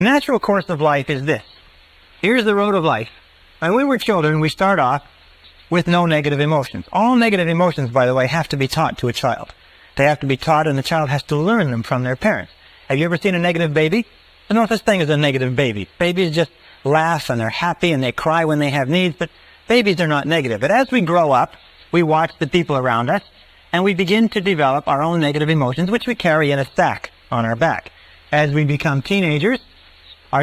The natural course of life is this. Here's the road of life. When we were children, we start off with no negative emotions. All negative emotions, by the way, have to be taught to a child. They have to be taught, and the child has to learn them from their parents. Have you ever seen a negative baby? There's no such thing as a negative baby. Babies just laugh, and they're happy, and they cry when they have needs, but babies are not negative. But as we grow up, we watch the people around us, and we begin to develop our own negative emotions, which we carry in a sack on our back. As we become teenagers,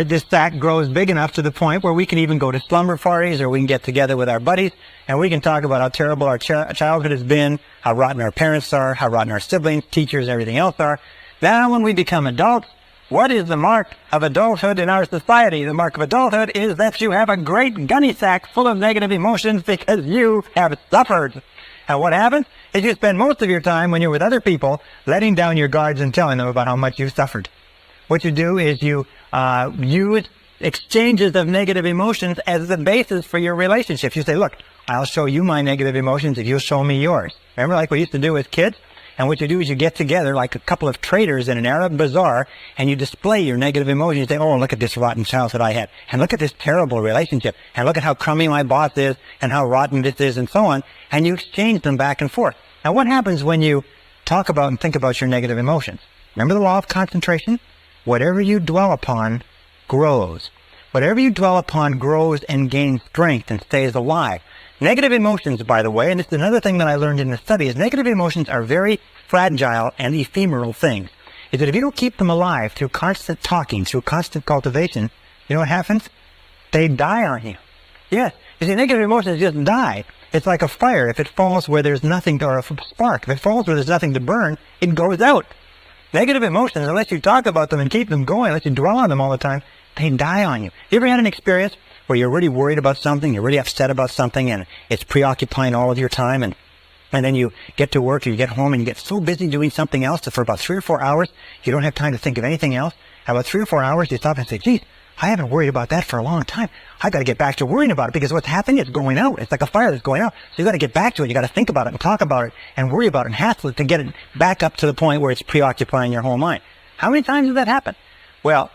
this sack grows big enough to the point where we can even go to slumber parties, or we can get together with our buddies, and we can talk about how terrible our childhood has been, how rotten our parents are, how rotten our siblings, teachers, everything else are. Now when we become adults, what is the mark of adulthood in our society? The mark of adulthood is that you have a great gunny sack full of negative emotions because you have suffered. And what happens is you spend most of your time when you're with other people letting down your guards and telling them about how much you've suffered. What you do is you use exchanges of negative emotions as the basis for your relationships. You say, look, I'll show you my negative emotions if you'll show me yours. Remember like we used to do as kids? And what you do is you get together like a couple of traders in an Arab bazaar, and you display your negative emotions. You say, oh, look at this rotten childhood I had, and look at this terrible relationship, and look at how crummy my boss is, and how rotten this is, and so on. And you exchange them back and forth. Now what happens when you talk about and think about your negative emotions? Remember the law of concentration? Whatever you dwell upon grows. Whatever you dwell upon grows and gains strength and stays alive. Negative emotions, by the way, and this is another thing that I learned in the study, is negative emotions are very fragile and ephemeral things. Is that if you don't keep them alive through constant talking, through constant cultivation, you know what happens? They die on you. Yes. You see, negative emotions just die. It's like a fire. If it falls where there's nothing, or a spark, if it falls where there's nothing to burn, it goes out. Negative emotions, unless you talk about them and keep them going, unless you dwell on them all the time, they die on you. You ever had an experience where you're really worried about something, you're really upset about something, and it's preoccupying all of your time, and then you get to work or you get home and you get so busy doing something else that for about 3 or 4 hours, you don't have time to think of anything else. And about 3 or 4 hours, you stop and say, geez, I haven't worried about that for a long time. I've got to get back to worrying about it because what's happening is going out. It's like a fire that's going out. So you've got to get back to it. You've got to think about it and talk about it and worry about it and hassle it to get it back up to the point where it's preoccupying your whole mind. How many times does that happen? Well,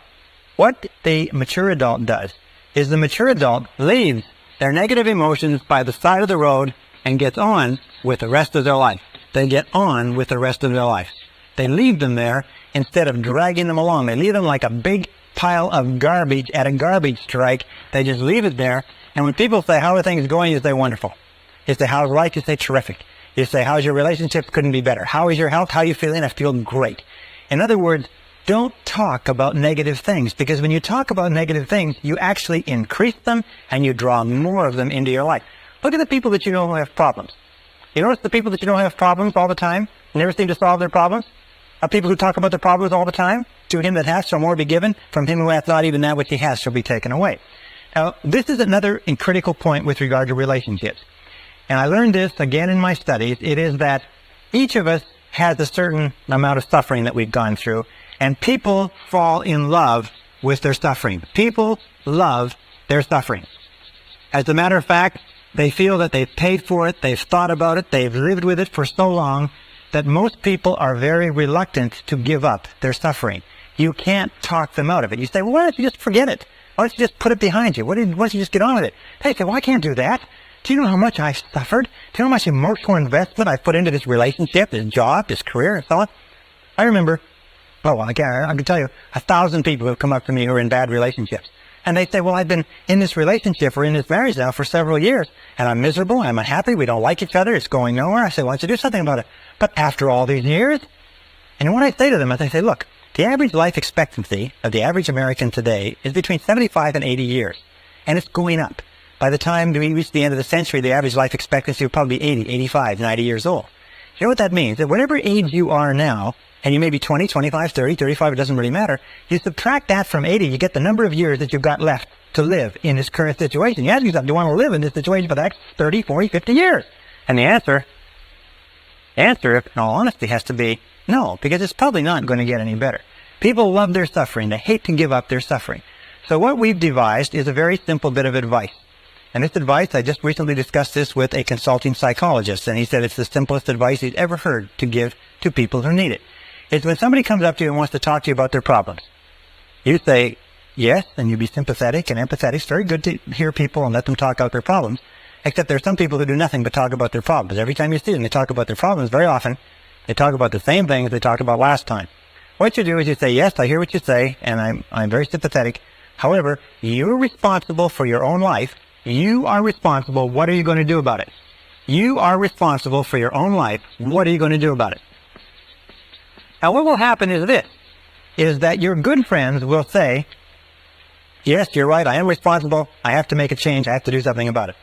what the mature adult does is the mature adult leaves their negative emotions by the side of the road and gets on with the rest of their life. They get on with the rest of their life. They leave them there instead of dragging them along. They leave them like a big pile of garbage at a garbage strike. They just leave it there. And when people say, how are things going? You say, wonderful. You say, how's life? You say, terrific. You say, how's your relationships? Couldn't be better. How is your health? How are you feeling? I feel great. In other words, don't talk about negative things, because when you talk about negative things, you actually increase them and you draw more of them into your life. Look at the people that you know who have problems. You notice the people that you know have problems all the time, never seem to solve their problems? Are people who talk about their problems all the time? To him that hath shall more be given, from him who hath not even that which he has shall be taken away. Now, this is another critical point with regard to relationships. And I learned this again in my studies. It is that each of us has a certain amount of suffering that we've gone through, and people fall in love with their suffering. People love their suffering. As a matter of fact, they feel that they've paid for it, they've thought about it, they've lived with it for so long that most people are very reluctant to give up their suffering. You can't talk them out of it. You say, well, why don't you just forget it? Why don't you just put it behind you? Why don't you just get on with it? They say, well, I can't do that. Do you know how much I've suffered? Do you know how much emotional investment I've put into this relationship, this job, this career, and so on? I remember, I can tell you 1,000 people who have come up to me who are in bad relationships. And they say, well, I've been in this relationship or in this marriage now for several years, and I'm miserable, I'm unhappy, we don't like each other, it's going nowhere. I say, why don't you do something about it? But after all these years? And what I say to them is, I say, look, the average life expectancy of the average American today is between 75 and 80 years, and it's going up. By the time we reach the end of the century, the average life expectancy will probably be 80, 85, 90 years old. You know what that means? That whatever age you are now, and you may be 20, 25, 30, 35, it doesn't really matter, you subtract that from 80, you get the number of years that you've got left to live in this current situation. You ask yourself, do you want to live in this situation for the next 30, 40, 50 years? And the answer, in all honesty, has to be no, because it's probably not going to get any better. People love their suffering. They hate to give up their suffering. So what we've devised is a very simple bit of advice. And this advice, I just recently discussed this with a consulting psychologist, and he said it's the simplest advice he's ever heard to give to people who need it. It's when somebody comes up to you and wants to talk to you about their problems. You say, yes, and you be sympathetic and empathetic. It's very good to hear people and let them talk out their problems. Except there are some people who do nothing but talk about their problems. Every time you see them, they talk about their problems. Very often, they talk about the same things they talked about last time. What you do is you say, yes, I hear what you say, and I'm very sympathetic. However, you're responsible for your own life. You are responsible. What are you going to do about it? You are responsible for your own life. What are you going to do about it? Now, what will happen is this, is that your good friends will say, yes, you're right, I am responsible. I have to make a change. I have to do something about it.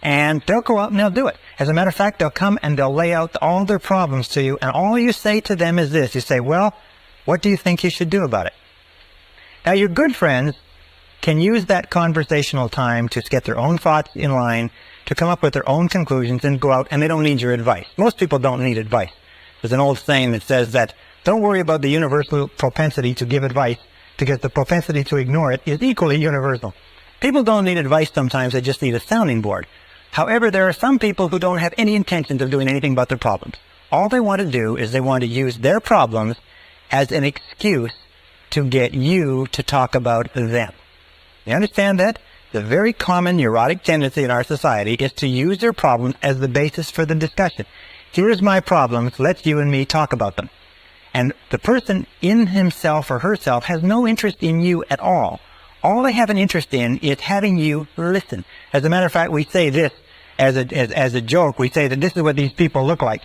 And they'll go out and they'll do it. As a matter of fact, they'll come and they'll lay out all their problems to you, and all you say to them is this. You say, well, what do you think you should do about it? Now, your good friends can use that conversational time to get their own thoughts in line, to come up with their own conclusions and go out, and they don't need your advice. Most people don't need advice. There's an old saying that says that don't worry about the universal propensity to give advice, because the propensity to ignore it is equally universal. People don't need advice sometimes, they just need a sounding board. However, there are some people who don't have any intentions of doing anything about their problems. All they want to do is they want to use their problems as an excuse to get you to talk about them. You understand that? The very common neurotic tendency in our society is to use their problems as the basis for the discussion. Here's my problems, let's you and me talk about them. And the person in himself or herself has no interest in you at all. All they have an interest in is having you listen. As a matter of fact, we say this as a joke. We say that this is what these people look like.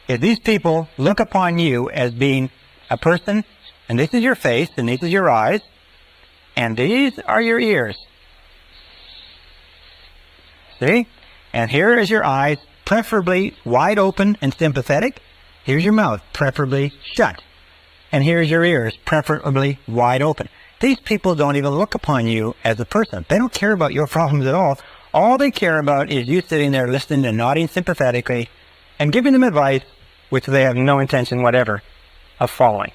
If these people look upon you as being a person, and this is your face, and these are your eyes, and these are your ears. See? And here is your eyes, preferably wide open and sympathetic. Here's your mouth, preferably shut. And here's your ears, preferably wide open. These people don't even look upon you as a person. They don't care about your problems at all. All they care about is you sitting there listening and nodding sympathetically and giving them advice, which they have no intention whatever of following.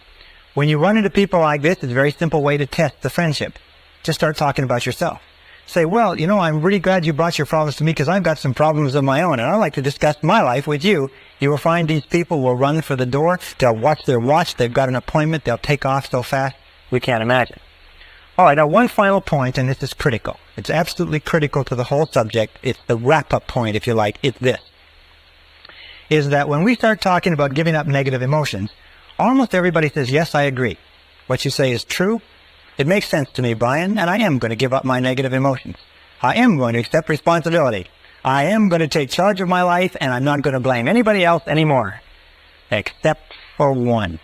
When you run into people like this, it's a very simple way to test the friendship. Just start talking about yourself. Say, well, you know, I'm really glad you brought your problems to me because I've got some problems of my own, and I'd like to discuss my life with you. You will find these people will run for the door. They'll watch their watch. They've got an appointment. They'll take off so fast we can't imagine. All right, now one final point, and this is critical. It's absolutely critical to the whole subject. It's the wrap-up point, if you like. It's this, is that when we start talking about giving up negative emotions, almost everybody says, yes, I agree. What you say is true. It makes sense to me, Brian, and I am going to give up my negative emotions. I am going to accept responsibility. I am going to take charge of my life, and I'm not going to blame anybody else anymore, except for one.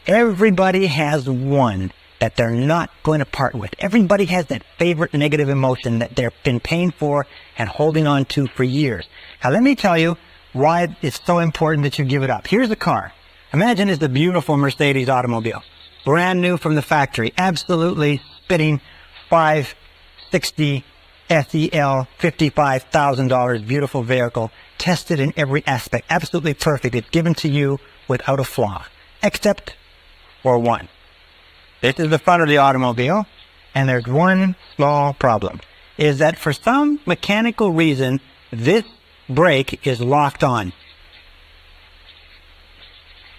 Everybody has one that they're not going to part with. Everybody has that favorite negative emotion that they've been paying for and holding on to for years. Now, let me tell you why it's so important that you give it up. Here's a car. Imagine it's a beautiful Mercedes automobile. Brand new from the factory. Absolutely spitting 560 SEL, $55,000, beautiful vehicle. Tested in every aspect. Absolutely perfect. It's given to you without a flaw. Except for one. This is the front of the automobile, and there's one small problem, is that for some mechanical reason, this brake is locked on.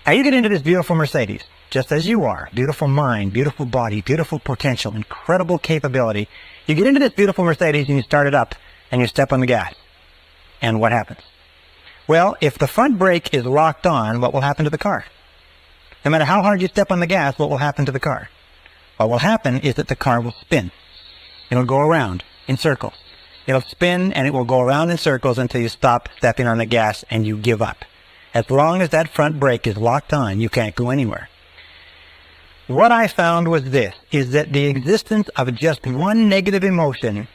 Now you get into this beautiful Mercedes, just as you are, beautiful mind, beautiful body, beautiful potential, incredible capability. You get into this beautiful Mercedes and you start it up, and you step on the gas. And what happens? Well, if the front brake is locked on, what will happen to the car? No matter how hard you step on the gas, what will happen to the car? What will happen is that the car will spin. It'll go around in circles. It'll spin and it will go around in circles until you stop stepping on the gas and you give up. As long as that front brake is locked on, you can't go anywhere. What I found was this, is that the existence of just one negative emotion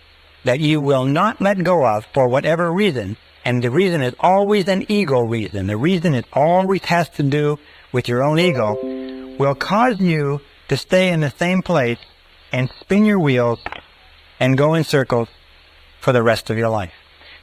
that you will not let go of for whatever reason, and the reason is always an ego reason, the reason it always has to do with your own ego, will cause you to stay in the same place and spin your wheels and go in circles for the rest of your life.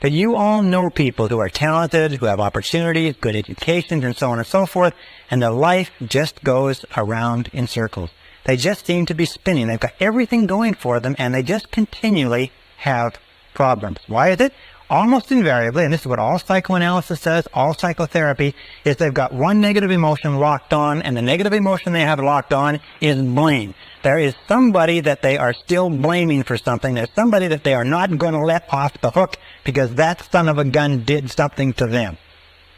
That you all know people who are talented, who have opportunities, good educations, and so on and so forth, and their life just goes around in circles. They just seem to be spinning. They've got everything going for them, and they just continually have problems. Why is it? almost invariably, and this is what all psychoanalysis says, all psychotherapy, is they've got one negative emotion locked on, and the negative emotion they have locked on is blame. There is somebody that they are still blaming for something. There's somebody that they are not going to let off the hook because that son of a gun did something to them.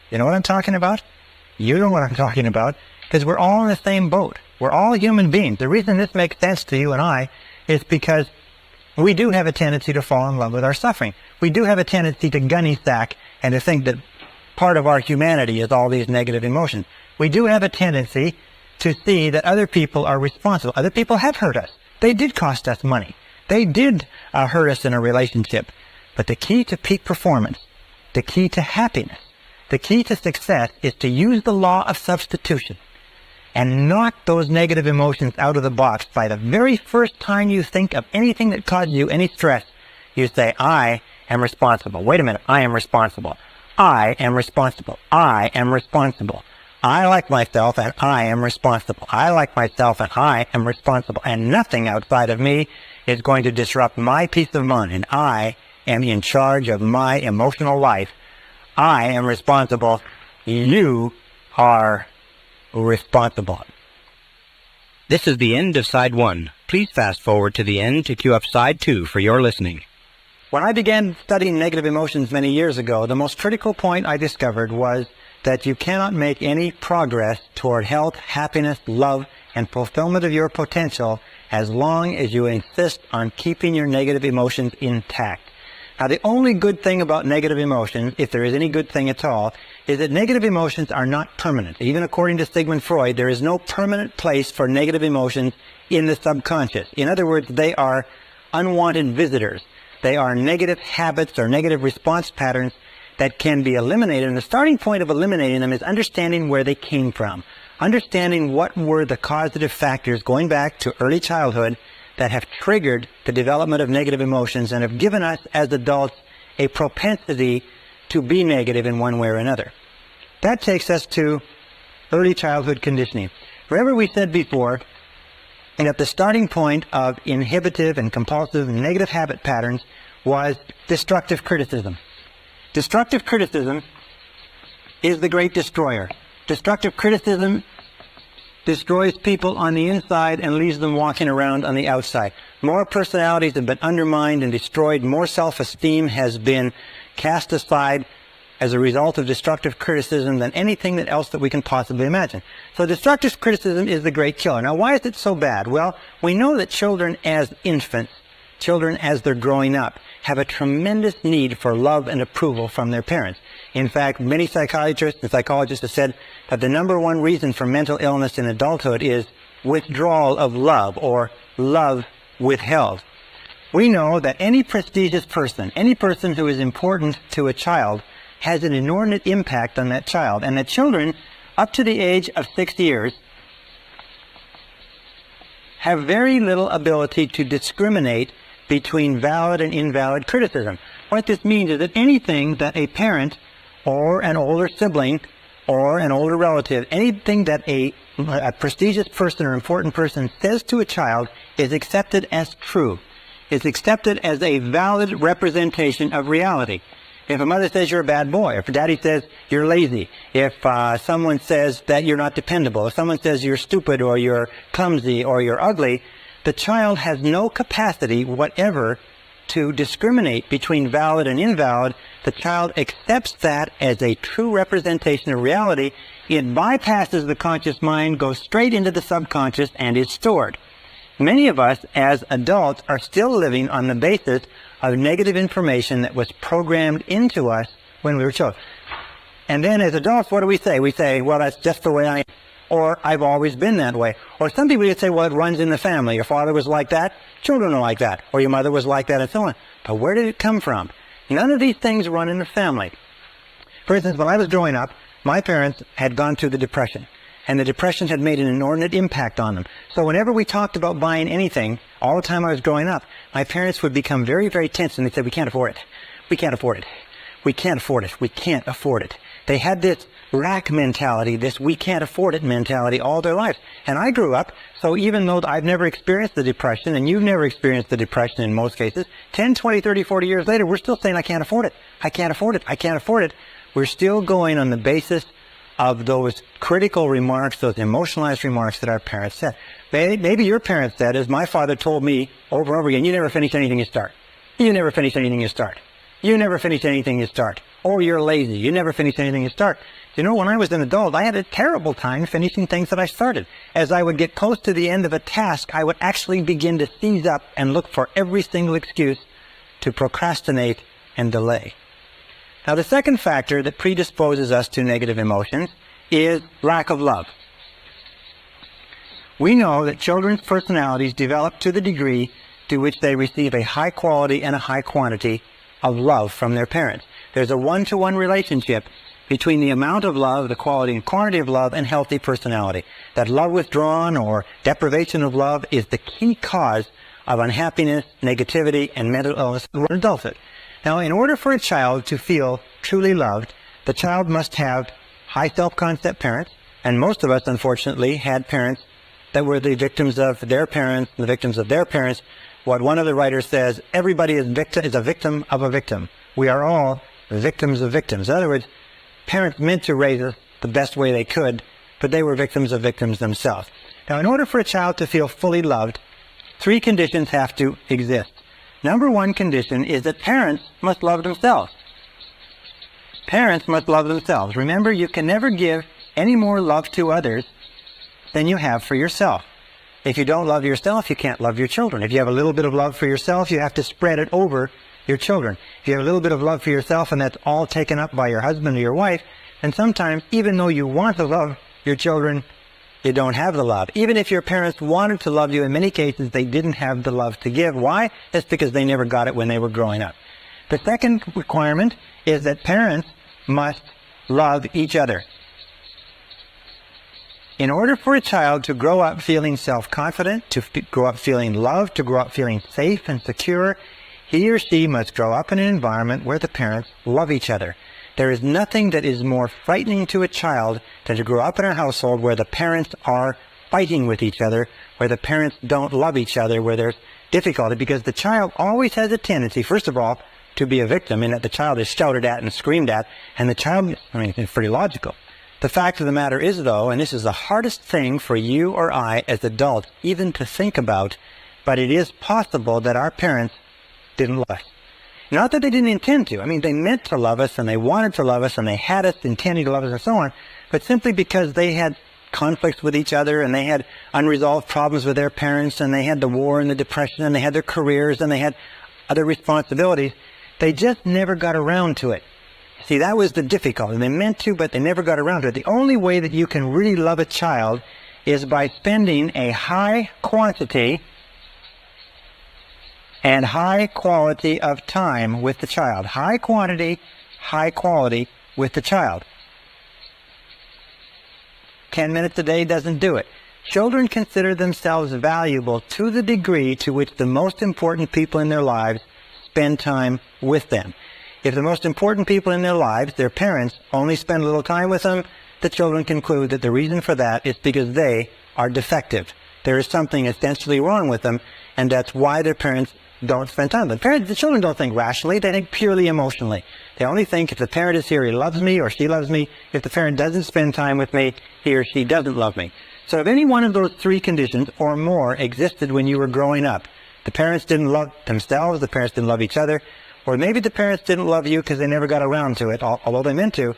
You know what I'm talking about? You know what I'm talking about, because we're all in the same boat. We're all human beings. The reason this makes sense to you and I is because we do have a tendency to fall in love with our suffering. We do have a tendency to gunny sack and to think that part of our humanity is all these negative emotions. We do have a tendency to see that other people are responsible. Other people have hurt us. They did cost us money. They did hurt us in a relationship. But the key to peak performance, the key to happiness, the key to success is to use the law of substitution and knock those negative emotions out of the box. By the very first time you think of anything that caused you any stress, you say, I am responsible. Wait a minute, I am responsible. I am responsible. I am responsible. I like myself and I am responsible. I like myself and I am responsible. And nothing outside of me is going to disrupt my peace of mind. And I am in charge of my emotional life. I am responsible. You are responsible. This is the end of Side 1. Please fast forward to the end to queue up Side 2 for your listening. When I began studying negative emotions many years ago, the most critical point I discovered was that you cannot make any progress toward health, happiness, love, and fulfillment of your potential as long as you insist on keeping your negative emotions intact. Now, the only good thing about negative emotions, if there is any good thing at all, is that negative emotions are not permanent. Even according to Sigmund Freud, there is no permanent place for negative emotions in the subconscious. In other words, they are unwanted visitors. They are negative habits or negative response patterns that can be eliminated. And the starting point of eliminating them is understanding where they came from. Understanding what were the causative factors going back to early childhood that have triggered the development of negative emotions and have given us as adults a propensity to be negative in one way or another. That takes us to early childhood conditioning. Remember, we said before that the starting point of inhibitive and compulsive and negative habit patterns was destructive criticism. Destructive criticism is the great destroyer. Destructive criticism destroys people on the inside and leaves them walking around on the outside. More personalities have been undermined and destroyed. More self-esteem has been cast aside as a result of destructive criticism than anything else that we can possibly imagine. So destructive criticism is the great killer. Now, why is it so bad? Well, we know that children as infants, children as they're growing up, have a tremendous need for love and approval from their parents. In fact, many psychiatrists and psychologists have said that the number one reason for mental illness in adulthood is withdrawal of love or love withheld. We know that any prestigious person, any person who is important to a child, has an inordinate impact on that child, and that children up to the age of 6 years have very little ability to discriminate between valid and invalid criticism. What this means is that anything that a parent or an older sibling or an older relative, anything that a prestigious person or important person says to a child is accepted as true, is accepted as a valid representation of reality. If a mother says you're a bad boy, if a daddy says you're lazy, if someone says that you're not dependable, if someone says you're stupid or you're clumsy or you're ugly, the child has no capacity whatever to discriminate between valid and invalid. The child accepts that as a true representation of reality. It bypasses the conscious mind, goes straight into the subconscious, and is stored. Many of us as adults are still living on the basis of negative information that was programmed into us when we were children. And then as adults, what do we say? We say, well, that's just the way I am. Or I've always been that way. Or some people would say, well, it runs in the family. Your father was like that, children are like that. Or your mother was like that, and so on. But where did it come from? None of these things run in the family. For instance, when I was growing up, my parents had gone through the Depression. And the Depression had made an inordinate impact on them. So whenever we talked about buying anything, all the time I was growing up, my parents would become very, very tense, and they'd say, we can't afford it. We can't afford it. We can't afford it. We can't afford it. They had this rack mentality, this we can't afford it mentality all their lives. And I grew up, so even though I've never experienced the Depression, and you've never experienced the Depression in most cases, 10, 20, 30, 40 years later, we're still saying, I can't afford it. I can't afford it. I can't afford it. We're still going on the basis of those critical remarks, those emotionalized remarks that our parents said. Maybe your parents said, as my father told me over and over again, you never finish anything you start. You never finish anything you start. You never finish anything you start. Or you're lazy. You never finish anything you start. You know, when I was an adult, I had a terrible time finishing things that I started. As I would get close to the end of a task, I would actually begin to seize up and look for every single excuse to procrastinate and delay. Now, the second factor that predisposes us to negative emotions is lack of love. We know that children's personalities develop to the degree to which they receive a high quality and a high quantity of love from their parents. There's a one-to-one relationship between the amount of love, the quality and quantity of love, and healthy personality. That love withdrawn or deprivation of love is the key cause of unhappiness, negativity, and mental illness in adulthood. Now, in order for a child to feel truly loved, the child must have high self-concept parents, and most of us, unfortunately, had parents that were the victims of their parents, the victims of their parents. What one of the writers says, everybody is a victim of a victim. We are all victims of victims. In other words, parents meant to raise us the best way they could, but they were victims of victims themselves. Now, in order for a child to feel fully loved, 3 conditions have to exist. Number 1 condition is that parents must love themselves. Parents must love themselves. Remember, you can never give any more love to others than you have for yourself. If you don't love yourself, you can't love your children. If you have a little bit of love for yourself, you have to spread it over your children. If you have a little bit of love for yourself and that's all taken up by your husband or your wife, then sometimes, even though you want to love your children, you don't have the love. Even if your parents wanted to love you, in many cases, they didn't have the love to give. Why? It's because they never got it when they were growing up. The second requirement is that parents must love each other. In order for a child to grow up feeling self-confident, to grow up feeling loved, to grow up feeling safe and secure, he or she must grow up in an environment where the parents love each other. There is nothing that is more frightening to a child than to grow up in a household where the parents are fighting with each other, where the parents don't love each other, where there's difficulty, because the child always has a tendency, first of all, to be a victim, in that the child is shouted at and screamed at, and the child, it's pretty logical. The fact of the matter is, though, and this is the hardest thing for you or I as adults even to think about, but it is possible that our parents didn't love us. Not that they didn't intend to. They meant to love us, and they wanted to love us, and they had us intending to love us, and so on, but simply because they had conflicts with each other, and they had unresolved problems with their parents, and they had the war and the depression, and they had their careers, and they had other responsibilities, they just never got around to it. See, that was the difficulty. They meant to, but they never got around to it. The only way that you can really love a child is by spending a high quantity and high quality of time with the child. High quantity, high quality with the child. 10 minutes a day doesn't do it. Children consider themselves valuable to the degree to which the most important people in their lives spend time with them. If the most important people in their lives, their parents, only spend a little time with them, the children conclude that the reason for that is because they are defective. There is something essentially wrong with them, and that's why their parents don't spend time with them. The children don't think rationally, they think purely emotionally. They only think if the parent is here, he loves me or she loves me. If the parent doesn't spend time with me, he or she doesn't love me. So if any one of those 3 conditions or more existed when you were growing up, the parents didn't love themselves, the parents didn't love each other, or maybe the parents didn't love you because they never got around to it, although they meant to,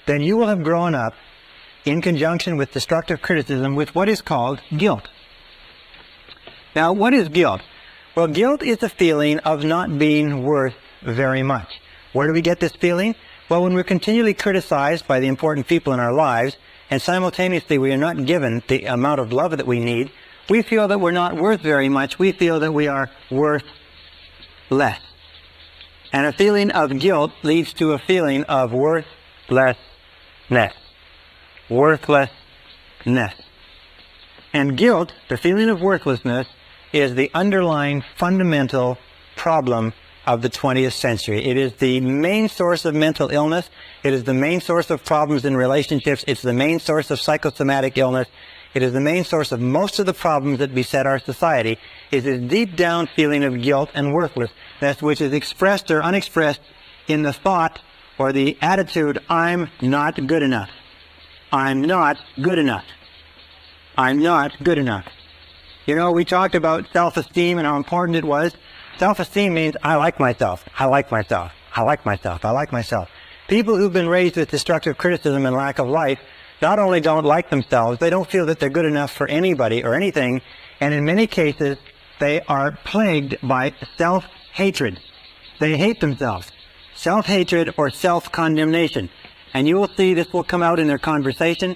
then you will have grown up in conjunction with destructive criticism with what is called guilt. Now, what is guilt? Well, guilt is a feeling of not being worth very much. Where do we get this feeling? Well, when we're continually criticized by the important people in our lives, and simultaneously we are not given the amount of love that we need, we feel that we're not worth very much. We feel that we are worth less. And a feeling of guilt leads to a feeling of worthlessness. Worthlessness. And guilt, the feeling of worthlessness, is the underlying fundamental problem of the 20th century. It is the main source of mental illness. It is the main source of problems in relationships. It's the main source of psychosomatic illness. It is the main source of most of the problems that beset our society, is this deep down feeling of guilt and worthlessness, which is expressed or unexpressed in the thought or the attitude, I'm not good enough. I'm not good enough. I'm not good enough. You know, we talked about self-esteem and how important it was. Self-esteem means I like myself. I like myself. I like myself. I like myself. People who've been raised with destructive criticism and lack of life not only don't like themselves, they don't feel that they're good enough for anybody or anything, and in many cases, they are plagued by self-hatred. They hate themselves. Self-hatred or self-condemnation. And you will see this will come out in their conversation,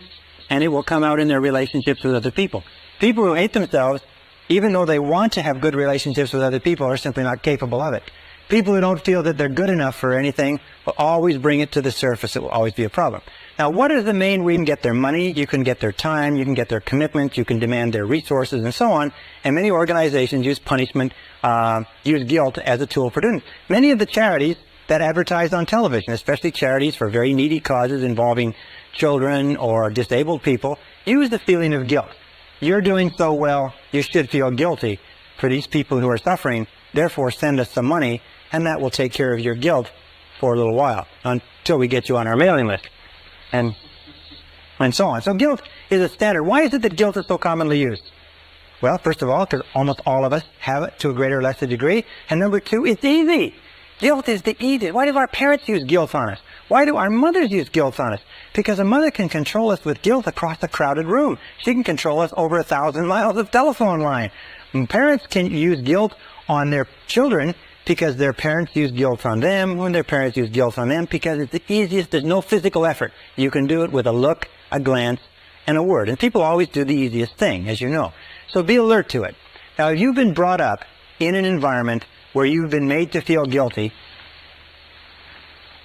and it will come out in their relationships with other people. People who hate themselves, even though they want to have good relationships with other people, are simply not capable of it. People who don't feel that they're good enough for anything will always bring it to the surface. It will always be a problem. Now, what is the main way? You can get their money, you can get their time, you can get their commitment, you can demand their resources, and so on. And many organizations use punishment, use guilt as a tool for doing it. Many of the charities that advertise on television, especially charities for very needy causes involving children or disabled people, use the feeling of guilt. You're doing so well, you should feel guilty for these people who are suffering. Therefore, send us some money, and that will take care of your guilt for a little while, until we get you on our mailing list, and so on. So guilt is a standard. Why is it that guilt is so commonly used? Well, first of all, because almost all of us have it to a greater or lesser degree. And number two, it's easy. Guilt is the easiest. Why do our parents use guilt on us? Why do our mothers use guilt on us? Because a mother can control us with guilt across a crowded room. She can control us over 1,000 miles of telephone line. And parents can use guilt on their children because their parents use guilt on them, when their parents use guilt on them, because it's the easiest. There's no physical effort. You can do it with a look, a glance, and a word. And people always do the easiest thing, as you know. So be alert to it. Now, if you've been brought up in an environment where you've been made to feel guilty,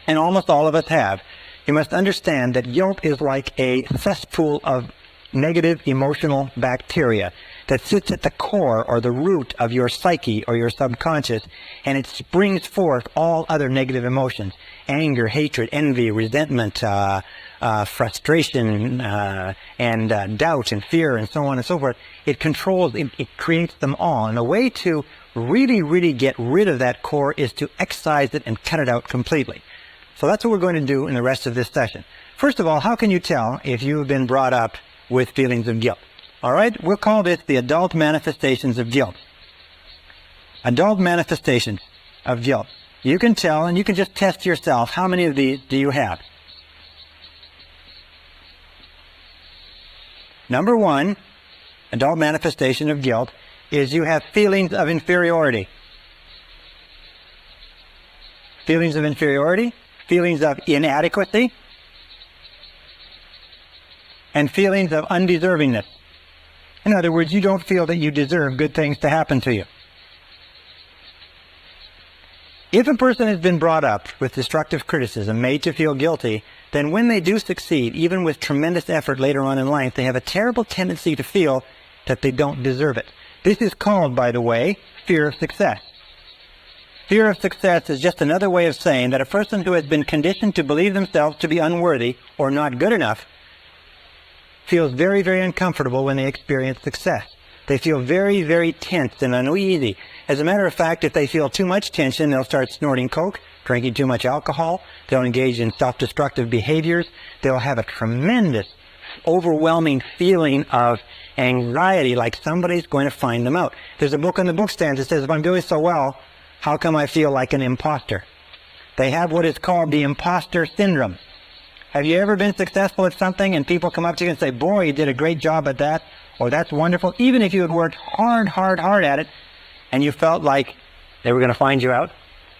and almost all of us have, you must understand that guilt is like a cesspool of negative emotional bacteria that sits at the core or the root of your psyche or your subconscious, and it springs forth all other negative emotions: anger, hatred, envy, resentment, frustration, and doubt and fear, and so on and so forth. It controls, it creates them all. And a way to really get rid of that core is to excise it and cut it out completely. So that's what we're going to do in the rest of this session. First of all, how can you tell if you've been brought up with feelings of guilt? All right, we'll call this the adult manifestations of guilt. Adult manifestations of guilt. You can tell, and you can just test yourself, how many of these do you have? Number one, adult manifestation of guilt, is you have feelings of inferiority. Feelings of inferiority, feelings of inadequacy, and feelings of undeservingness. In other words, you don't feel that you deserve good things to happen to you. If a person has been brought up with destructive criticism, made to feel guilty, then when they do succeed, even with tremendous effort later on in life, they have a terrible tendency to feel that they don't deserve it. This is called, by the way, fear of success. Fear of success is just another way of saying that a person who has been conditioned to believe themselves to be unworthy or not good enough feels very uncomfortable when they experience success. They feel very tense and uneasy. As a matter of fact, if they feel too much tension, they'll start snorting coke, drinking too much alcohol, they'll engage in self-destructive behaviors, they'll have a tremendous, overwhelming feeling of anxiety, like somebody's going to find them out. There's a book on the bookstands that says, if I'm doing so well, how come I feel like an imposter? They have what is called the imposter syndrome. Have you ever been successful at something and people come up to you and say, boy, you did a great job at that, or that's wonderful, even if you had worked hard at it, and you felt like they were going to find you out?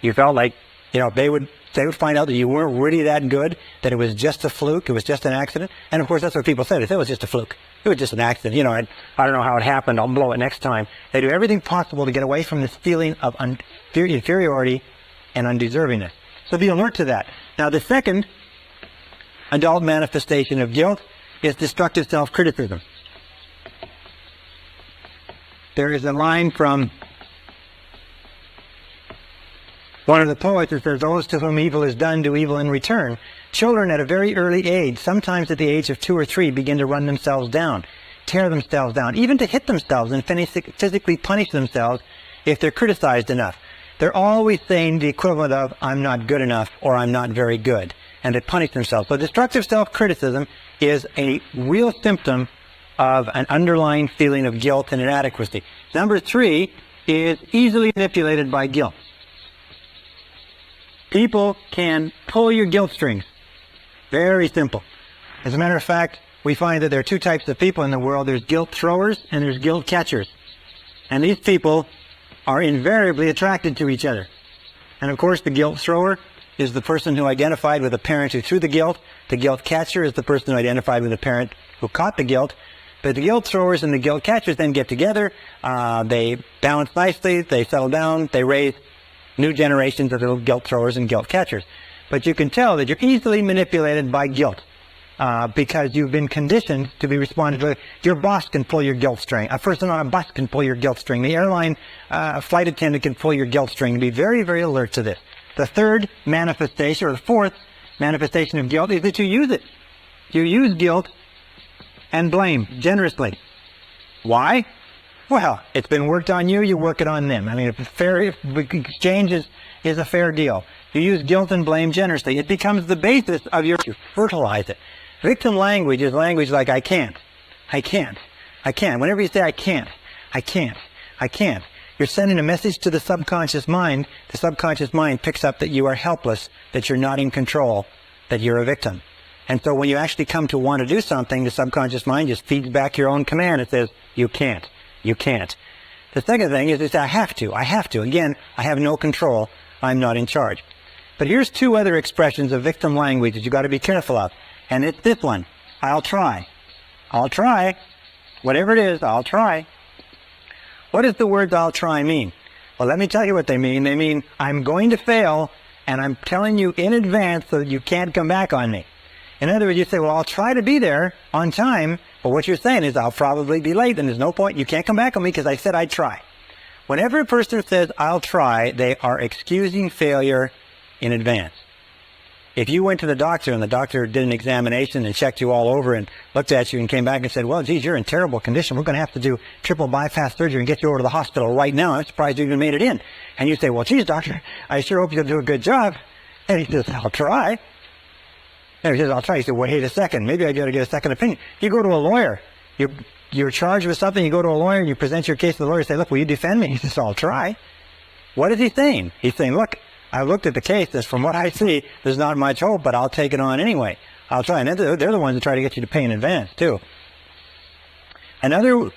You felt like, they would find out that you weren't really that good, that it was just a fluke, it was just an accident. And of course, that's what people say. They say it was just a fluke. It was just an accident. I don't know how it happened. I'll blow it next time. They do everything possible to get away from this feeling of inferiority and undeservingness. So be alert to that. Now, the second adult manifestation of guilt is destructive self-criticism. There is a line from One of the poets says, those to whom evil is done do evil in return. Children at a very early age, sometimes at the age of 2 or 3, begin to run themselves down, tear themselves down, even to hit themselves and physically punish themselves if they're criticized enough. They're always saying the equivalent of, I'm not good enough, or I'm not very good, and they punish themselves. So destructive self-criticism is a real symptom of an underlying feeling of guilt and inadequacy. Number 3 is easily manipulated by guilt. People can pull your guilt strings. Very simple. As a matter of fact, we find that there are 2 types of people in the world. There's guilt throwers and there's guilt catchers. And these people are invariably attracted to each other. And of course, the guilt thrower is the person who identified with a parent who threw the guilt. The guilt catcher is the person who identified with a parent who caught the guilt. But the guilt throwers and the guilt catchers then get together. They balance nicely. They settle down. They raise new generations of little guilt throwers and guilt catchers. But you can tell that you're easily manipulated by guilt because you've been conditioned to be responded to. Your boss can pull your guilt string. A person on a bus can pull your guilt string. The airline flight attendant can pull your guilt string. Be very, very alert to this. The 3rd manifestation, or the 4th manifestation of guilt, is that you use it. You use guilt and blame generously. Why? Well, it's been worked on you, you work it on them. I mean, if exchange is a fair deal. You use guilt and blame generously. It becomes the basis of you fertilize it. Victim language is language like, I can't. I can't. I can't. Whenever you say, I can't. I can't. I can't. You're sending a message to the subconscious mind. The subconscious mind picks up that you are helpless, that you're not in control, that you're a victim. And so when you actually come to want to do something, the subconscious mind just feeds back your own command. It says, you can't. You can't. The second thing is to say, I have to. I have to. Again, I have no control. I'm not in charge. But here's 2 other expressions of victim language that you've got to be careful of. And it's this one. I'll try. I'll try. Whatever it is, I'll try. What does the words I'll try mean? Well, let me tell you what they mean. They mean, I'm going to fail, and I'm telling you in advance so that you can't come back on me. In other words, you say, well, I'll try to be there on time, but what you're saying is I'll probably be late, and there's no point. You can't come back on me because I said I'd try. Whenever a person says, I'll try, they are excusing failure in advance. If you went to the doctor and the doctor did an examination and checked you all over and looked at you and came back and said, well, geez, you're in terrible condition. We're going to have to do triple bypass surgery and get you over to the hospital right now. I'm surprised you even made it in. And you say, well, geez, doctor, I sure hope you'll do a good job. And he says, I'll try. And he says, I'll try. You say, wait a second. Maybe I got to get a second opinion. You go to a lawyer. You're charged with something. You go to a lawyer and you present your case to the lawyer and say, look, will you defend me? He says, I'll try. What is he saying? He's saying, look, I looked at the case. And from what I see, there's not much hope, but I'll take it on anyway. I'll try. And they're the ones that try to get you to pay in advance, too. Another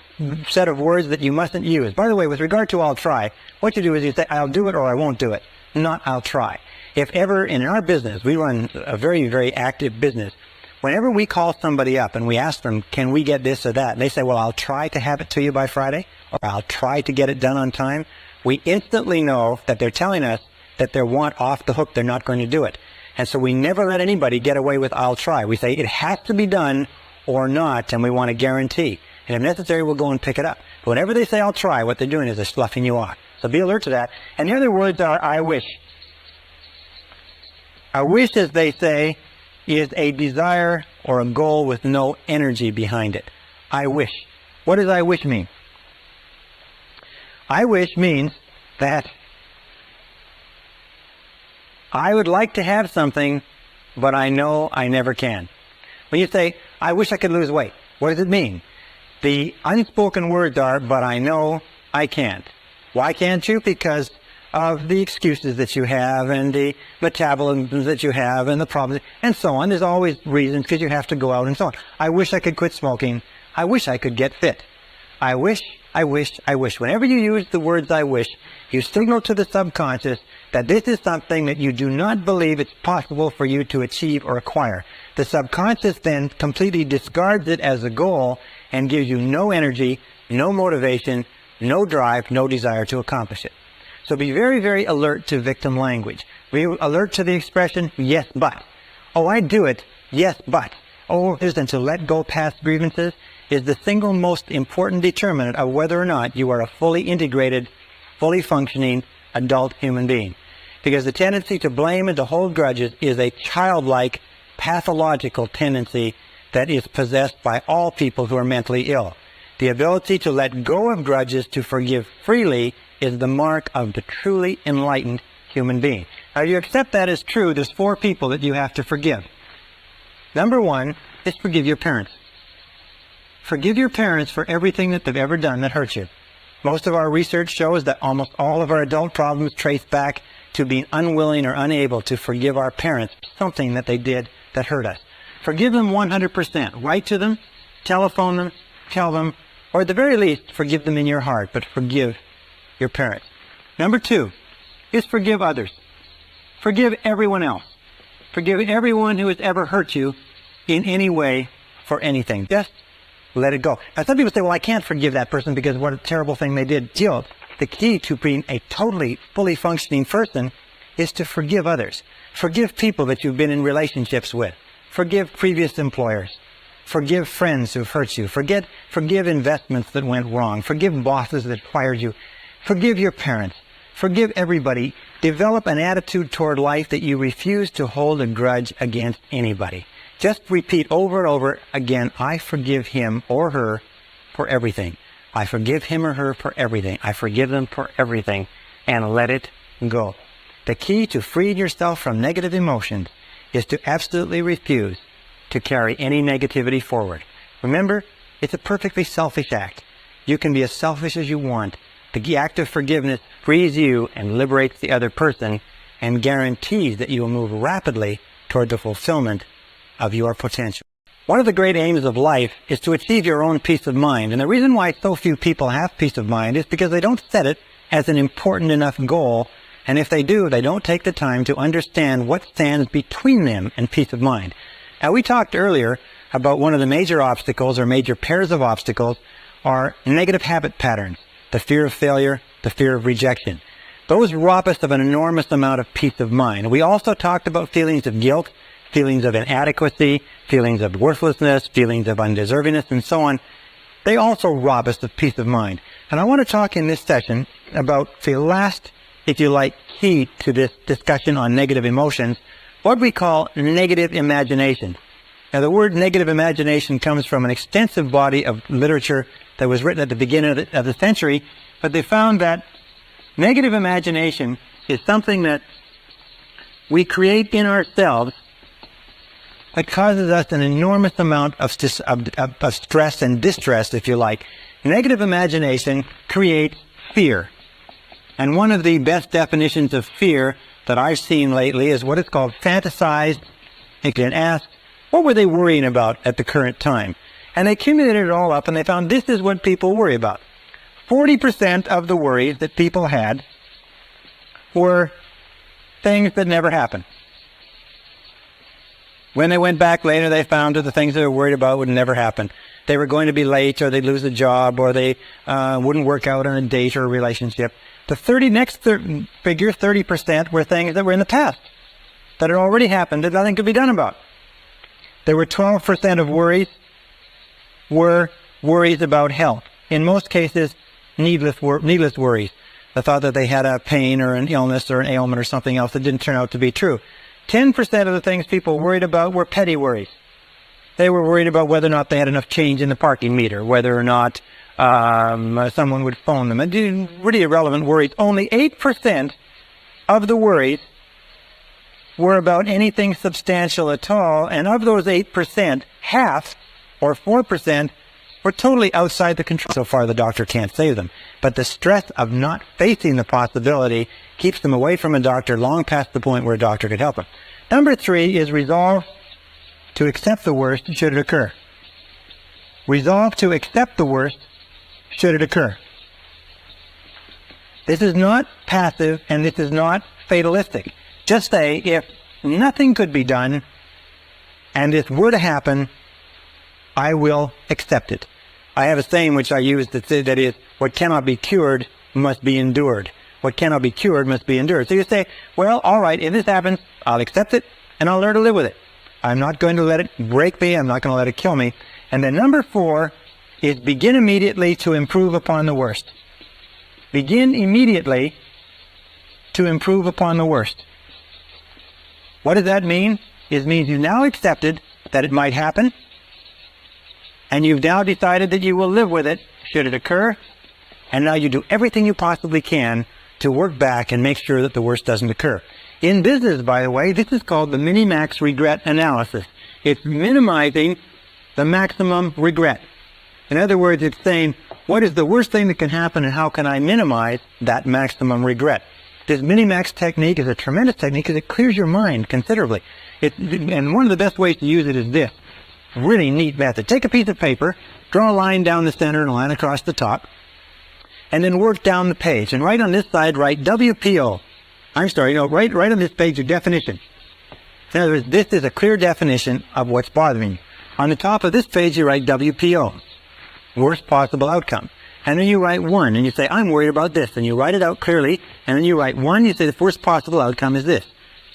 set of words that you mustn't use. By the way, with regard to I'll try, what you do is you say, I'll do it or I won't do it. Not I'll try. If ever in our business, we run a very, very active business, whenever we call somebody up and we ask them, can we get this or that? And they say, well, I'll try to have it to you by Friday, or I'll try to get it done on time. We instantly know that they're telling us that they want off the hook. They're not going to do it. And so we never let anybody get away with I'll try. We say it has to be done or not, and we want a guarantee. And if necessary, we'll go and pick it up. But whenever they say I'll try, what they're doing is they're sloughing you off. So be alert to that. And the other words are I wish. A wish, as they say, is a desire or a goal with no energy behind it. I wish. What does I wish mean? I wish means that I would like to have something, but I know I never can. When you say, I wish I could lose weight, what does it mean? The unspoken words are, but I know I can't. Why can't you? Because of the excuses that you have and the metabolisms that you have and the problems and so on. There's always reasons because you have to go out and so on. I wish I could quit smoking. I wish I could get fit. I wish, I wish, I wish. Whenever you use the words I wish, you signal to the subconscious that this is something that you do not believe it's possible for you to achieve or acquire. The subconscious then completely discards it as a goal and gives you no energy, no motivation, no drive, no desire to accomplish it. So be very, very alert to victim language. Be alert to the expression, yes, but. Oh, I do it, yes, but. Oh, and to let go past grievances is the single most important determinant of whether or not you are a fully integrated, fully functioning adult human being. Because the tendency to blame and to hold grudges is a childlike, pathological tendency that is possessed by all people who are mentally ill. The ability to let go of grudges, to forgive freely, is the mark of the truly enlightened human being. Now, you accept that as true, there's 4 people that you have to forgive. Number 1 is forgive your parents. Forgive your parents for everything that they've ever done that hurt you. Most of our research shows that almost all of our adult problems trace back to being unwilling or unable to forgive our parents for something that they did that hurt us. Forgive them 100%. Write to them, telephone them, tell them, or at the very least, forgive them in your heart, but forgive your parents. Number 2 is forgive others. Forgive everyone else. Forgive everyone who has ever hurt you in any way for anything. Just let it go. Now, some people say, well, I can't forgive that person because what a terrible thing they did. Jill, the key to being a totally, fully functioning person is to forgive others. Forgive people that you've been in relationships with. Forgive previous employers. Forgive friends who've hurt you. Forgive investments that went wrong. Forgive bosses that fired you. Forgive your parents. Forgive everybody. Develop an attitude toward life that you refuse to hold a grudge against anybody. Just repeat over and over again, I forgive him or her for everything. I forgive him or her for everything. I forgive them for everything. And let it go. The key to freeing yourself from negative emotions is to absolutely refuse to carry any negativity forward. Remember, it's a perfectly selfish act. You can be as selfish as you want. The act of forgiveness frees you and liberates the other person and guarantees that you will move rapidly toward the fulfillment of your potential. One of the great aims of life is to achieve your own peace of mind. And the reason why so few people have peace of mind is because they don't set it as an important enough goal. And if they do, they don't take the time to understand what stands between them and peace of mind. Now, we talked earlier about one of the major obstacles or major pairs of obstacles are negative habit patterns. The fear of failure, the fear of rejection. Those rob us of an enormous amount of peace of mind. We also talked about feelings of guilt, feelings of inadequacy, feelings of worthlessness, feelings of undeservingness, and so on. They also rob us of peace of mind. And I want to talk in this session about the last, if you like, key to this discussion on negative emotions, what we call negative imagination. Now, the word negative imagination comes from an extensive body of literature that was written at the beginning of the century, but they found that negative imagination is something that we create in ourselves that causes us an enormous amount of stress and distress, if you like. Negative imagination creates fear. And one of the best definitions of fear that I've seen lately is what is called fantasized. You can ask, what were they worrying about at the current time? And they accumulated it all up, and they found this is what people worry about. 40% of the worries that people had were things that never happened. When they went back later, they found that the things they were worried about would never happen. They were going to be late, or they'd lose a job, or they wouldn't work out on a date or a relationship. The next figure, 30%, were things that were in the past, that had already happened, that nothing could be done about. There were 12% of worries were worries about health. In most cases, needless worries. The thought that they had a pain or an illness or an ailment or something else that didn't turn out to be true. 10% of the things people worried about were petty worries. They were worried about whether or not they had enough change in the parking meter, whether or not someone would phone them. And really irrelevant worries. Only 8% of the worries were about anything substantial at all. And of those 8%, half, or 4%, were totally outside the control. So far, the doctor can't save them. But the stress of not facing the possibility keeps them away from a doctor long past the point where a doctor could help them. Number 3 is resolve to accept the worst should it occur. Resolve to accept the worst should it occur. This is not passive, and this is not fatalistic. Just say, if nothing could be done, and this were to happen, I will accept it. I have a saying which I use that is, what cannot be cured must be endured. What cannot be cured must be endured. So you say, well, all right, if this happens, I'll accept it, and I'll learn to live with it. I'm not going to let it break me. I'm not going to let it kill me. And then number 4 is begin immediately to improve upon the worst. Begin immediately to improve upon the worst. What does that mean? It means you've now accepted that it might happen, and you've now decided that you will live with it should it occur, and now you do everything you possibly can to work back and make sure that the worst doesn't occur. In business, by the way, this is called the minimax regret analysis. It's minimizing the maximum regret. In other words, it's saying, what is the worst thing that can happen and how can I minimize that maximum regret? This minimax technique is a tremendous technique because it clears your mind considerably. And one of the best ways to use it is this. Really neat method. Take a piece of paper, draw a line down the center and a line across the top, and then work down the page. And right on this side, write WPO. Right on this page, your definition. In other words, this is a clear definition of what's bothering you. On the top of this page, you write WPO. Worst possible outcome. And then you write 1, and you say, I'm worried about this. And you write it out clearly. And then you write 1, you say the worst possible outcome is this.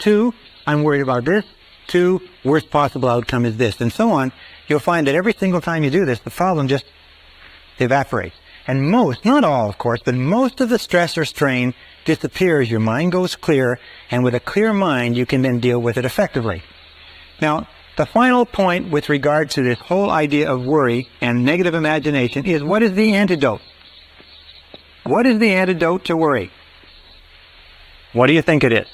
2, I'm worried about this. 2, worst possible outcome is this. And so on. You'll find that every single time you do this, the problem just evaporates. And most, not all of course, but most of the stress or strain disappears. Your mind goes clear. And with a clear mind, you can then deal with it effectively. Now, the final point with regard to this whole idea of worry and negative imagination is, what is the antidote? What is the antidote to worry? What do you think it is?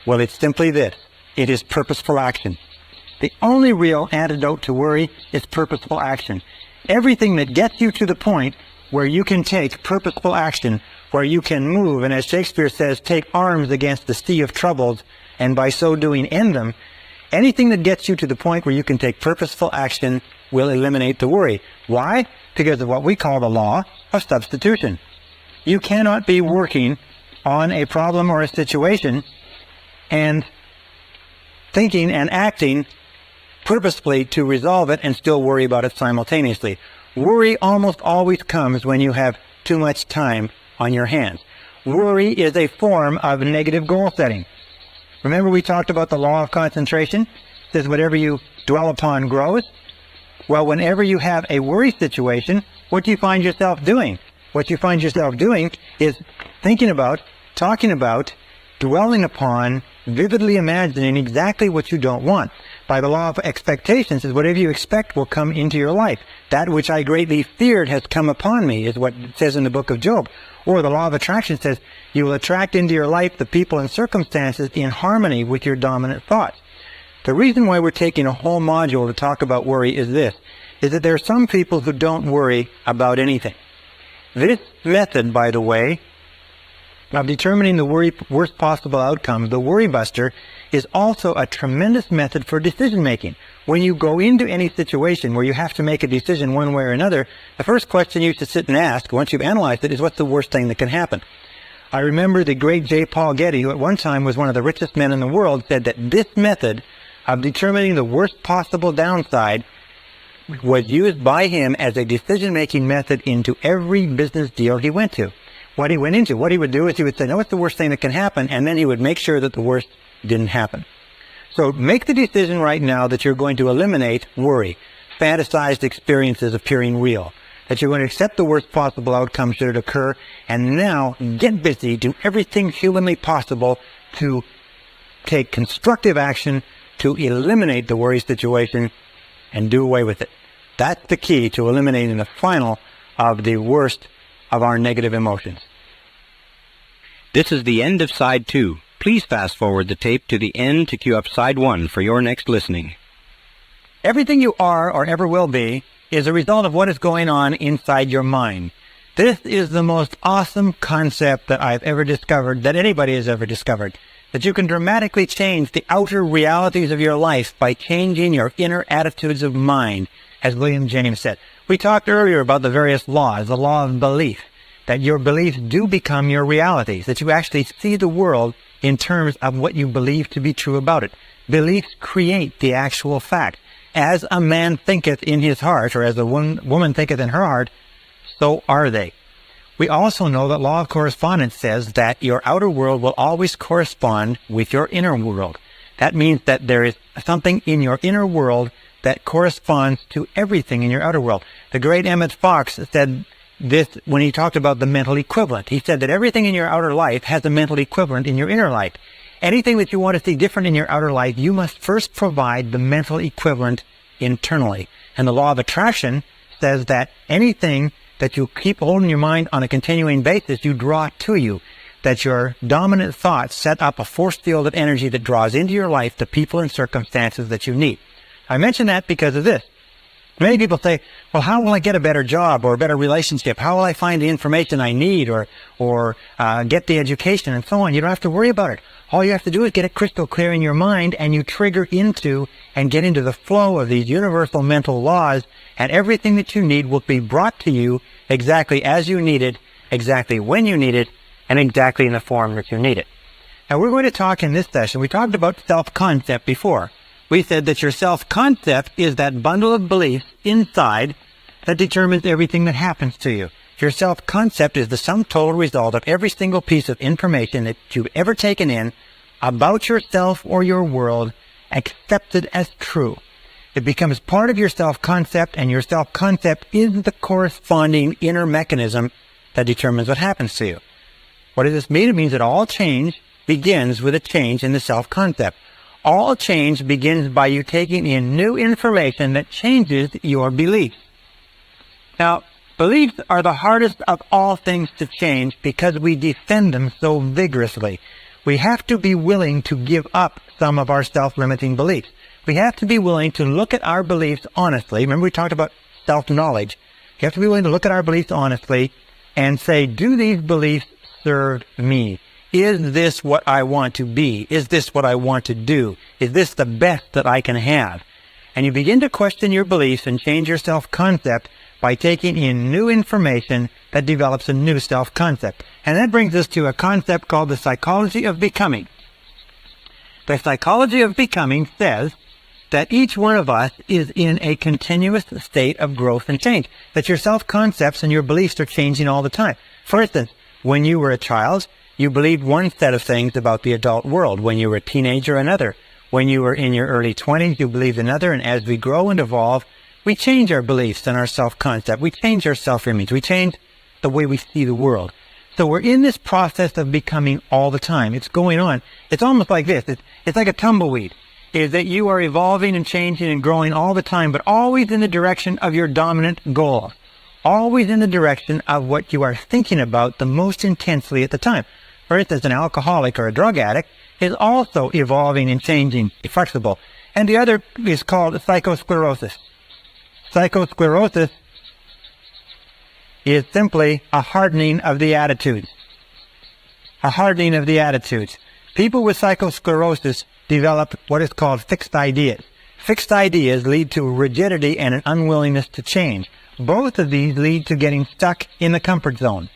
Well, it's simply this. It is purposeful action. The only real antidote to worry is purposeful action. Everything that gets you to the point where you can take purposeful action, where you can move, and as Shakespeare says, take arms against the sea of troubles, and by so doing end them, anything that gets you to the point where you can take purposeful action will eliminate the worry. Why? Because of what we call the law of substitution. You cannot be working on a problem or a situation and thinking and acting purposefully to resolve it and still worry about it simultaneously. Worry almost always comes when you have too much time on your hands. Worry is a form of negative goal setting. Remember we talked about the law of concentration? It says whatever you dwell upon grows. Well, whenever you have a worry situation, what do you find yourself doing? What you find yourself doing is thinking about, talking about, dwelling upon, vividly imagining exactly what you don't want. By the law of expectations, is whatever you expect will come into your life. That which I greatly feared has come upon me, is what it says in the book of Job. Or the law of attraction says, you will attract into your life the people and circumstances in harmony with your dominant thoughts. The reason why we're taking a whole module to talk about worry is this, is that there are some people who don't worry about anything. This method, by the way, of determining the worst possible outcome, the Worry Buster, is also a tremendous method for decision making. When you go into any situation where you have to make a decision one way or another, the first question you should sit and ask, once you've analyzed it, is what's the worst thing that can happen? I remember the great J. Paul Getty, who at one time was one of the richest men in the world, said that this method of determining the worst possible downside was used by him as a decision-making method into every business deal he went to. What he went into, what he would do is he would say, no, what's the worst thing that can happen? And then he would make sure that the worst didn't happen. So make the decision right now that you're going to eliminate worry, fantasized experiences appearing real, that you're going to accept the worst possible outcome should it occur, and now get busy, do everything humanly possible to take constructive action to eliminate the worry situation and do away with it. That's the key to eliminating the final of the worst of our negative emotions. This is the end of side 2. Please fast forward the tape to the end to cue up side 1 for your next listening. Everything you are or ever will be is a result of what is going on inside your mind. This is the most awesome concept that I've ever discovered, that anybody has ever discovered. That you can dramatically change the outer realities of your life by changing your inner attitudes of mind, as William James said. We talked earlier about the various laws, the law of belief, that your beliefs do become your realities, that you actually see the world in terms of what you believe to be true about it. Beliefs create the actual fact. As a man thinketh in his heart, or as a woman thinketh in her heart, so are they. We also know that law of correspondence says that your outer world will always correspond with your inner world. That means that there is something in your inner world that corresponds to everything in your outer world. The great Emmett Fox said when he talked about the mental equivalent. He said that everything in your outer life has a mental equivalent in your inner life. Anything that you want to see different in your outer life, you must first provide the mental equivalent internally. And the law of attraction says that anything that you keep holding your mind on a continuing basis, you draw to you. That your dominant thoughts set up a force field of energy that draws into your life the people and circumstances that you need. I mention that because of this. Many people say, well, how will I get a better job or a better relationship? How will I find the information I need or get the education and so on? You don't have to worry about it. All you have to do is get it crystal clear in your mind, and you trigger into and get into the flow of these universal mental laws, and everything that you need will be brought to you exactly as you need it, exactly when you need it, and exactly in the form that you need it. Now, we're going to talk in this session. We talked about self-concept before. We said that your self-concept is that bundle of beliefs inside that determines everything that happens to you. Your self-concept is the sum total result of every single piece of information that you've ever taken in about yourself or your world, accepted as true. It becomes part of your self-concept, and your self-concept is the corresponding inner mechanism that determines what happens to you. What does this mean? It means that all change begins with a change in the self-concept. All change begins by you taking in new information that changes your beliefs. Now, beliefs are the hardest of all things to change because we defend them so vigorously. We have to be willing to give up some of our self-limiting beliefs. We have to be willing to look at our beliefs honestly. Remember, we talked about self-knowledge. You have to be willing to look at our beliefs honestly and say, do these beliefs serve me? Is this what I want to be? Is this what I want to do? Is this the best that I can have? And you begin to question your beliefs and change your self-concept by taking in new information that develops a new self-concept. And that brings us to a concept called the psychology of becoming. The psychology of becoming says that each one of us is in a continuous state of growth and change, that your self-concepts and your beliefs are changing all the time. For instance, when you were a child, you believed one set of things about the adult world. When you were a teenager, another. When you were in your early 20s, you believed another. And as we grow and evolve, we change our beliefs and our self-concept. We change our self-image. We change the way we see the world. So we're in this process of becoming all the time. It's going on. It's almost like this. It's like a tumbleweed. Is that you are evolving and changing and growing all the time, but always in the direction of your dominant goal. Always in the direction of what you are thinking about the most intensely at the time. For instance, an alcoholic or a drug addict is also evolving and changing, flexible. And the other is called psychosclerosis. Psychosclerosis is simply a hardening of the attitudes. A hardening of the attitudes. People with psychosclerosis develop what is called fixed ideas. Fixed ideas lead to rigidity and an unwillingness to change. Both of these lead to getting stuck in the comfort zone.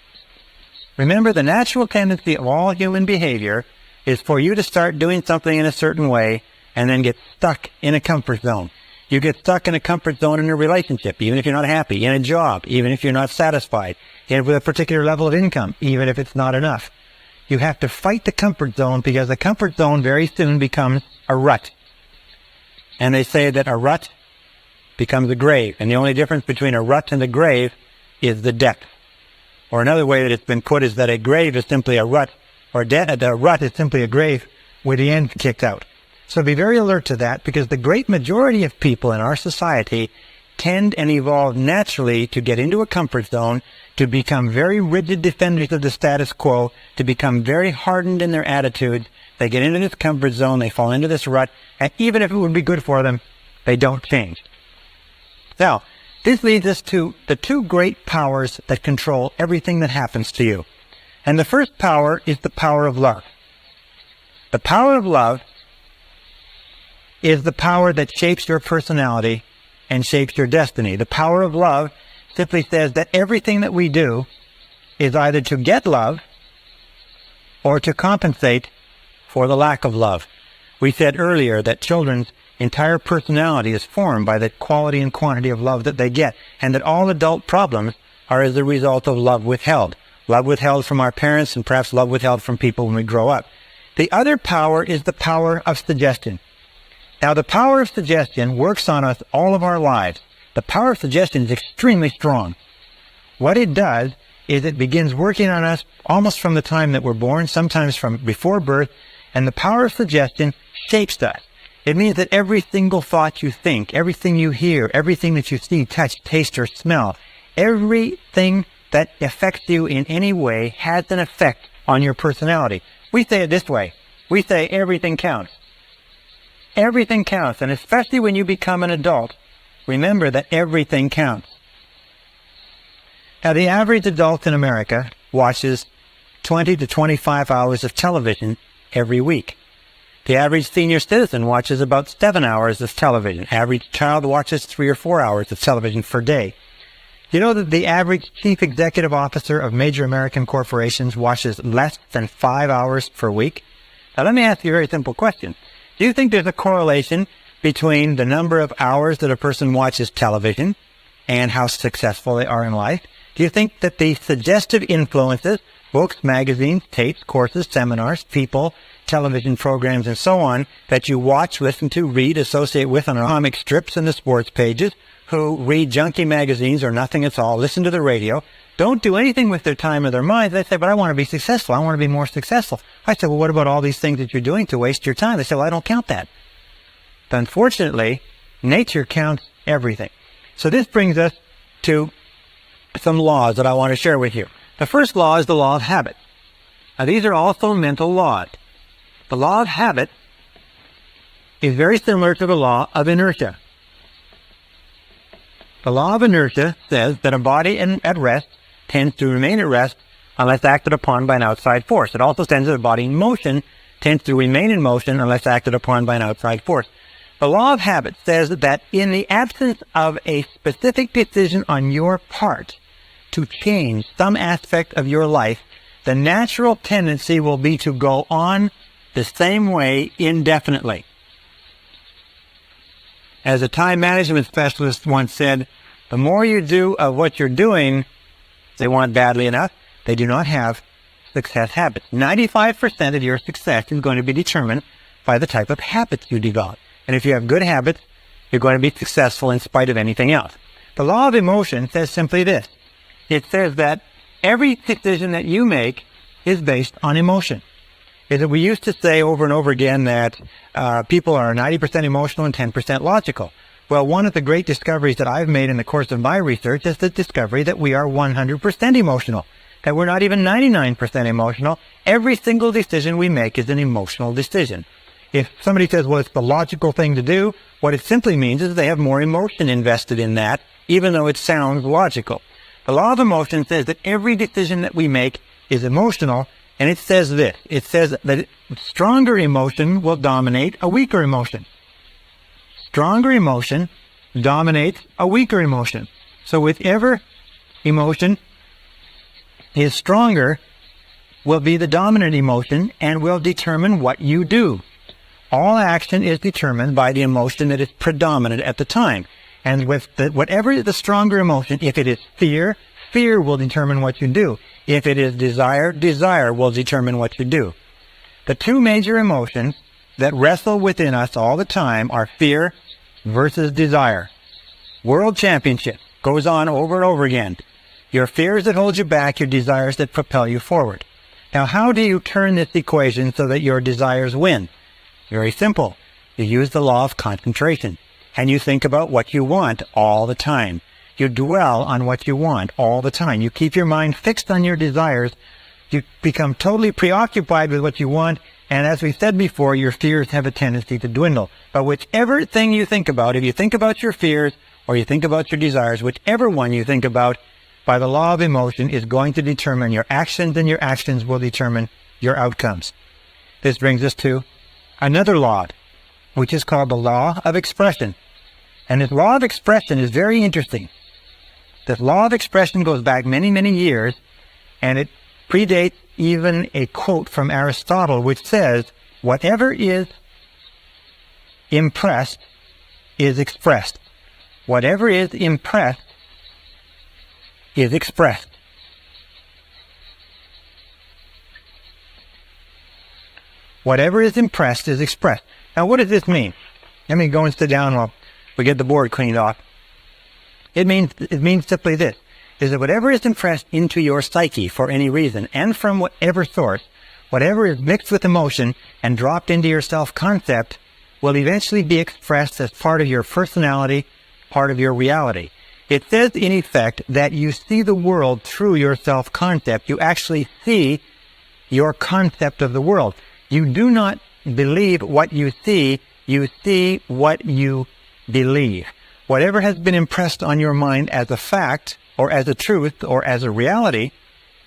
Remember, the natural tendency of all human behavior is for you to start doing something in a certain way and then get stuck in a comfort zone. You get stuck in a comfort zone in a relationship, even if you're not happy, in a job, even if you're not satisfied, and with a particular level of income, even if it's not enough. You have to fight the comfort zone because the comfort zone very soon becomes a rut. And they say that a rut becomes a grave. And the only difference between a rut and a grave is the depth. Or another way that it's been put is that a grave is simply a rut, or a rut is simply a grave with the end kicked out. So be very alert to that, because the great majority of people in our society tend and evolve naturally to get into a comfort zone, to become very rigid defenders of the status quo, to become very hardened in their attitudes. They get into this comfort zone, they fall into this rut, and even if it would be good for them, they don't change. Now, this leads us to the two great powers that control everything that happens to you. And the first power is the power of love. The power of love is the power that shapes your personality and shapes your destiny. The power of love simply says that everything that we do is either to get love or to compensate for the lack of love. We said earlier that children's entire personality is formed by the quality and quantity of love that they get, and that all adult problems are as a result of love withheld. Love withheld from our parents, and perhaps love withheld from people when we grow up. The other power is the power of suggestion. Now, the power of suggestion works on us all of our lives. The power of suggestion is extremely strong. What it does is it begins working on us almost from the time that we're born, sometimes from before birth, and the power of suggestion shapes us. It means that every single thought you think, everything you hear, everything that you see, touch, taste, or smell, everything that affects you in any way has an effect on your personality. We say it this way. We say everything counts. Everything counts, and especially when you become an adult, remember that everything counts. Now, the average adult in America watches 20 to 25 hours of television every week. The average senior citizen watches about 7 hours of television. Average child watches 3 or 4 hours of television per day. You know that the average chief executive officer of major American corporations watches less than 5 hours per week? Now, let me ask you a very simple question. Do you think there's a correlation between the number of hours that a person watches television and how successful they are in life? Do you think that the suggestive influences, books, magazines, tapes, courses, seminars, people, television programs, and so on, that you watch, listen to, read, associate with on comic strips and the sports pages, who read junky magazines or nothing at all, listen to the radio, don't do anything with their time or their minds? They say, but I want to be successful. I want to be more successful. I said, well, what about all these things that you're doing to waste your time? They say, well, I don't count that. But unfortunately, nature counts everything. So this brings us to some laws that I want to share with you. The first law is the law of habit. Now, these are also mental laws. The law of habit is very similar to the law of inertia. The law of inertia says that a body at rest tends to remain at rest unless acted upon by an outside force. It also says that a body in motion tends to remain in motion unless acted upon by an outside force. The law of habit says that in the absence of a specific decision on your part to change some aspect of your life, the natural tendency will be to go on the same way indefinitely. As a time management specialist once said, the more you do of what you're doing, they want badly enough, they do not have success habits. 95% of your success is going to be determined by the type of habits you develop. And if you have good habits, you're going to be successful in spite of anything else. The law of emotion says simply this. It says that every decision that you make is based on emotion. We used to say over and over again that people are 90% emotional and 10% logical. Well, one of the great discoveries that I've made in the course of my research is the discovery that we are 100% emotional, that we're not even 99% emotional. Every single decision we make is an emotional decision. If somebody says, well, it's the logical thing to do, what it simply means is they have more emotion invested in that, even though it sounds logical. The law of emotion says that every decision that we make is emotional, and it says this. It says that stronger emotion will dominate a weaker emotion. Stronger emotion dominates a weaker emotion. So whichever emotion is stronger will be the dominant emotion and will determine what you do. All action is determined by the emotion that is predominant at the time. And with whatever the stronger emotion, if it is fear, fear will determine what you do. If it is desire, desire will determine what you do. The two major emotions that wrestle within us all the time are fear versus desire. World Championship goes on over and over again. Your fears that hold you back, your desires that propel you forward. Now, how do you turn this equation so that your desires win? Very simple. You use the law of concentration, and you think about what you want all the time. You dwell on what you want all the time. You keep your mind fixed on your desires. You become totally preoccupied with what you want, and as we said before, your fears have a tendency to dwindle. But whichever thing you think about, if you think about your fears or you think about your desires, whichever one you think about, by the law of emotion is going to determine your actions, and your actions will determine your outcomes. This brings us to another law, which is called the law of expression. And this law of expression is very interesting. This law of expression goes back many, many years, and it predates even a quote from Aristotle, which says, whatever is impressed is expressed. Whatever is impressed is expressed. Whatever is impressed is expressed. Now, what does this mean? Let me go and sit down while we get the board cleaned off. It means simply this. is that whatever is impressed into your psyche for any reason, and from whatever source, whatever is mixed with emotion and dropped into your self-concept, will eventually be expressed as part of your personality, part of your reality. It says, in effect, that you see the world through your self-concept. You actually see your concept of the world. You do not believe what you see what you believe. Whatever has been impressed on your mind as a fact, or as a truth, or as a reality,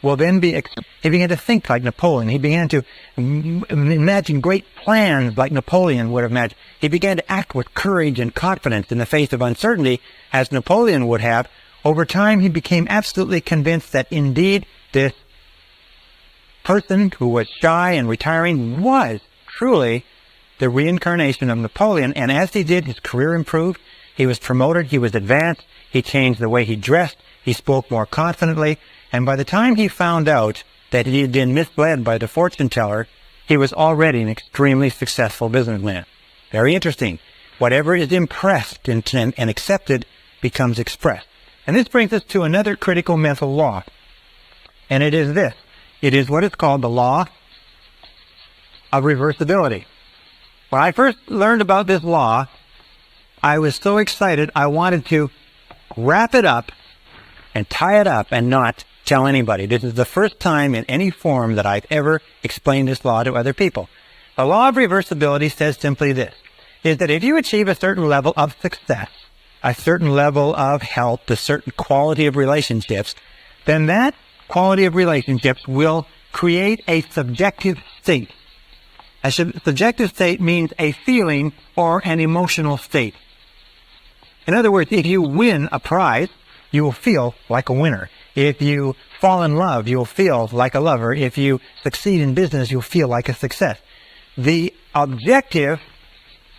will then be... He began to think like Napoleon. He began to imagine great plans like Napoleon would have imagined. He began to act with courage and confidence in the face of uncertainty, as Napoleon would have. Over time, he became absolutely convinced that indeed this person who was shy and retiring was truly the reincarnation of Napoleon. And as he did, his career improved. He was promoted. He was advanced. He changed the way he dressed. He spoke more confidently. And by the time he found out that he had been misled by the fortune teller, he was already an extremely successful businessman. Very interesting. Whatever is impressed and accepted becomes expressed. And this brings us to another critical mental law. And it is this. It is what is called the law of reversibility. When I first learned about this law, I was so excited I wanted to wrap it up and tie it up and not tell anybody. This is the first time in any form that I've ever explained this law to other people. The law of reversibility says simply this, is that if you achieve a certain level of success, a certain level of health, a certain quality of relationships, then that quality of relationships will create a subjective state. A subjective state means a feeling or an emotional state. In other words, if you win a prize, you will feel like a winner. If you fall in love, you'll feel like a lover. If you succeed in business, you'll feel like a success. The objective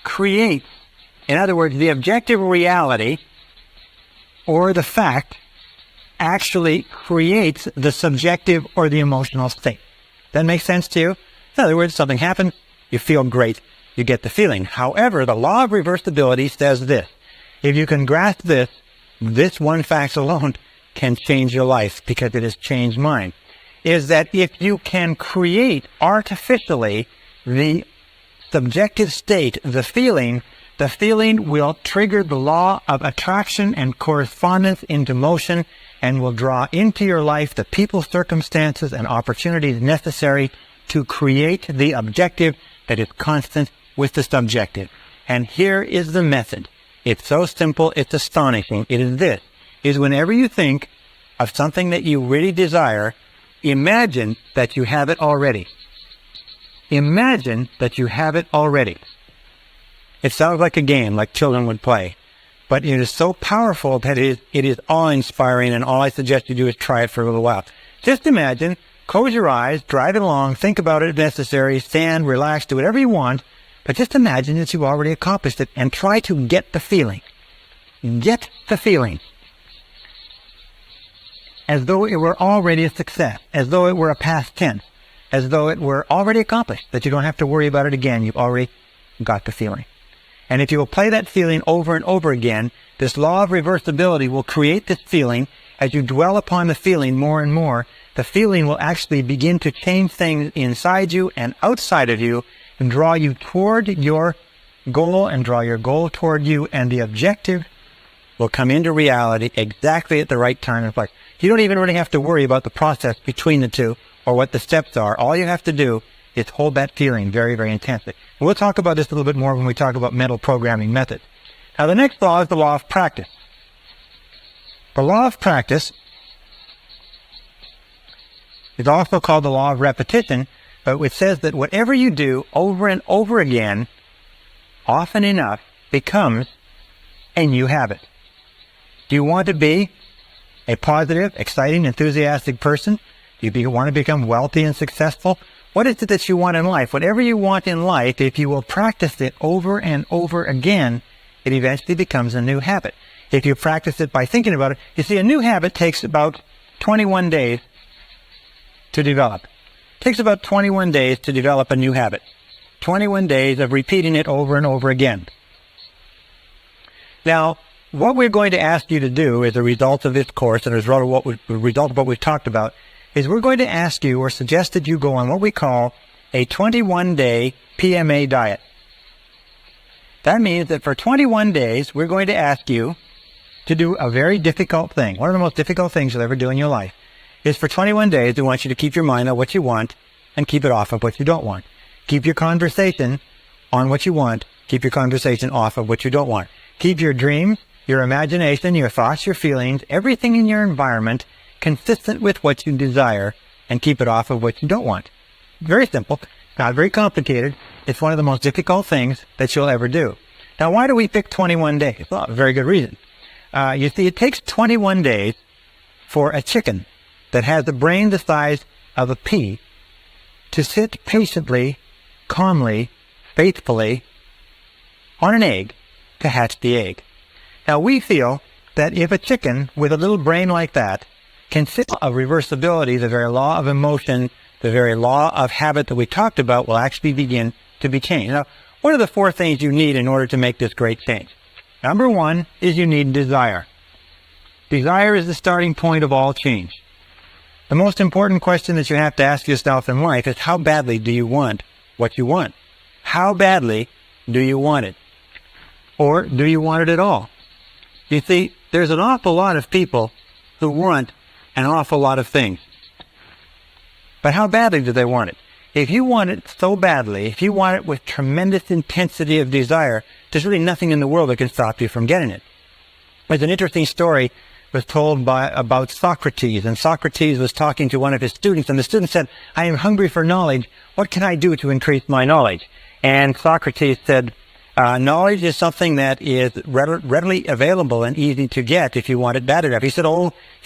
creates, in other words, the objective reality or the fact actually creates the subjective or the emotional state. That makes sense to you? In other words, something happens, you feel great, you get the feeling. However, the law of reversibility says this. If you can grasp this one fact alone can change your life because it has changed mine, is that if you can create artificially the subjective state, the feeling will trigger the law of attraction and correspondence into motion and will draw into your life the people, circumstances, and opportunities necessary to create the objective that is constant with the subjective. And here is the method. It's so simple, it's astonishing. It is this, is whenever you think of something that you really desire, imagine that you have it already. Imagine that you have it already. It sounds like a game, like children would play. But it is so powerful that it is awe-inspiring, and all I suggest you do is try it for a little while. Just imagine, close your eyes, drive it along, think about it if necessary, stand, relax, do whatever you want, but just imagine that you've already accomplished it and try to get the feeling. Get the feeling. As though it were already a success, as though it were a past tense, as though it were already accomplished, that you don't have to worry about it again. You've already got the feeling. And if you will play that feeling over and over again, this law of reversibility will create this feeling. As you dwell upon the feeling more and more, the feeling will actually begin to change things inside you and outside of you and draw you toward your goal and draw your goal toward you, and the objective will come into reality exactly at the right time and place. You don't even really have to worry about the process between the two or what the steps are. All you have to do is hold that feeling very, very intensely. And we'll talk about this a little bit more when we talk about mental programming methods. Now, the next law is the law of practice. The law of practice is also called the law of repetition, but it says that whatever you do over and over again, often enough, becomes a new habit. Do you want to be a positive, exciting, enthusiastic person? Do you want to become wealthy and successful? What is it that you want in life? Whatever you want in life, if you will practice it over and over again, it eventually becomes a new habit. If you practice it by thinking about it, you see, a new habit takes about 21 days to develop. It takes about 21 days to develop a new habit. 21 days of repeating it over and over again. Now, what we're going to ask you to do as a result of this course and as a result of what we've talked about is we're going to ask you or suggest that you go on what we call a 21-day PMA diet. That means that for 21 days, we're going to ask you to do a very difficult thing. One of the most difficult things you'll ever do in your life is for 21 days, we want you to keep your mind on what you want and keep it off of what you don't want. Keep your conversation on what you want. Keep your conversation off of what you don't want. Keep your dreams, your imagination, your thoughts, your feelings, everything in your environment consistent with what you desire, and keep it off of what you don't want. Very simple, not very complicated. It's one of the most difficult things that you'll ever do. Now, why do we pick 21 days? Well, a very good reason. You see, it takes 21 days for a chicken that has a brain the size of a pea to sit patiently, calmly, faithfully on an egg to hatch the egg. Now, we feel that if a chicken with a little brain like that can sit of reversibility, the very law of emotion, the very law of habit that we talked about will actually begin to be changed. Now, what are the 4 things you need in order to make this great change? Number 1 is you need desire. Desire is the starting point of all change. The most important question that you have to ask yourself in life is how badly do you want what you want? How badly do you want it? Or do you want it at all? You see, there's an awful lot of people who want an awful lot of things. But how badly do they want it? If you want it so badly, if you want it with tremendous intensity of desire, there's really nothing in the world that can stop you from getting it. There's an interesting story was told about Socrates, and Socrates was talking to one of his students, and the student said, "I am hungry for knowledge. What can I do to increase my knowledge?" And Socrates said, knowledge is something that is readily available and easy to get if you want it bad enough. He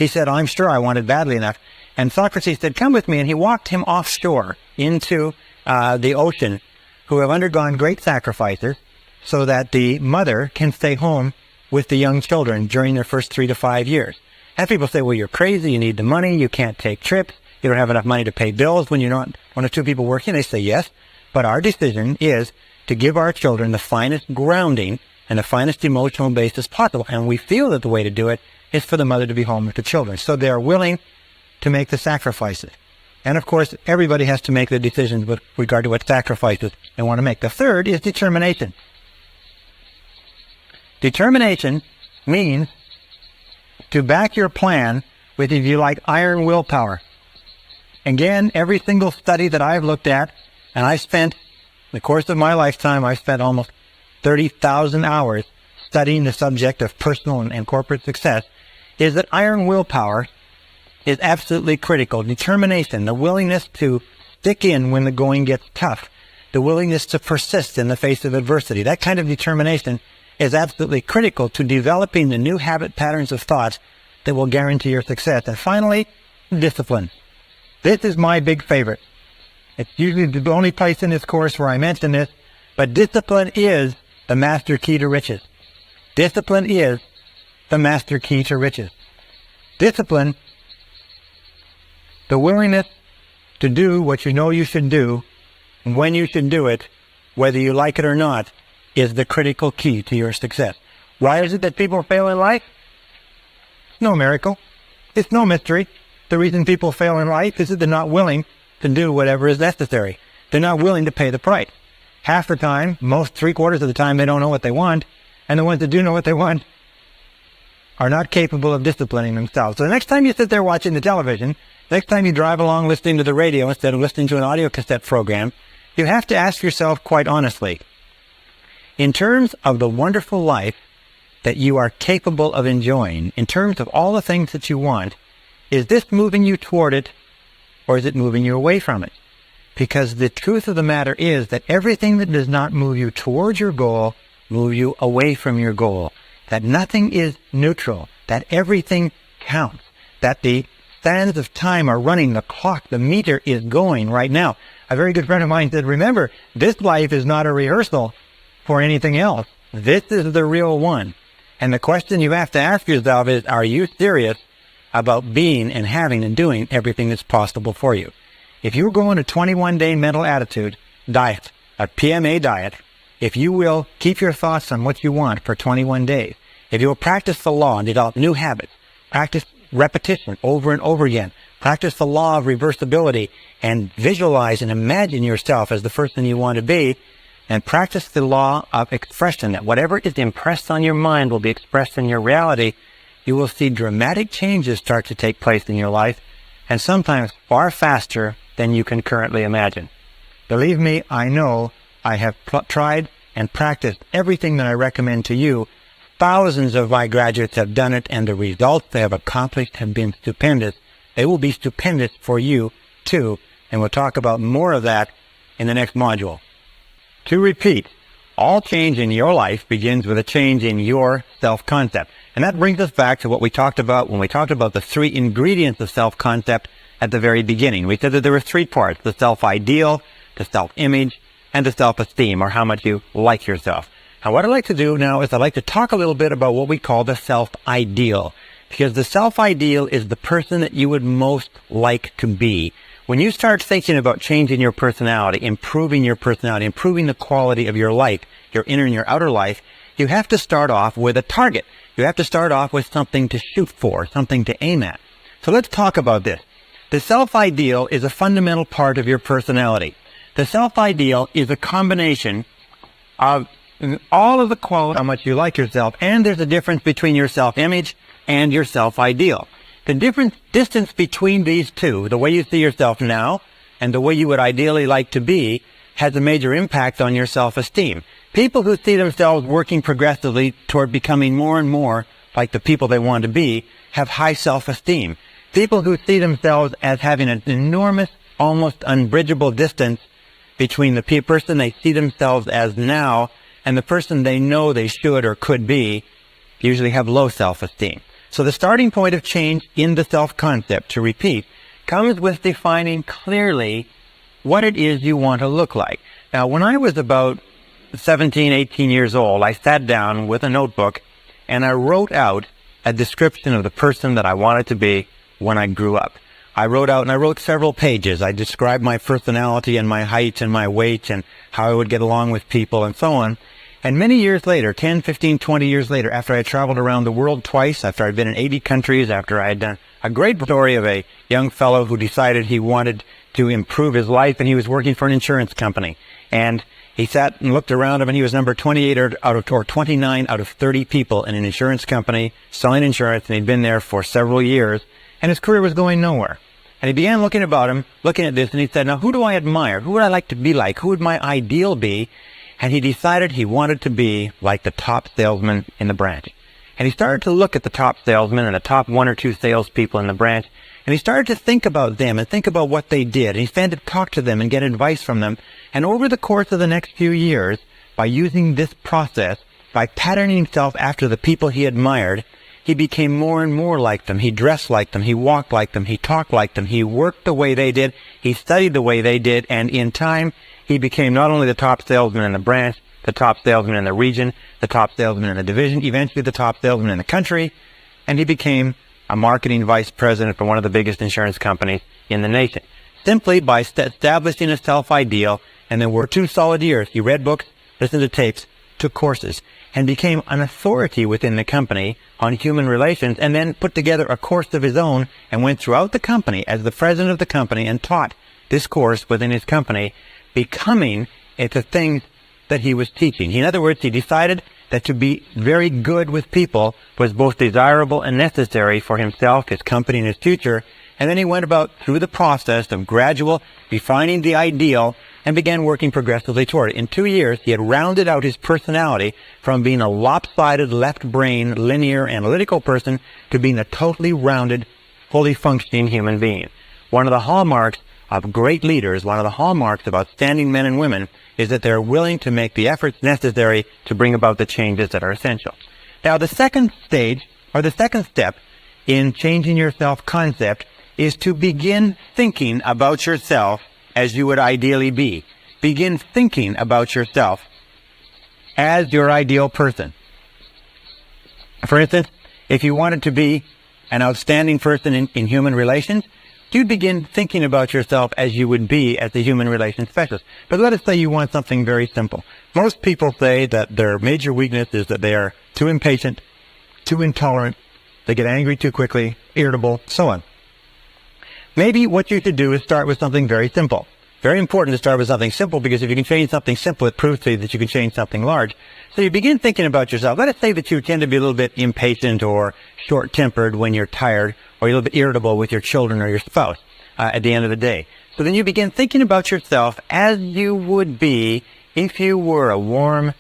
said, "I'm sure I want it badly enough." And Socrates said, "Come with me." And he walked him offshore into the ocean, who have undergone great sacrifices so that the mother can stay home with the young children during their first 3 to 5 years. And people say, "Well, you're crazy. You need the money. You can't take trips. You don't have enough money to pay bills when you're not one or two people working." They say, "Yes, but our decision is to give our children the finest grounding and the finest emotional basis possible. And we feel that the way to do it is for the mother to be home with the children." So they are willing to make the sacrifices. And of course, everybody has to make the decisions with regard to what sacrifices they want to make. The third is determination. Determination means to back your plan with, if you like, iron willpower. Again, every single study that I've looked at, and I spent, in the course of my lifetime, I spent almost 30,000 hours studying the subject of personal and corporate success, is that iron willpower is absolutely critical. Determination, the willingness to stick in when the going gets tough, the willingness to persist in the face of adversity, that kind of determination is absolutely critical to developing the new habit patterns of thoughts that will guarantee your success. And finally, discipline. This is my big favorite. It's usually the only place in this course where I mention this, but discipline is the master key to riches. Discipline is the master key to riches. Discipline, the willingness to do what you know you should do, when you should do it, whether you like it or not, is the critical key to your success. Why is it that people fail in life? It's no miracle. It's no mystery. The reason people fail in life is that they're not willing to do whatever is necessary. They're not willing to pay the price. Half the time, most 3/4 of the time, they don't know what they want, and the ones that do know what they want are not capable of disciplining themselves. So the next time you sit there watching the television, next time you drive along listening to the radio instead of listening to an audio cassette program, you have to ask yourself quite honestly, in terms of the wonderful life that you are capable of enjoying, in terms of all the things that you want, is this moving you toward it, or is it moving you away from it? Because the truth of the matter is that everything that does not move you towards your goal, move you away from your goal. That nothing is neutral, that everything counts, that the sands of time are running, the clock, the meter is going right now. A very good friend of mine said, remember, this life is not a rehearsal for anything else. This is the real one. And the question you have to ask yourself is, are you serious about being and having and doing everything that's possible for you? If you go on a 21-day mental attitude diet, a PMA diet, if you will keep your thoughts on what you want for 21 days, if you will practice the law and develop new habits, practice repetition over and over again, practice the law of reversibility and visualize and imagine yourself as the person you want to be, and practice the law of expression, that whatever is impressed on your mind will be expressed in your reality, you will see dramatic changes start to take place in your life, and sometimes far faster than you can currently imagine. Believe me, I know I have tried and practiced everything that I recommend to you. Thousands of my graduates have done it, and the results they have accomplished have been stupendous. They will be stupendous for you, too, and we'll talk about more of that in the next module. To repeat, all change in your life begins with a change in your self-concept. And that brings us back to what we talked about when we talked about the 3 ingredients of self-concept at the very beginning. We said that there were 3 parts: the self-ideal, the self-image, and the self-esteem, or how much you like yourself. Now, what I'd like to do now is I'd like to talk a little bit about what we call the self-ideal, because the self-ideal is the person that you would most like to be. When you start thinking about changing your personality, improving the quality of your life, your inner and your outer life, you have to start off with a target. You have to start off with something to shoot for, something to aim at. So let's talk about this. The self-ideal is a fundamental part of your personality. The self-ideal is a combination of all of the qualities, how much you like yourself, and there's a difference between your self-image and your self-ideal. The distance between these two, the way you see yourself now and the way you would ideally like to be, has a major impact on your self-esteem. People who see themselves working progressively toward becoming more and more like the people they want to be have high self-esteem. People who see themselves as having an enormous, almost unbridgeable distance between the person they see themselves as now and the person they know they should or could be usually have low self-esteem. So the starting point of change in the self-concept, to repeat, comes with defining clearly what it is you want to look like. Now, when I was about 17, 18 years old, I sat down with a notebook and I wrote out a description of the person that I wanted to be when I grew up. I wrote several pages. I described my personality and my height and my weight and how I would get along with people and so on. And many years later, 10, 15, 20 years later, after I had traveled around the world twice, after I'd been in 80 countries, after I had done a great story of a young fellow who decided he wanted to improve his life, and he was working for an insurance company. And he sat and looked around him, and he was number 28 or 29 out of 30 people in an insurance company selling insurance, and he'd been there for several years, and his career was going nowhere. And he began looking about him, looking at this, and he said, now, who do I admire? Who would I like to be like? Who would my ideal be? And he decided he wanted to be like the top salesman in the branch. And he started to look at the top salesmen and the top 1 or 2 salespeople in the branch, and he started to think about them and think about what they did. And he started to talk to them and get advice from them. And over the course of the next few years, by using this process, by patterning himself after the people he admired, he became more and more like them. He dressed like them. He walked like them. He talked like them. He worked the way they did. He studied the way they did. And in time, he became not only the top salesman in the branch, the top salesman in the region, the top salesman in the division, eventually the top salesman in the country, and he became a marketing vice president for one of the biggest insurance companies in the nation. Simply by establishing a self-ideal, and then worked 2 solid years. He read books, listened to tapes, took courses, and became an authority within the company on human relations, and then put together a course of his own and went throughout the company as the president of the company and taught this course within his company, becoming the things that he was teaching. In other words, he decided that to be very good with people was both desirable and necessary for himself, his company, and his future. And then he went about through the process of gradual refining the ideal and began working progressively toward it. In 2 years, he had rounded out his personality from being a lopsided, left-brain, linear, analytical person to being a totally rounded, fully functioning human being. One of the hallmarks of great leaders, one of the hallmarks of outstanding men and women, is that they're willing to make the efforts necessary to bring about the changes that are essential. Now, the second stage, or the second step in changing your self-concept, is to begin thinking about yourself as you would ideally be. Begin thinking about yourself as your ideal person. For instance, if you wanted to be an outstanding person in human relations, you'd begin thinking about yourself as you would be as a human relations specialist. But let us say you want something very simple. Most people say that their major weakness is that they are too impatient, too intolerant, they get angry too quickly, irritable, so on. Maybe what you should do is start with something very simple. Very important to start with something simple, because if you can change something simple, it proves to you that you can change something large. So you begin thinking about yourself. Let us say that you tend to be a little bit impatient or short-tempered when you're tired, or you're a little bit irritable with your children or your spouse at the end of the day. So then you begin thinking about yourself as you would be if you were a warm,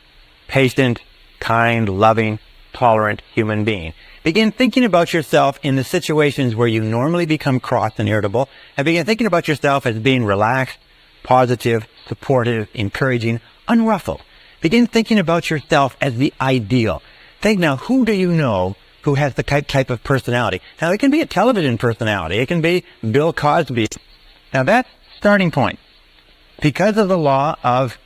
patient, kind, loving, tolerant human being. Begin thinking about yourself in the situations where you normally become cross and irritable, and begin thinking about yourself as being relaxed, positive, supportive, encouraging, unruffled. Begin thinking about yourself as the ideal. Think now, who do you know who has the type of personality? Now, it can be a television personality. It can be Bill Cosby. Now, that's starting point. Because of the law of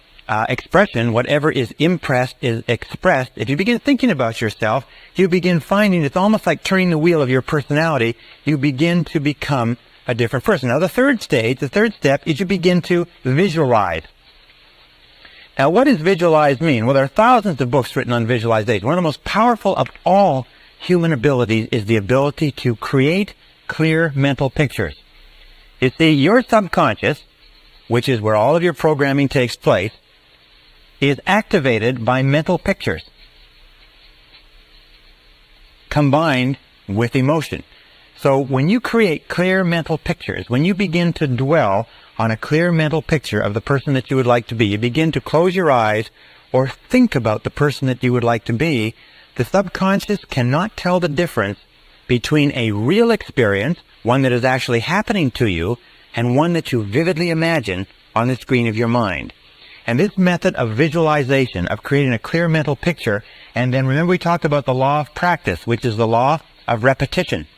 expression, whatever is impressed is expressed. If you begin thinking about yourself, you begin finding it's almost like turning the wheel of your personality. You begin to become a different person. Now, the third step is you begin to visualize. Now, what does visualize mean? Well, there are thousands of books written on visualization. One of the most powerful of all human abilities is the ability to create clear mental pictures. You see, your subconscious, which is where all of your programming takes place, is activated by mental pictures combined with emotion. So when you create clear mental pictures, when you begin to dwell on a clear mental picture of the person that you would like to be, you begin to close your eyes or think about the person that you would like to be, the subconscious cannot tell the difference between a real experience, one that is actually happening to you, and one that you vividly imagine on the screen of your mind. And this method of visualization, of creating a clear mental picture, and then remember we talked about the law of practice, which is the law of repetition.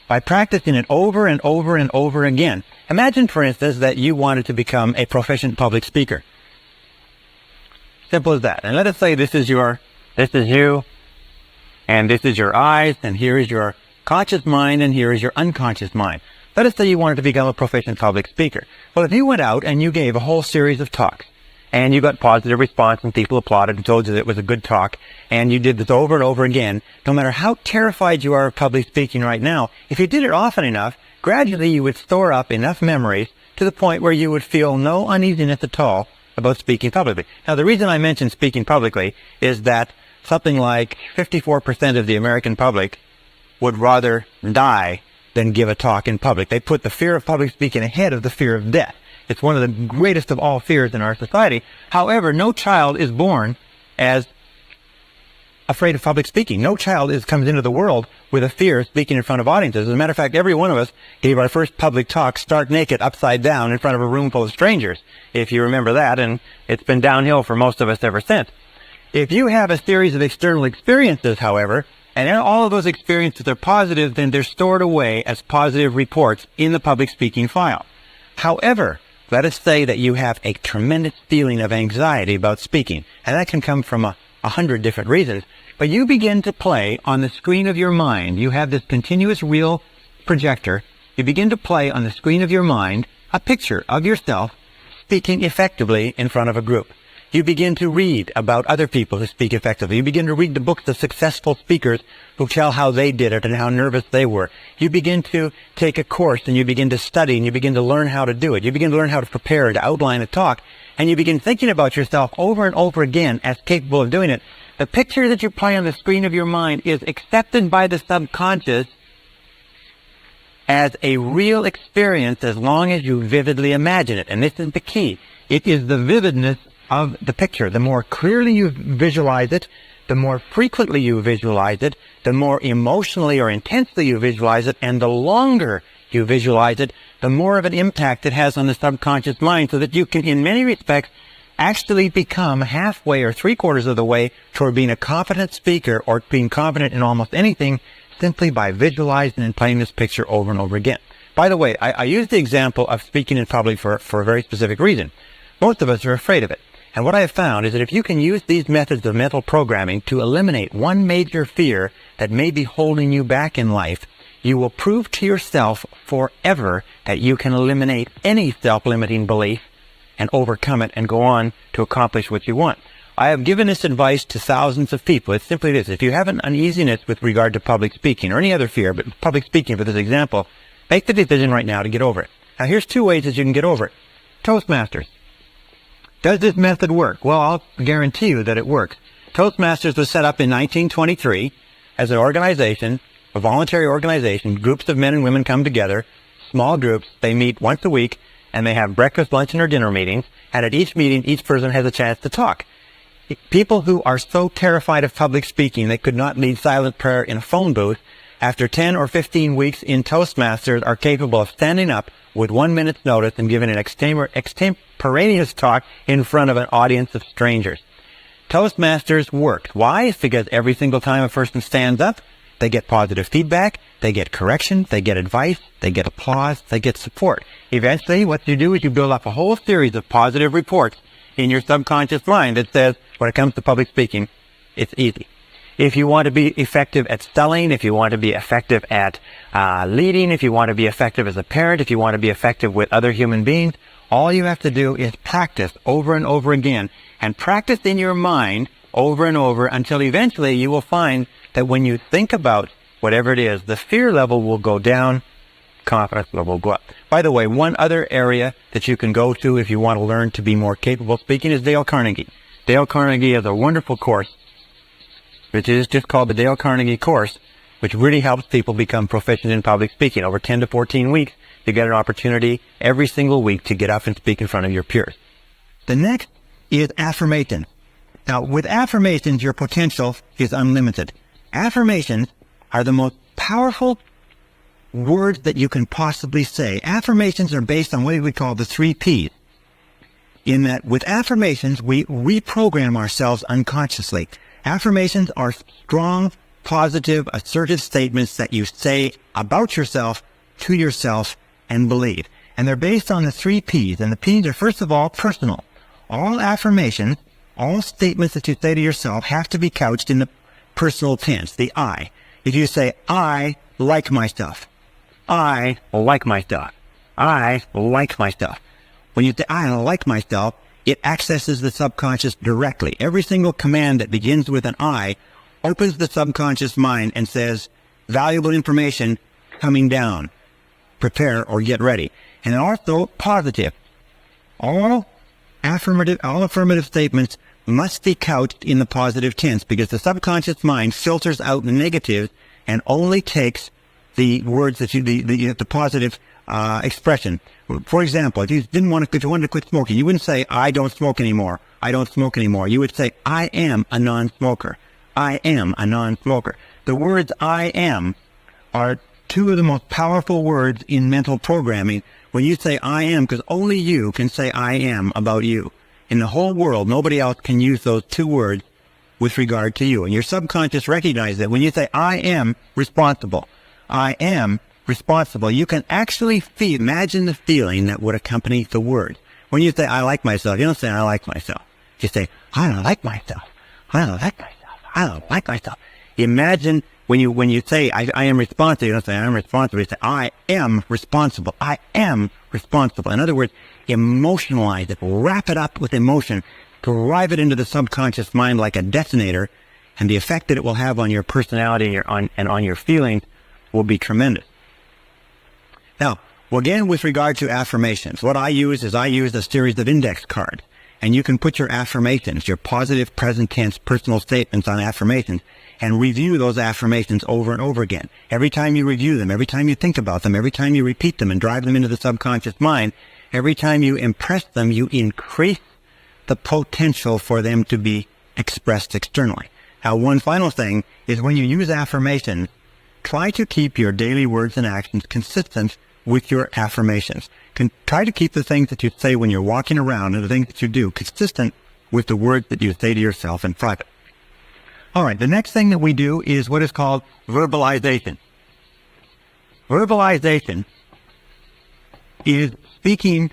By practicing it over and over and over again. Imagine, for instance, that you wanted to become a proficient public speaker. Simple as that. And let us say this is you, and this is your eyes, and here is your conscious mind, and here is your unconscious mind. Let us say you wanted to become a proficient public speaker. Well, if you went out and you gave a whole series of talks, and you got positive response and people applauded and told you that it was a good talk, and you did this over and over again, no matter how terrified you are of public speaking right now, if you did it often enough, gradually you would store up enough memories to the point where you would feel no uneasiness at all about speaking publicly. Now, the reason I mention speaking publicly is that something like 54% of the American public would rather die than give a talk in public. They put the fear of public speaking ahead of the fear of death. It's one of the greatest of all fears in our society. However, no child is born as afraid of public speaking. No child comes into the world with a fear of speaking in front of audiences. As a matter of fact, every one of us gave our first public talk stark naked, upside down, in front of a room full of strangers, if you remember that, and it's been downhill for most of us ever since. If you have a series of external experiences, however, and all of those experiences are positive, then they're stored away as positive reports in the public speaking file. However, let us say that you have a tremendous feeling of anxiety about speaking, and that can come from 100 different reasons, but you begin to play on the screen of your mind. You have this continuous real projector. You begin to play on the screen of your mind a picture of yourself speaking effectively in front of a group. You begin to read about other people who speak effectively. You begin to read the books of successful speakers who tell how they did it and how nervous they were. You begin to take a course and you begin to study and you begin to learn how to do it. You begin to learn how to prepare and to outline a talk, and you begin thinking about yourself over and over again as capable of doing it. The picture that you play on the screen of your mind is accepted by the subconscious as a real experience as long as you vividly imagine it. And this is the key. It is the vividness of the picture. The more clearly you visualize it, the more frequently you visualize it, the more emotionally or intensely you visualize it, and the longer you visualize it, the more of an impact it has on the subconscious mind, so that you can, in many respects, actually become halfway or three-quarters of the way toward being a competent speaker or being competent in almost anything simply by visualizing and playing this picture over and over again. By the way, I use the example of speaking in public for a very specific reason. Most of us are afraid of it. And what I have found is that if you can use these methods of mental programming to eliminate one major fear that may be holding you back in life, you will prove to yourself forever that you can eliminate any self-limiting belief and overcome it and go on to accomplish what you want. I have given this advice to thousands of people. It's simply this. If you have an uneasiness with regard to public speaking or any other fear, but public speaking for this example, make the decision right now to get over it. Now, here's 2 ways that you can get over it. Toastmasters. Does this method work? Well, I'll guarantee you that it works. Toastmasters was set up in 1923 as an organization, a voluntary organization. Groups of men and women come together, small groups. They meet once a week, and they have breakfast, lunch, or dinner meetings. And at each meeting, each person has a chance to talk. People who are so terrified of public speaking they could not lead silent prayer in a phone booth, after 10 or 15 weeks in Toastmasters are capable of standing up with 1 minute's notice and giving an extemporaneous talk in front of an audience of strangers. Toastmasters worked. Why? It's because every single time a person stands up, they get positive feedback, they get correction, they get advice, they get applause, they get support. Eventually, what you do is you build up a whole series of positive reports in your subconscious mind that says, when it comes to public speaking, it's easy. If you want to be effective at selling, if you want to be effective at leading, if you want to be effective as a parent, if you want to be effective with other human beings, all you have to do is practice over and over again, and practice in your mind over and over until eventually you will find that when you think about whatever it is, the fear level will go down, confidence level will go up. By the way, one other area that you can go to if you want to learn to be more capable speaking is Dale Carnegie. Dale Carnegie has a wonderful course, which is just called the Dale Carnegie course, which really helps people become proficient in public speaking. Over 10 to 14 weeks, you get an opportunity every single week to get up and speak in front of your peers. The next is affirmation. Now, with affirmations, your potential is unlimited. Affirmations are the most powerful words that you can possibly say. Affirmations are based on what we call the 3 Ps. In that, with affirmations, we reprogram ourselves unconsciously. Affirmations are strong, positive, assertive statements that you say about yourself, to yourself, and believe. And they're based on the 3 Ps. And the Ps are, first of all, personal. All affirmations, all statements that you say to yourself have to be couched in the personal tense, the I. If you say, I like myself. I like myself. I like myself. When you say, I like myself, it accesses the subconscious directly. Every single command that begins with an I opens the subconscious mind and says, valuable information coming down. Prepare or get ready. And also positive. All affirmative statements must be couched in the positive tense because the subconscious mind filters out the negatives and only takes the words that the positive expression. For example, if you wanted to quit smoking, you wouldn't say, I don't smoke anymore. I don't smoke anymore. You would say, I am a non-smoker. I am a non-smoker. The words I am are 2 of the most powerful words in mental programming. When you say I am, because only you can say I am about you. In the whole world, nobody else can use those 2 words with regard to you. And your subconscious recognizes that when you say I am responsible, I am responsible, you can actually imagine the feeling that would accompany the word. When you say I like myself, you don't say I like myself. You say I don't like myself. I don't like myself. I don't like myself. Imagine when you say I am responsible, you don't say I am responsible. You say I am responsible. I am responsible. In other words, emotionalize it, wrap it up with emotion, drive it into the subconscious mind like a detonator, and the effect that it will have on your personality and on your feelings will be tremendous. Now, again, with regard to affirmations, what I use is a series of index cards, and you can put your affirmations, your positive present tense personal statements on affirmations, and review those affirmations over and over again. Every time you review them, every time you think about them, every time you repeat them and drive them into the subconscious mind, every time you impress them, you increase the potential for them to be expressed externally. Now, one final thing is when you use affirmations, try to keep your daily words and actions consistent with your affirmations. Try to keep the things that you say when you're walking around and the things that you do consistent with the words that you say to yourself in private. All right, the next thing that we do is what is called verbalization. Verbalization is speaking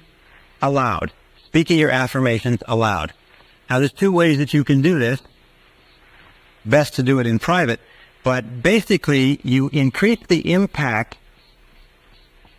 aloud, speaking your affirmations aloud. Now, there's 2 ways that you can do this. Best to do it in private, but basically you increase the impact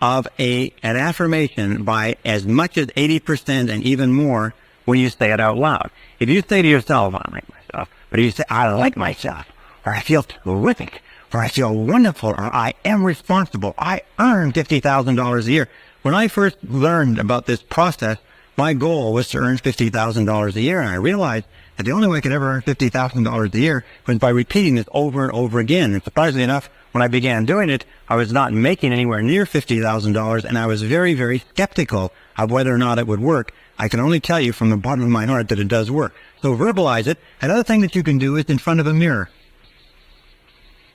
of an affirmation by as much as 80% and even more when you say it out loud. If you say to yourself, I like myself, but if you say, I like myself, or I feel terrific, or I feel wonderful, or I am responsible, I earn $50,000 a year. When I first learned about this process, my goal was to earn $50,000 a year, and I realized that the only way I could ever earn $50,000 a year was by repeating this over and over again. And surprisingly enough, when I began doing it, I was not making anywhere near $50,000, and I was very, very skeptical of whether or not it would work. I can only tell you from the bottom of my heart that it does work. So verbalize it. Another thing that you can do is in front of a mirror.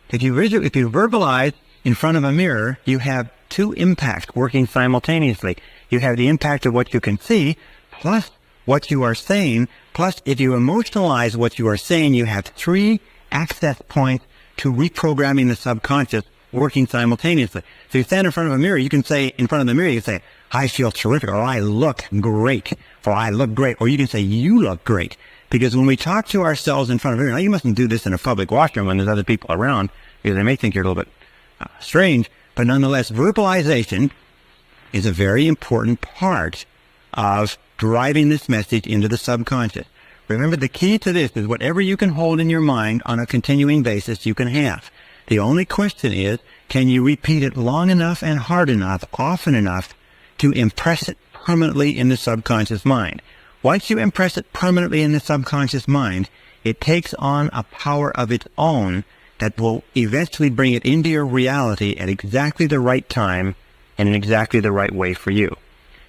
If you verbalize in front of a mirror, you have two impacts working simultaneously. You have the impact of what you can see, plus what you are saying, plus if you emotionalize what you are saying, you have three access points to reprogramming the subconscious working simultaneously. So you stand in front of a mirror, you can say, in front of the mirror, you can say, I feel terrific, or I look great, or I look great, or you can say, you look great. Because when we talk to ourselves in front of a mirror, now you mustn't do this in a public washroom when there's other people around, because they may think you're a little bit strange, but nonetheless, verbalization is a very important part of driving this message into the subconscious. Remember, the key to this is whatever you can hold in your mind on a continuing basis, you can have. The only question is, can you repeat it long enough and hard enough, often enough, to impress it permanently in the subconscious mind? Once you impress it permanently in the subconscious mind, it takes on a power of its own that will eventually bring it into your reality at exactly the right time and in exactly the right way for you.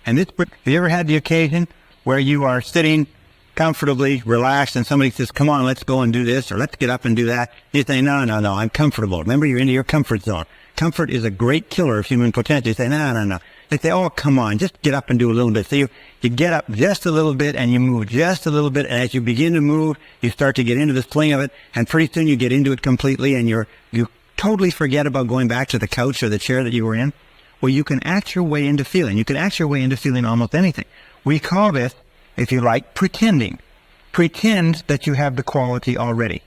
And this, have you ever had the occasion where you are sitting comfortably, relaxed, and somebody says, come on, let's go and do this, or let's get up and do that. You say, no, I'm comfortable. Remember, you're into your comfort zone. Comfort is a great killer of human potential. You say, no. They say, oh, come on, just get up and do a little bit. So you get up just a little bit and you move just a little bit. And as you begin to move, you start to get into the swing of it. And pretty soon you get into it completely and you totally forget about going back to the couch or the chair that you were in. Well, you can act your way into feeling. You can act your way into feeling almost anything. We call this, if you like, pretending. Pretend that you have the quality already.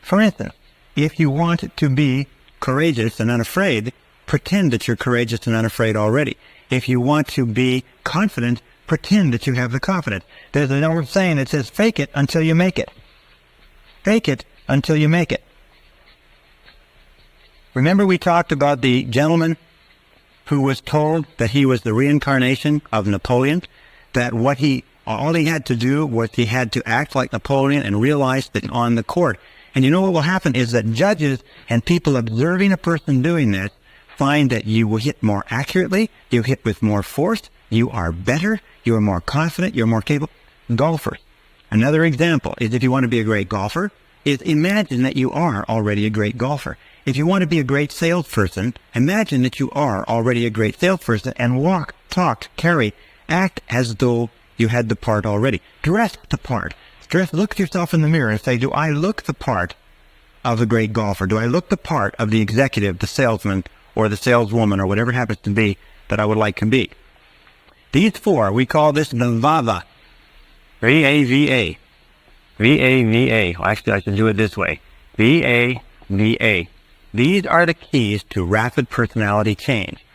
For instance, if you want to be courageous and unafraid, pretend that you're courageous and unafraid already. If you want to be confident, pretend that you have the confidence. There's an old saying that says, fake it until you make it. Fake it until you make it. Remember we talked about the gentleman who was told that he was the reincarnation of Napoleon, that all he had to do was he had to act like Napoleon and realize that on the court. And you know what will happen is that judges and people observing a person doing this find that you will hit more accurately, you hit with more force, you are better, you are more confident, you're more capable. Golfers. Another example is if you want to be a great golfer, is imagine that you are already a great golfer. If you want to be a great salesperson, imagine that you are already a great salesperson and walk, talk, carry, act as though you had the part already. Dress the part. Look at yourself in the mirror and say, do I look the part of a great golfer? Do I look the part of the executive, the salesman, or the saleswoman, or whatever it happens to be that I would like to be? These four, we call this the VAVA. V-A-V-A. V-A-V-A. Well, actually, I should do it this way. V-A-V-A. These are the keys to rapid personality change.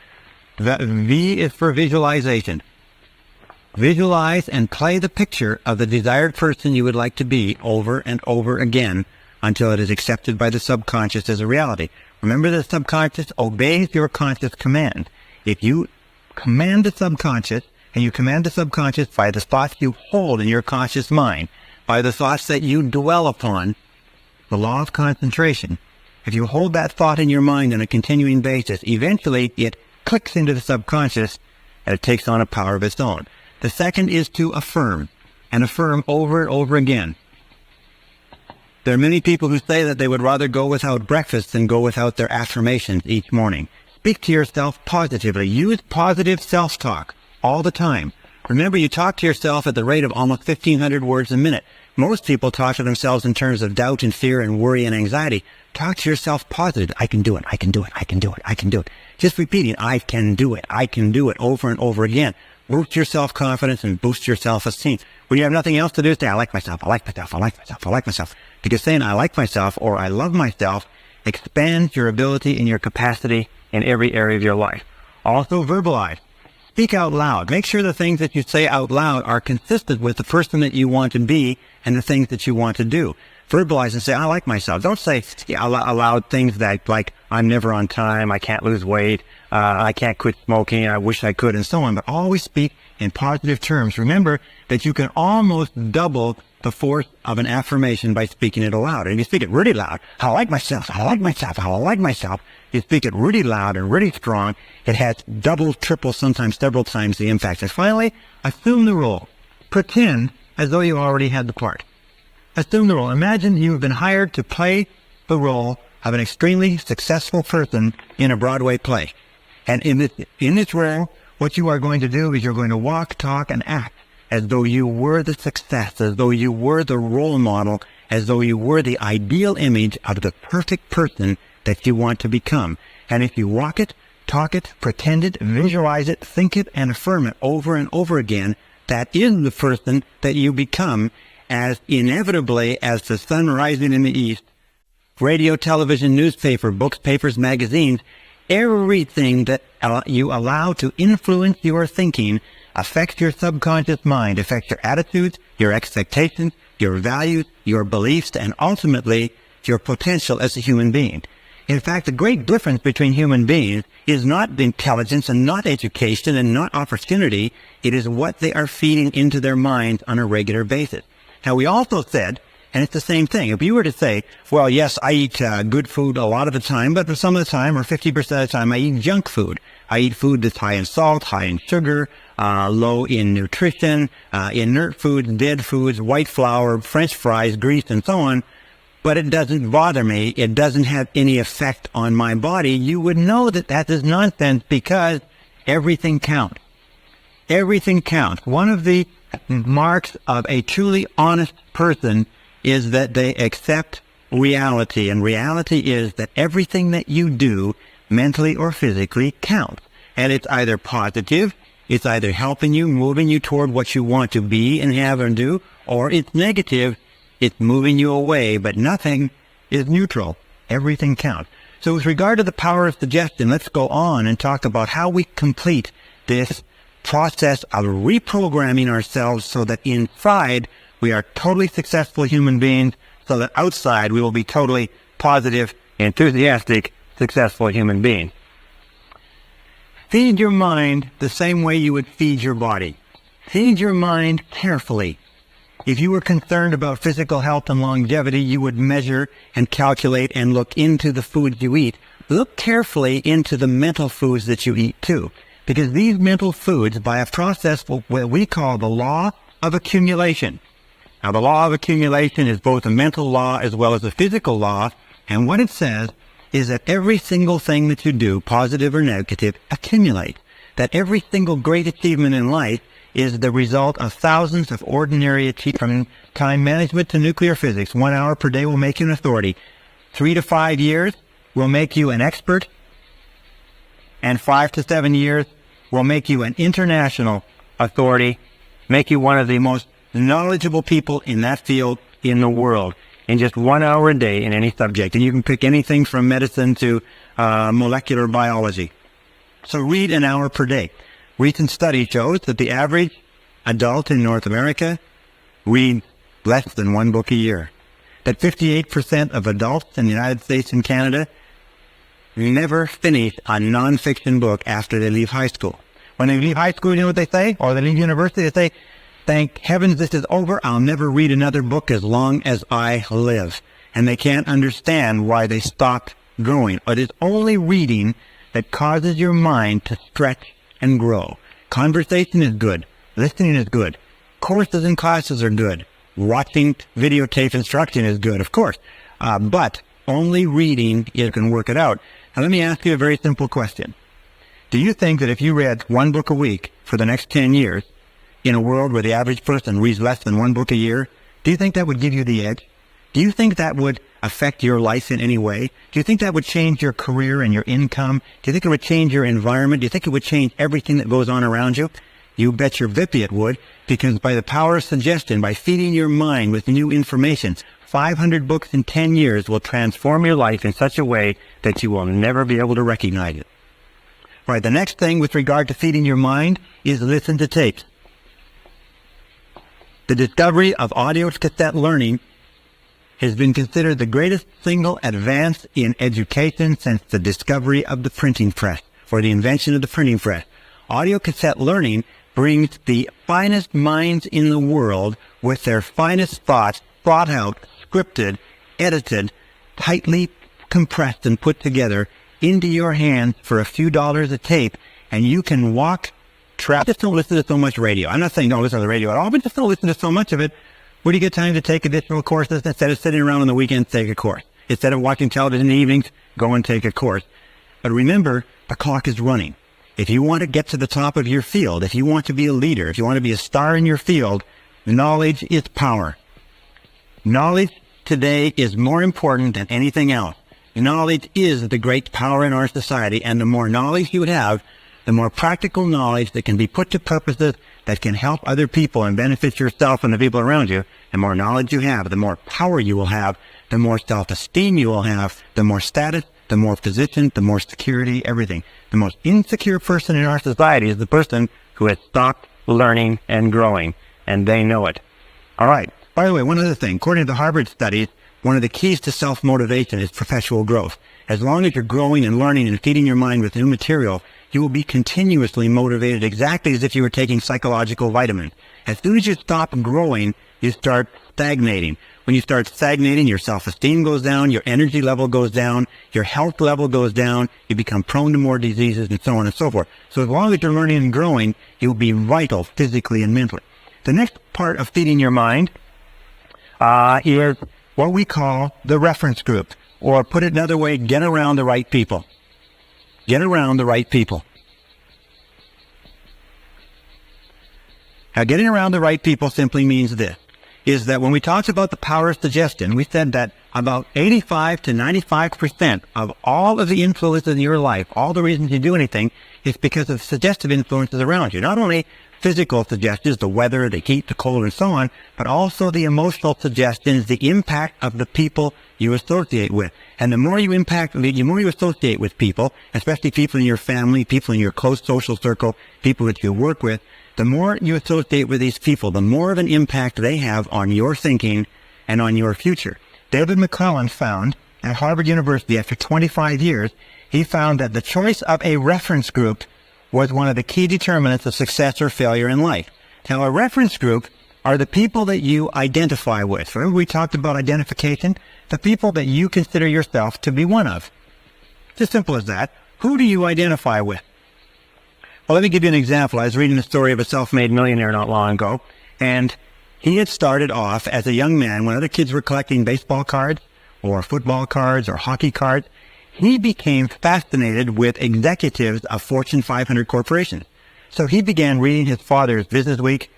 The V is for visualization. Visualize and play the picture of the desired person you would like to be over and over again until it is accepted by the subconscious as a reality. Remember, the subconscious obeys your conscious command. If you command the subconscious, and you command the subconscious by the thoughts you hold in your conscious mind, by the thoughts that you dwell upon, the law of concentration, if you hold that thought in your mind on a continuing basis, eventually it clicks into the subconscious and it takes on a power of its own. The second is to affirm, and affirm over and over again. There are many people who say that they would rather go without breakfast than go without their affirmations each morning. Speak to yourself positively. Use positive self-talk all the time. Remember, you talk to yourself at the rate of almost 1,500 words a minute. Most people talk to themselves in terms of doubt and fear and worry and anxiety. Talk to yourself positive. I can do it. I can do it. I can do it. I can do it. Just repeating, I can do it. I can do it over and over again. Boost your self-confidence and boost your self-esteem. When you have nothing else to do, say, I like myself. I like myself. I like myself. I like myself. Because saying I like myself or I love myself expands your ability and your capacity in every area of your life. Also verbalize. Speak out loud. Make sure the things that you say out loud are consistent with the person that you want to be and the things that you want to do. Verbalize and say, I like myself. Don't say aloud things that, like, I'm never on time, I can't lose weight, I can't quit smoking, I wish I could, and so on. But always speak in positive terms. Remember that you can almost double the force of an affirmation by speaking it aloud. And if you speak it really loud, I like myself, I like myself, I like myself, you speak it really loud and really strong, it has double, triple, sometimes several times the impact. And finally, assume the role. Pretend as though you already had the part. Assume the role. Imagine you have been hired to play the role of an extremely successful person in a Broadway play. And in this role, what you are going to do is you're going to walk, talk, and act as though you were the success, as though you were the role model, as though you were the ideal image of the perfect person that you want to become. And if you walk it, talk it, pretend it, visualize it, think it, and affirm it over and over again, that is the person that you become, as inevitably as the sun rising in the east. Radio, television, newspaper, books, papers, magazines, everything that you allow to influence your thinking affects your subconscious mind, affects your attitudes, your expectations, your values, your beliefs, and ultimately your potential as a human being. In fact, the great difference between human beings is not intelligence and not education and not opportunity. It is what they are feeding into their minds on a regular basis. Now, we also said, and it's the same thing, if you were to say, well, yes, I eat good food a lot of the time, but for some of the time, or 50% of the time, I eat junk food. I eat food that's high in salt, high in sugar, low in nutrition, inert foods, dead foods, white flour, French fries, grease, and so on. But it doesn't bother me. It doesn't have any effect on my body. You would know that that is nonsense because everything counts. Everything counts. One of the marks of a truly honest person is that they accept reality. And reality is that everything that you do, mentally or physically, counts. And it's either positive, it's either helping you, moving you toward what you want to be and have and do, or it's negative, it's moving you away, but nothing is neutral. Everything counts. So with regard to the power of suggestion, let's go on and talk about how we complete this process of reprogramming ourselves so that inside we are totally successful human beings, so that outside we will be totally positive, enthusiastic, successful human beings. Feed your mind the same way you would feed your body. Feed your mind carefully. If you were concerned about physical health and longevity, you would measure and calculate and look into the foods you eat. Look carefully into the mental foods that you eat too. Because these mental foods, by a process what we call the law of accumulation. Now, the law of accumulation is both a mental law as well as a physical law. And what it says is that every single thing that you do, positive or negative, accumulates. That every single great achievement in life is the result of thousands of ordinary achievements. From time management to nuclear physics, 1 hour per day will make you an authority. 3 to 5 years will make you an expert. And 5 to 7 years will make you an international authority, make you one of the most knowledgeable people in that field in the world, in just 1 hour a day in any subject. And you can pick anything from medicine to molecular biology. So read an hour per day. Recent study shows that the average adult in North America reads less than 1 book a year. That 58% of adults in the United States and Canada never finish a nonfiction book after they leave high school. When they leave high school, you know what they say? Or they leave university, they say, thank heavens this is over. I'll never read another book as long as I live. And they can't understand why they stopped growing. It is only reading that causes your mind to stretch and grow. Conversation is good. Listening is good. Courses and classes are good. Watching videotape instruction is good, of course. But only reading, you can work it out. Now let me ask you a very simple question. Do you think that if you read 1 book a week for the next 10 years, in a world where the average person reads less than 1 book a year, do you think that would give you the edge? Do you think that would affect your life in any way? Do you think that would change your career and your income? Do you think it would change your environment? Do you think it would change everything that goes on around you? You bet your Vippy it would, because by the power of suggestion, by feeding your mind with new information, 500 books in 10 years will transform your life in such a way that you will never be able to recognize it. Right, the next thing with regard to feeding your mind is listen to tapes. The discovery of audio cassette learning has been considered the greatest single advance in education since the discovery of the printing press, or the invention of the printing press. Audio cassette learning brings the finest minds in the world with their finest thoughts thought out, scripted, edited, tightly compressed and put together into your hands for a few dollars a tape, and you can just don't listen to so much radio. I'm not saying don't listen to the radio at all, but just don't listen to so much of it. Where do you get time to take additional courses instead of sitting around on the weekends, take a course? Instead of watching television in the evenings, go and take a course. But remember, the clock is running. If you want to get to the top of your field, if you want to be a leader, if you want to be a star in your field, knowledge is power. Knowledge today is more important than anything else. Knowledge is the great power in our society, and the more knowledge you have, the more practical knowledge that can be put to purposes that can help other people and benefit yourself and the people around you, the more knowledge you have, the more power you will have, the more self-esteem you will have, the more status, the more position, the more security, everything. The most insecure person in our society is the person who has stopped learning and growing, and they know it. All right. By the way, one other thing. According to the Harvard studies, one of the keys to self-motivation is perpetual growth. As long as you're growing and learning and feeding your mind with new material, you will be continuously motivated, exactly as if you were taking psychological vitamins. As soon as you stop growing, you start stagnating. When you start stagnating, your self-esteem goes down, your energy level goes down, your health level goes down, you become prone to more diseases, and so on and so forth. So as long as you're learning and growing, you'll be vital physically and mentally. The next part of feeding your mind is what we call the reference group, or put it another way, get around the right people. Get around the right people. Now, getting around the right people simply means this, is that when we talked about the power of suggestion, we said that about 85 to 95% of all of the influences in your life, all the reasons you do anything, is because of suggestive influences around you. Not only physical suggestions, the weather, the heat, the cold, and so on, but also the emotional suggestions, the impact of the people you associate with. And the more you associate with people, especially people in your family, people in your close social circle, people that you work with, the more you associate with these people, the more of an impact they have on your thinking and on your future. David McClellan found at Harvard University, after 25 years, he found that the choice of a reference group was one of the key determinants of success or failure in life. Now, a reference group are the people that you identify with. Remember we talked about identification? The people that you consider yourself to be one of. It's as simple as that. Who do you identify with? Well, let me give you an example. I was reading the story of a self-made millionaire not long ago, and he had started off as a young man when other kids were collecting baseball cards or football cards or hockey cards. He became fascinated with executives of Fortune 500 corporations. So he began reading his father's Business Week,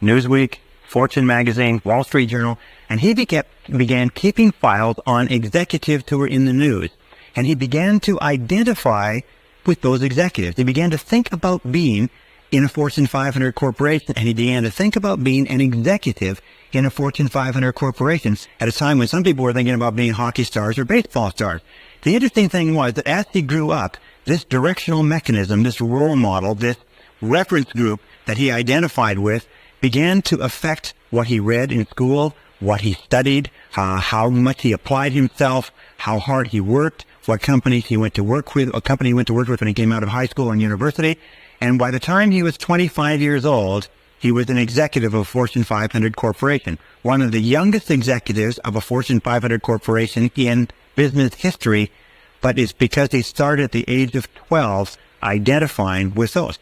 Newsweek, Fortune magazine, Wall Street Journal, and he began keeping files on executives who were in the news. And he began to identify with those executives. He began to think about being in a Fortune 500 corporation, and he began to think about being an executive in a Fortune 500 corporation at a time when some people were thinking about being hockey stars or baseball stars. The interesting thing was that as he grew up, this directional mechanism, this role model, this reference group that he identified with began to affect what he read in school, what he studied, how much he applied himself, how hard he worked, what companies he went to work with, what company he went to work with when he came out of high school and university. And by the time he was 25 years old, he was an executive of a Fortune 500 corporation, one of the youngest executives of a Fortune 500 corporation in business history, but it's because he started at the age of 12 identifying with those.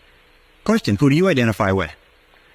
Question, who do you identify with?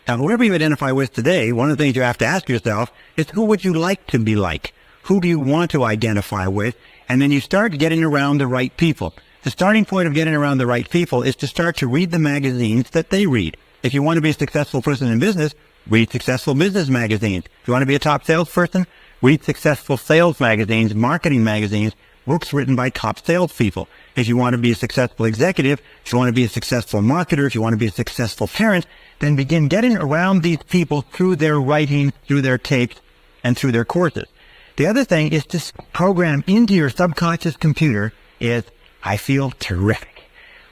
Now, whoever you identify with today, one of the things you have to ask yourself is, who would you like to be like? Who do you want to identify with? And then you start getting around the right people. The starting point of getting around the right people is to start to read the magazines that they read. If you want to be a successful person in business, read successful business magazines. If you want to be a top salesperson, read successful sales magazines, marketing magazines, books written by top salespeople. If you want to be a successful executive, if you want to be a successful marketer, if you want to be a successful parent, then begin getting around these people through their writing, through their tapes, and through their courses. The other thing is to program into your subconscious computer is, I feel terrific.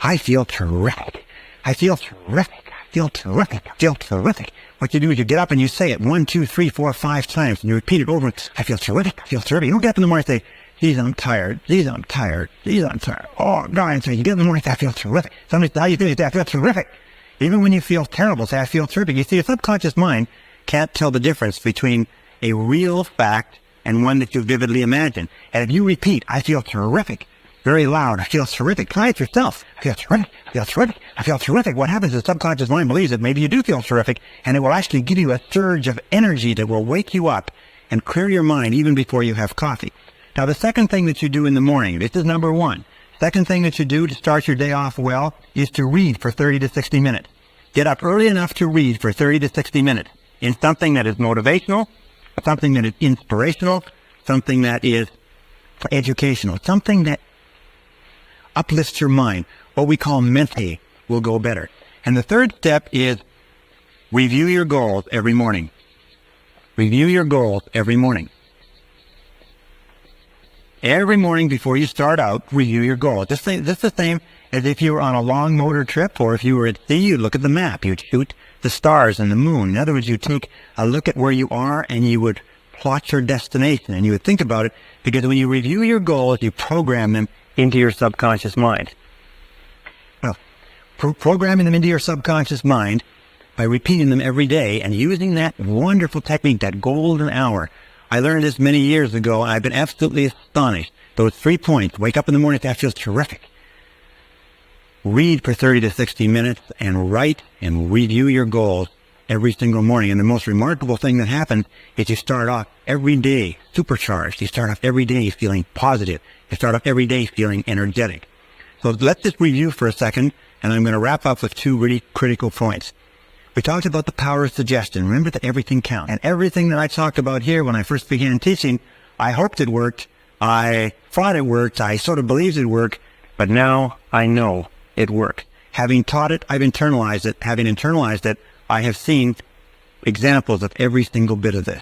I feel terrific. I feel terrific. I feel terrific. I feel terrific. What you do is you get up and you say it 1, 2, 3, 4, 5 times, and you repeat it over. I feel terrific. I feel terrific. You don't get up in the morning and say, geez, I'm tired. Geez, I'm tired. Geez, I'm tired. Oh, God, I'm tired. You get up in the morning and say, I feel terrific. Somebody says, how you feel? You say, I feel terrific. Even when you feel terrible, say, I feel terrific. You see, your subconscious mind can't tell the difference between a real fact and one that you vividly imagine. And if you repeat, I feel terrific, very loud, I feel terrific, try it yourself. I feel terrific, I feel terrific, I feel terrific. What happens is the subconscious mind believes that maybe you do feel terrific, and it will actually give you a surge of energy that will wake you up and clear your mind even before you have coffee. Now, the second thing that you do in the morning, this is number one. Second thing that you do to start your day off well is to read for 30 to 60 minutes. Get up early enough to read for 30 to 60 minutes in something that is motivational, something that is inspirational, something that is educational, something that uplifts your mind. What we call mentally will go better. And the third step is review your goals every morning. Review your goals every morning. Every morning before you start out, review your goals. This is the same as if you were on a long motor trip, or if you were at sea, you'd look at the map, you'd shoot the stars and the moon. In other words, you'd take a look at where you are and you would plot your destination, and you would think about it, because when you review your goals, you program them into your subconscious mind. Well, programming them into your subconscious mind by repeating them every day and using that wonderful technique, that golden hour. I learned this many years ago, and I've been absolutely astonished. Those 3 points: wake up in the morning, that feels terrific. Read for 30 to 60 minutes and write and review your goals every single morning. And the most remarkable thing that happens is you start off every day supercharged. You start off every day feeling positive. You start off every day feeling energetic. So let's just review for a second, and I'm going to wrap up with 2 really critical points. We talked about the power of suggestion. Remember that everything counts. And everything that I talked about here when I first began teaching, I hoped it worked. I thought it worked. I sort of believed it worked. But now I know it worked. Having taught it, I've internalized it. Having internalized it, I have seen examples of every single bit of this.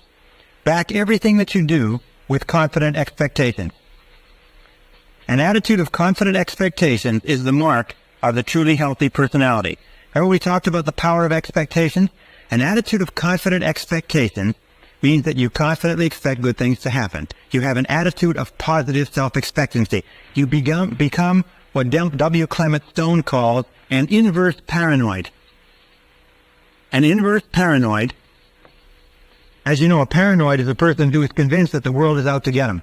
Back everything that you do with confident expectation. An attitude of confident expectation is the mark of the truly healthy personality. Remember we talked about the power of expectation? An attitude of confident expectation means that you confidently expect good things to happen. You have an attitude of positive self-expectancy. You become what W. Clement Stone calls an inverse paranoid. An inverse paranoid, as you know, a paranoid is a person who is convinced that the world is out to get him,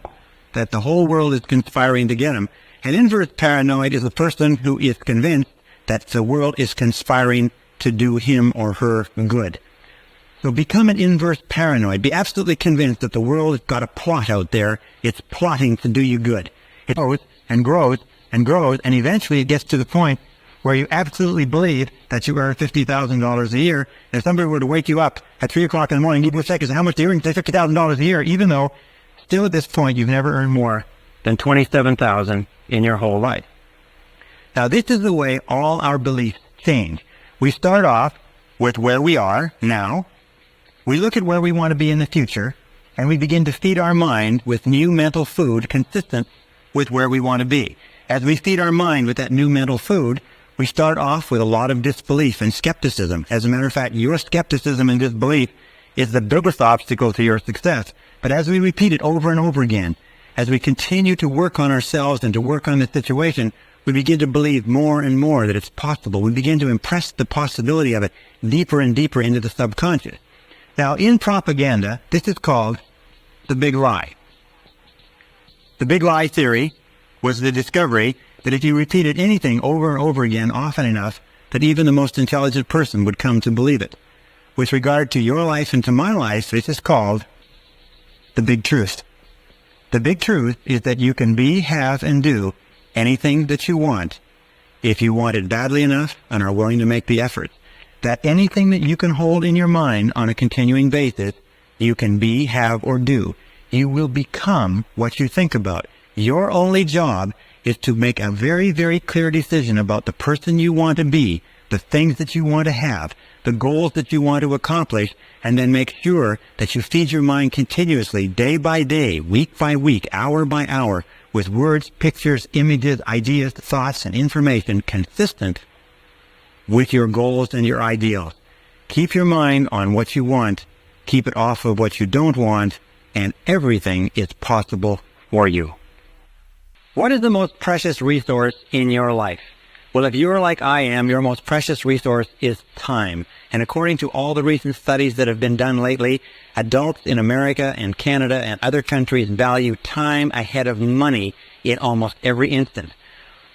that the whole world is conspiring to get him. An inverse paranoid is a person who is convinced that the world is conspiring to do him or her good. So become an inverse paranoid. Be absolutely convinced that the world has got a plot out there. It's plotting to do you good. It grows and grows and grows, and eventually it gets to the point where you absolutely believe that you earn $50,000 a year. And if somebody were to wake you up at 3 o'clock in the morning, give you a second, how much do you earn? Say $50,000 a year, even though still at this point you've never earned more than $27,000 in your whole life. Now, this is the way all our beliefs change. We start off with where we are now. We look at where we want to be in the future, and we begin to feed our mind with new mental food consistent with where we want to be. As we feed our mind with that new mental food, we start off with a lot of disbelief and skepticism. As a matter of fact, your skepticism and disbelief is the biggest obstacle to your success. But as we repeat it over and over again, as we continue to work on ourselves and to work on the situation, we begin to believe more and more that it's possible. We begin to impress the possibility of it deeper and deeper into the subconscious. Now, in propaganda, this is called the big lie. The big lie theory was the discovery that if you repeated anything over and over again often enough, that even the most intelligent person would come to believe it. With regard to your life and to my life, this is called the big truth. The big truth is that you can be, have, and do anything that you want if you want it badly enough and are willing to make the effort. That anything that you can hold in your mind on a continuing basis, you can be, have, or do. You will become what you think about. Your only job is to make a very, very clear decision about the person you want to be, the things that you want to have, the goals that you want to accomplish, and then make sure that you feed your mind continuously, day by day, week by week, hour by hour, with words, pictures, images, ideas, thoughts, and information consistent with your goals and your ideals. Keep your mind on what you want, keep it off of what you don't want, and everything is possible for you. What is the most precious resource in your life? Well, if you're like I am, your most precious resource is time. And according to all the recent studies that have been done lately, adults in America and Canada and other countries value time ahead of money in almost every instance.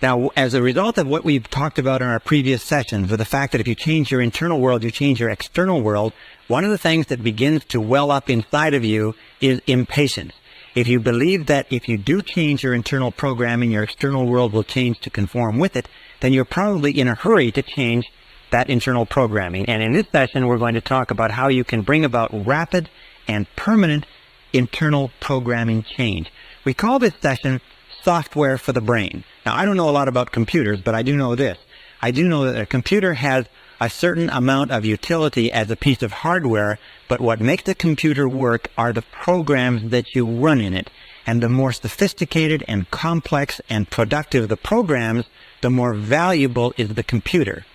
Now, as a result of what we've talked about in our previous sessions, with the fact that if you change your internal world, you change your external world, one of the things that begins to well up inside of you is impatience. If you believe that if you do change your internal programming, your external world will change to conform with it, then you're probably in a hurry to change that internal programming. And in this session, we're going to talk about how you can bring about rapid and permanent internal programming change. We call this session software for the brain. Now, I don't know a lot about computers, but I do know this. I do know that a computer has a certain amount of utility as a piece of hardware, but what makes a computer work are the programs that you run in it. And the more sophisticated and complex and productive the programs, the more valuable is the computer.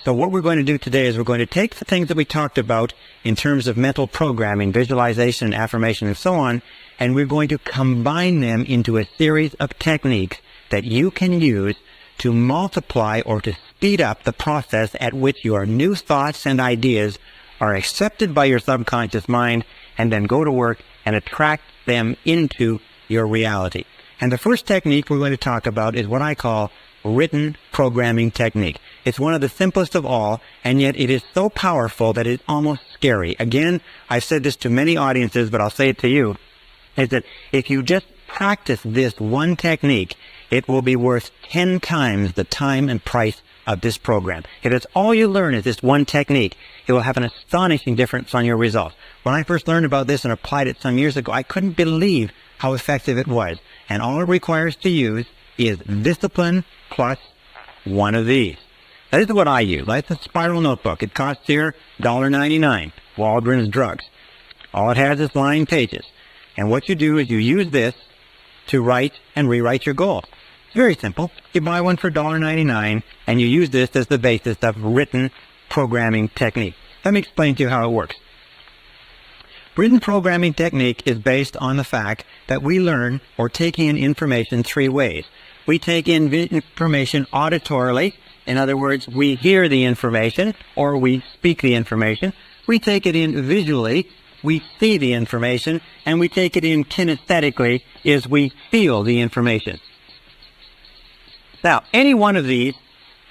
So what we're going to do today is we're going to take the things that we talked about in terms of mental programming, visualization, affirmation, and so on, and we're going to combine them into a series of techniques that you can use to multiply or to speed up the process at which your new thoughts and ideas are accepted by your subconscious mind and then go to work and attract them into your reality. And the first technique we're going to talk about is what I call written programming technique. It's one of the simplest of all, and yet it is so powerful that it's almost scary. Again, I've said this to many audiences, but I'll say it to you, is that if you just practice this one technique, it will be worth 10 times the time and price of this program. If it's all you learn is this one technique, it will have an astonishing difference on your results. When I first learned about this and applied it some years ago, I couldn't believe how effective it was. And all it requires to use is discipline plus one of these. That is what I use. That's a spiral notebook. It costs here $1.99. Waldron's Drugs. All it has is lined pages. And what you do is you use this to write and rewrite your goals. It's very simple. You buy one for $1.99 and you use this as the basis of written programming technique. Let me explain to you how it works. Written programming technique is based on the fact that we learn or take in information three ways. We take in information auditorily. In other words, we hear the information or we speak the information. We take it in visually. We see the information. And we take it in kinesthetically as we feel the information. Now, any one of these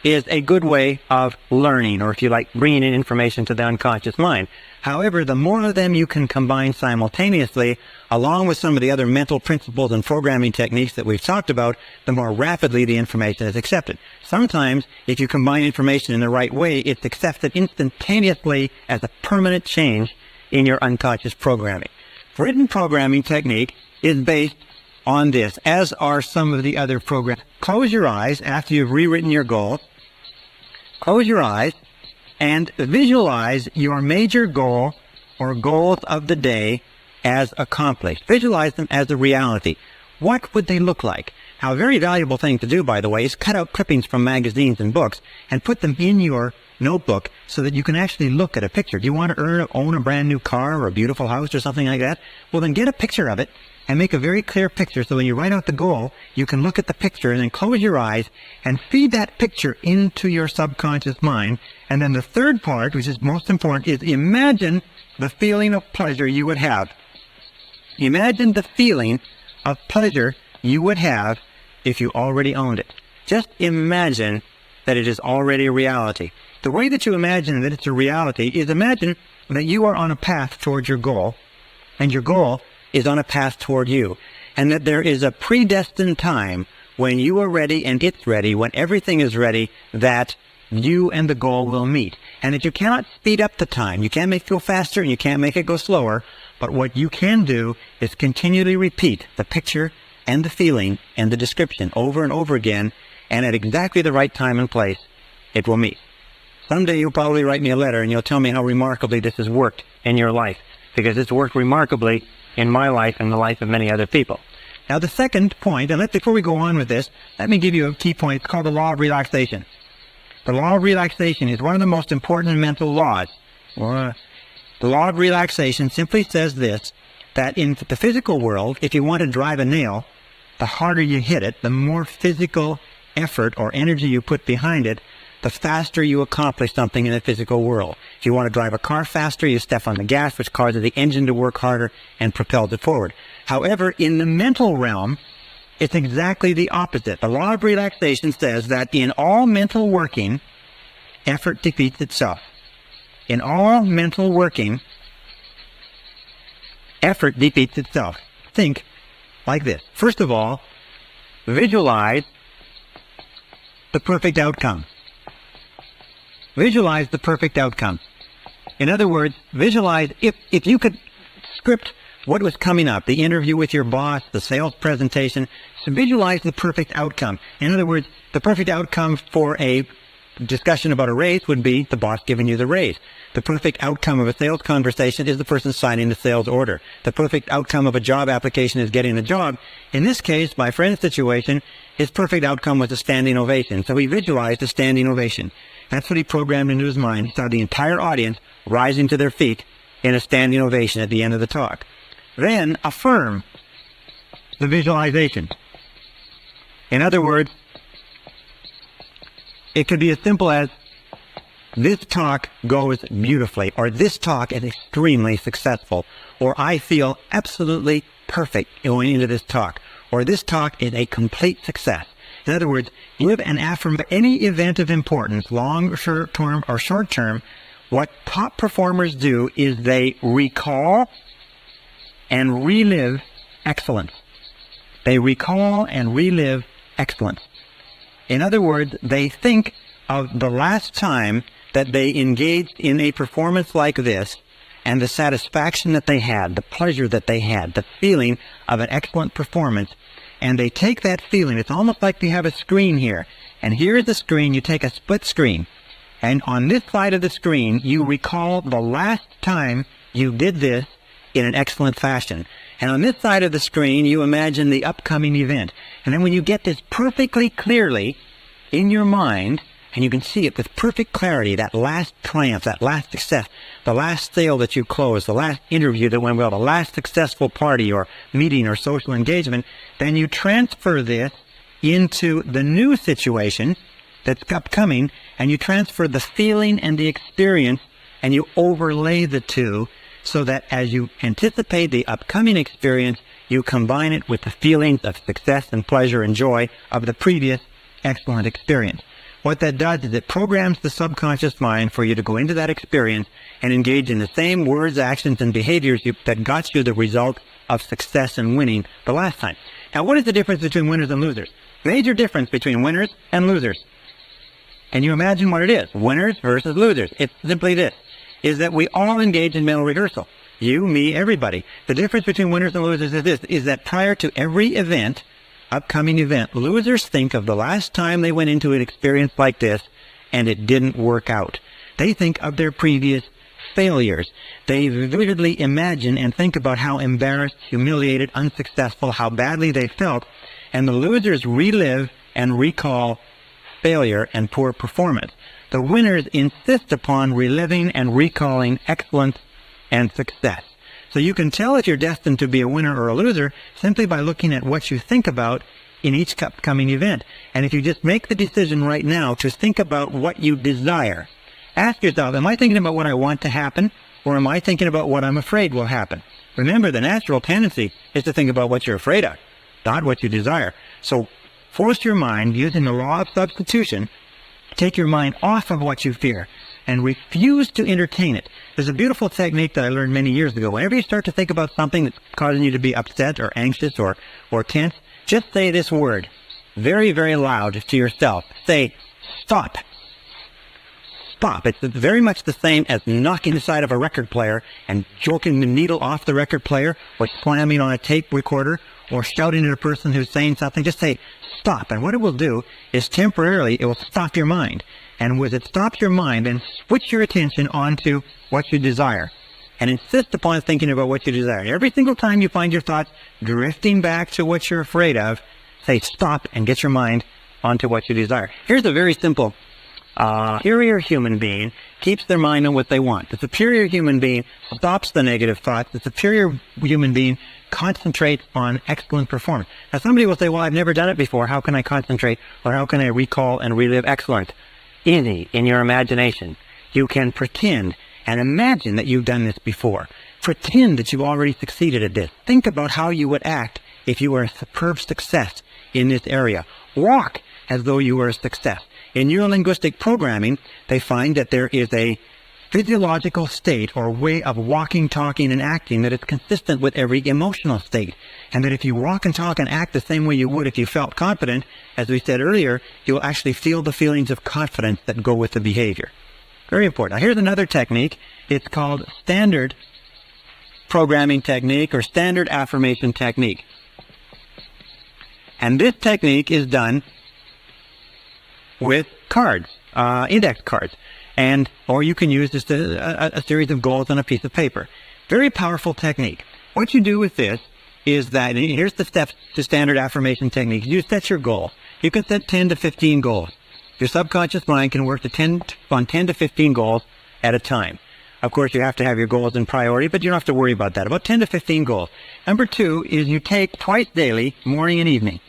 is a good way of learning, or if you like, bringing in information to the unconscious mind. However, the more of them you can combine simultaneously, along with some of the other mental principles and programming techniques that we've talked about, the more rapidly the information is accepted. Sometimes, if you combine information in the right way, it's accepted instantaneously as a permanent change in your unconscious programming. Written programming technique is based on this, as are some of the other programs. Close your eyes after you've rewritten your goals. Close your eyes and visualize your major goal or goals of the day as accomplished. Visualize them as a reality. What would they look like? Now, a very valuable thing to do, by the way, is cut out clippings from magazines and books and put them in your notebook so that you can actually look at a picture. Do you want to own a brand new car or a beautiful house or something like that? Well, then get a picture of it and make a very clear picture so when you write out the goal, you can look at the picture and then close your eyes and feed that picture into your subconscious mind. And then the third part, which is most important, is imagine the feeling of pleasure you would have. Imagine the feeling of pleasure you would have if you already owned it. Just imagine that it is already a reality. The way that you imagine that it's a reality is imagine that you are on a path towards your goal, and your goal is on a path toward you, and that there is a predestined time when you are ready and it's ready, when everything is ready, that you and the goal will meet. And that you cannot speed up the time. You can't make it go faster and you can't make it go slower, but what you can do is continually repeat the picture and the feeling and the description over and over again, and at exactly the right time and place, it will meet. Someday you'll probably write me a letter and you'll tell me how remarkably this has worked in your life, because it's worked remarkably in my life and the life of many other people. Now the second point, and before we go on with this, let me give you a key point. It's called the law of relaxation. The law of relaxation is one of the most important mental laws. The law of relaxation simply says this, that in the physical world, if you want to drive a nail, the harder you hit it, the more physical effort or energy you put behind it, the faster you accomplish something in the physical world. If you want to drive a car faster, you step on the gas, which causes the engine to work harder and propels it forward. However, in the mental realm, it's exactly the opposite. The law of relaxation says that in all mental working, effort defeats itself. In all mental working, effort defeats itself. Think like this. First of all, visualize the perfect outcome. Visualize the perfect outcome. In other words, visualize, if you could script what was coming up, the interview with your boss, the sales presentation, so visualize the perfect outcome. In other words, the perfect outcome for a discussion about a raise would be the boss giving you the raise. The perfect outcome of a sales conversation is the person signing the sales order. The perfect outcome of a job application is getting a job. In this case, my friend's situation, his perfect outcome was a standing ovation. So he visualized a standing ovation. That's what he programmed into his mind. He saw the entire audience rising to their feet in a standing ovation at the end of the talk. Then affirm the visualization. In other words, it could be as simple as, this talk goes beautifully, or this talk is extremely successful, or I feel absolutely perfect going into this talk, or this talk is a complete success. In other words, live and affirm any event of importance, long, short-term, or short-term. What top performers do is they recall and relive excellence. They recall and relive excellence. In other words, they think of the last time that they engaged in a performance like this, and the satisfaction that they had, the pleasure that they had, the feeling of an excellent performance, and they take that feeling. It's almost like they have a screen here, and here is the screen. You take a split screen, and on this side of the screen, you recall the last time you did this in an excellent fashion. And on this side of the screen, you imagine the upcoming event. And then when you get this perfectly clearly in your mind, and you can see it with perfect clarity, that last triumph, that last success, the last sale that you closed, the last interview that went well, the last successful party or meeting or social engagement, then you transfer this into the new situation that's upcoming, and you transfer the feeling and the experience, and you overlay the two, so that as you anticipate the upcoming experience, you combine it with the feelings of success and pleasure and joy of the previous excellent experience. What that does is it programs the subconscious mind for you to go into that experience and engage in the same words, actions, and behaviors that got you the result of success and winning the last time. Now, what is the difference between winners and losers? Major difference between winners and losers. And you imagine what it is. Winners versus losers. It's simply this, is that we all engage in mental rehearsal. You, me, everybody. The difference between winners and losers is this, is that prior to every event, upcoming event, losers think of the last time they went into an experience like this and it didn't work out. They think of their previous failures. They vividly imagine and think about how embarrassed, humiliated, unsuccessful, how badly they felt, and the losers relive and recall failure and poor performance. The winners insist upon reliving and recalling excellence and success. So you can tell if you're destined to be a winner or a loser simply by looking at what you think about in each upcoming event. And if you just make the decision right now to think about what you desire, ask yourself, am I thinking about what I want to happen, or am I thinking about what I'm afraid will happen? Remember, the natural tendency is to think about what you're afraid of, not what you desire. So force your mind, using the law of substitution, take your mind off of what you fear and refuse to entertain it. There's a beautiful technique that I learned many years ago. Whenever you start to think about something that's causing you to be upset or anxious or tense, just say this word very, very loud to yourself. Say, stop. Stop. It's very much the same as knocking the side of a record player and joking the needle off the record player, or slamming on a tape recorder, or shouting at a person who's saying something. Just say, stop. And what it will do is temporarily, it will stop your mind. And as it stops your mind, then switch your attention onto what you desire. and insist upon thinking about what you desire. Every single time you find your thoughts drifting back to what you're afraid of, say stop and get your mind onto what you desire. Here's a very simple superior human being keeps their mind on what they want. The superior human being stops the negative thoughts. The superior human being concentrates on excellent performance. Now somebody will say, well, I've never done it before. How can I concentrate, or how can I recall and relive excellence? Easy. In your imagination, you can pretend and imagine that you've done this before. Pretend that you already succeeded at this. Think about how you would act if you were a superb success in this area. Walk as though you were a success. In neurolinguistic programming, they find that there is a physiological state or way of walking, talking, and acting that is consistent with every emotional state. And that if you walk and talk and act the same way you would if you felt confident, as we said earlier, you'll actually feel the feelings of confidence that go with the behavior. Very important. Now here's another technique. It's called standard programming technique or standard affirmation technique. And this technique is done with cards, index cards, or you can use just a series of goals on a piece of paper. Very powerful technique. What you do with this is that, and here's the steps to standard affirmation technique. You set your goal. You can set 10 to 15 goals. Your subconscious mind can work on 10 to 15 goals at a time. Of course, you have to have your goals in priority, but you don't have to worry about that. About 10 to 15 goals. Number 2 is you take twice daily, morning and evening.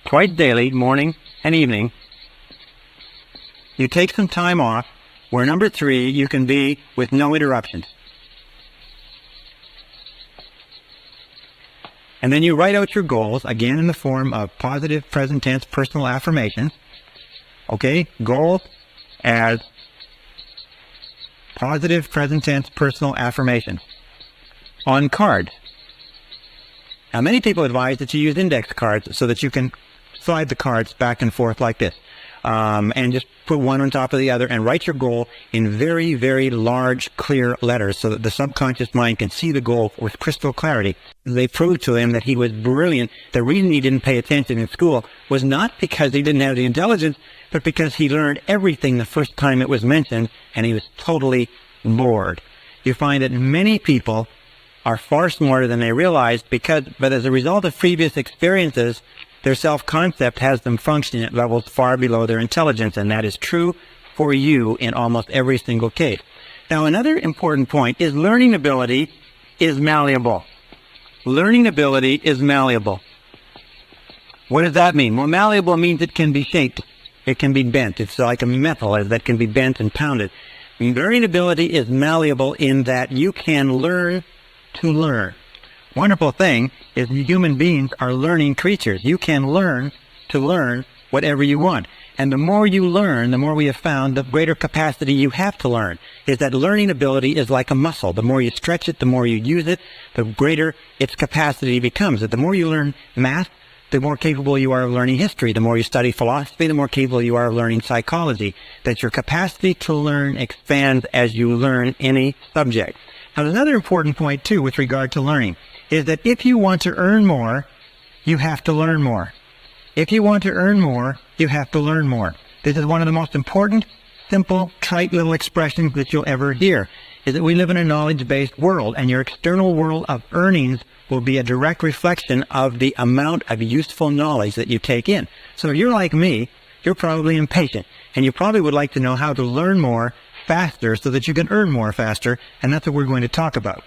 Twice daily, morning and evening. You take some time off, where number 3, you can be with no interruptions. And then you write out your goals, again in the form of positive present tense personal affirmations. Okay, goals as positive present tense personal affirmations on cards. Now many people advise that you use index cards so that you can slide the cards back and forth like this. And just put one on top of the other and write your goal in very, very large, clear letters so that the subconscious mind can see the goal with crystal clarity. They proved to him that he was brilliant. The reason he didn't pay attention in school was not because he didn't have the intelligence, but because he learned everything the first time it was mentioned, and he was totally bored. You find that many people are far smarter than they realize but as a result of previous experiences, their self-concept has them functioning at levels far below their intelligence, and that is true for you in almost every single case. Now, another important point is learning ability is malleable. Learning ability is malleable. What does that mean? Well, malleable means it can be shaped. It can be bent. It's like a metal that can be bent and pounded. Learning ability is malleable in that you can learn to learn. Wonderful thing is human beings are learning creatures. You can learn to learn whatever you want. And the more you learn, the more we have found, the greater capacity you have to learn. Is that learning ability is like a muscle. The more you stretch it, the more you use it, the greater its capacity becomes. That the more you learn math, the more capable you are of learning history. The more you study philosophy, the more capable you are of learning psychology. That your capacity to learn expands as you learn any subject. Now, there's another important point, too, with regard to learning, is that if you want to earn more, you have to learn more. If you want to earn more, you have to learn more. This is one of the most important, simple, trite little expressions that you'll ever hear, is that we live in a knowledge-based world, and your external world of earnings will be a direct reflection of the amount of useful knowledge that you take in. So if you're like me, you're probably impatient, and you probably would like to know how to learn more faster so that you can earn more faster, and that's what we're going to talk about.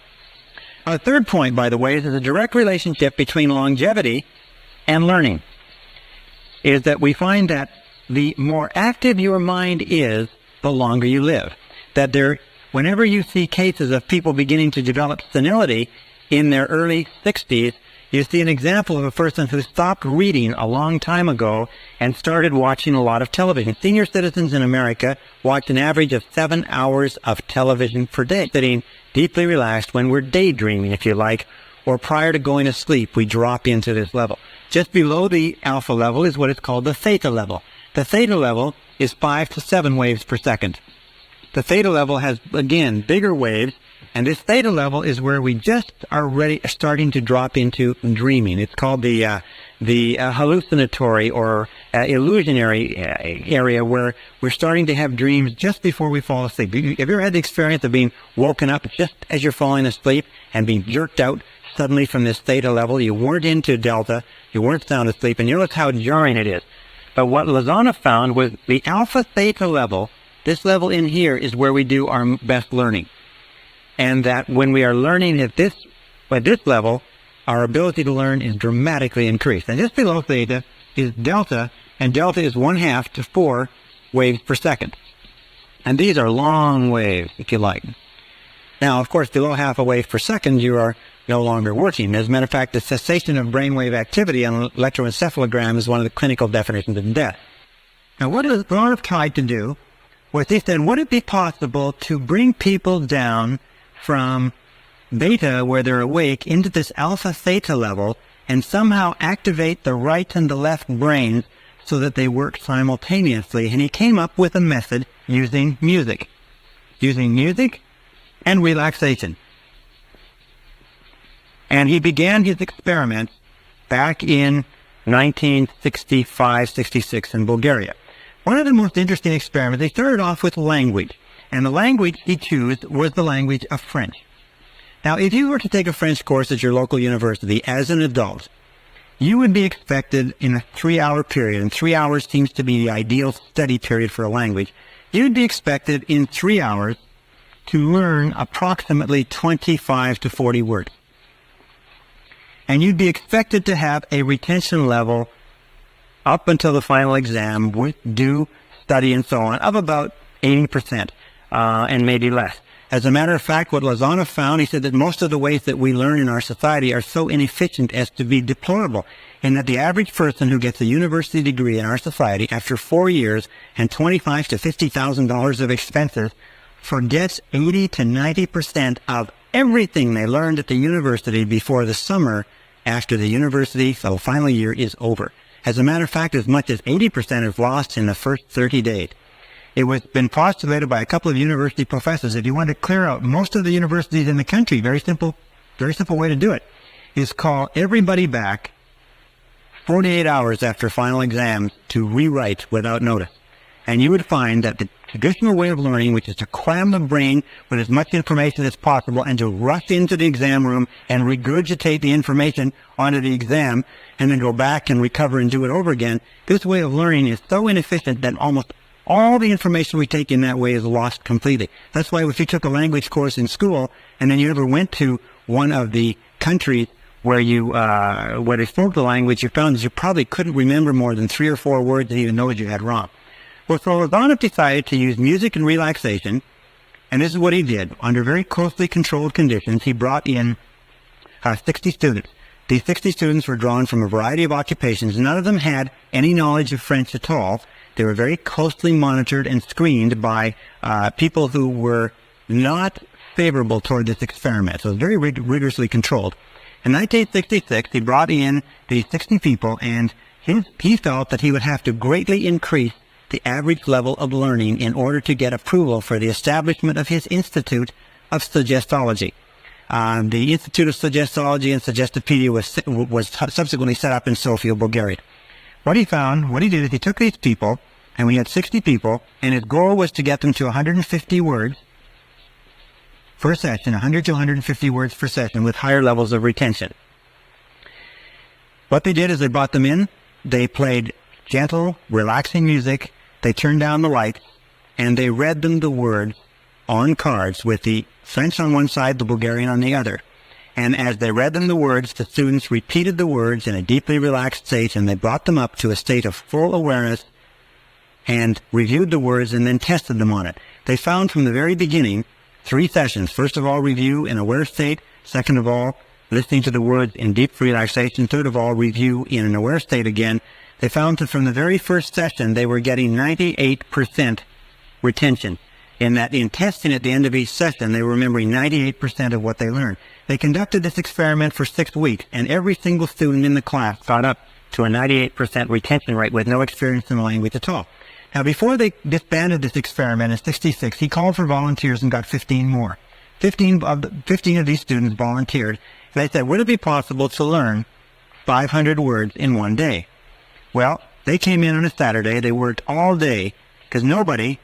A third point, by the way, is a direct relationship between longevity and learning. Is that we find that the more active your mind is, the longer you live. That whenever you see cases of people beginning to develop senility in their early 60s, you see an example of a person who stopped reading a long time ago and started watching a lot of television. Senior citizens in America watch an average of 7 hours of television per day, sitting deeply relaxed when we're daydreaming, if you like, or prior to going to sleep, we drop into this level. Just below the alpha level is what is called the theta level. The theta level is 5 to 7 waves per second. The theta level has, again, bigger waves, and this theta level is where we just are starting to drop into dreaming. It's called the the hallucinatory or illusionary area where we're starting to have dreams just before we fall asleep. Have you ever had the experience of being woken up just as you're falling asleep and being jerked out suddenly from this theta level? You weren't into delta, you weren't sound asleep, and you notice how jarring it is. But what Lozana found was the alpha theta level, this level in here, is where we do our best learning. And that when we are learning at this level, our ability to learn is dramatically increased. And just below theta is delta, and delta is 1/2 to 4 waves per second. And these are long waves, if you like. Now, of course, below half a wave per second, you are no longer working. As a matter of fact, the cessation of brainwave activity on an electroencephalogram is one of the clinical definitions of death. Now, what Lozana tried to do was he said, would it be possible to bring people down from beta, where they're awake, into this alpha theta level and somehow activate the right and the left brains so that they work simultaneously? And he came up with a method using music and relaxation. And he began his experiments back in 1965-66 in Bulgaria. One of the most interesting experiments, they started off with language. And the language he chose was the language of French. Now, if you were to take a French course at your local university as an adult, you would be expected in a 3-hour period, and 3 hours seems to be the ideal study period for a language. You'd be expected in 3 hours to learn approximately 25 to 40 words. And you'd be expected to have a retention level up until the final exam with due study and so on of about 80% and maybe less. As a matter of fact, what Lozana found, he said that most of the ways that we learn in our society are so inefficient as to be deplorable, and that the average person who gets a university degree in our society after 4 years and $25,000 to $50,000 of expenses forgets 80 to 90% of everything they learned at the university before the summer after the university final year is over. As a matter of fact, as much as 80% is lost in the first 30 days. It was been postulated by a couple of university professors, if you want to clear out most of the universities in the country, very simple way to do it, is call everybody back 48 hours after final exams to rewrite without notice. And you would find that the traditional way of learning, which is to cram the brain with as much information as possible and to rush into the exam room and regurgitate the information onto the exam and then go back and recover and do it over again, this way of learning is so inefficient that almost all the information we take in that way is lost completely. That's why if you took a language course in school and then you ever went to one of the countries where they spoke the language, you found that you probably couldn't remember more than 3 or 4 words and even know what you had wrong. Well, so Lozana decided to use music and relaxation, and this is what he did. Under very closely controlled conditions, he brought in 60 students. These 60 students were drawn from a variety of occupations. None of them had any knowledge of French at all. They were very closely monitored and screened by people who were not favorable toward this experiment. So it was very rigorously controlled. In 1966, he brought in these 60 people, and he felt that he would have to greatly increase the average level of learning in order to get approval for the establishment of his Institute of Suggestology. The Institute of Suggestology and Suggestopedia was subsequently set up in Sofia, Bulgaria. What he did is he took these people, and we had 60 people, and his goal was to get them to 150 words per session, 100 to 150 words per session with higher levels of retention. What they did is they brought them in, they played gentle, relaxing music, they turned down the lights, and they read them the words on cards with the French on one side, the Bulgarian on the other. And as they read them the words, the students repeated the words in a deeply relaxed state, and they brought them up to a state of full awareness and reviewed the words and then tested them on it. They found from the very beginning 3 sessions. First of all, review in aware state. Second of all, listening to the words in deep relaxation. Third of all, review in an aware state again. They found that from the very first session, they were getting 98% retention. In testing at the end of each session, they were remembering 98% of what they learned. They conducted this experiment for 6 weeks, and every single student in the class got up to a 98% retention rate with no experience in the language at all. Now, before they disbanded this experiment in 66, he called for volunteers and got 15 more. 15 of these students volunteered. They said, would it be possible to learn 500 words in one day. Well, they came in on a Saturday. They worked all day because nobody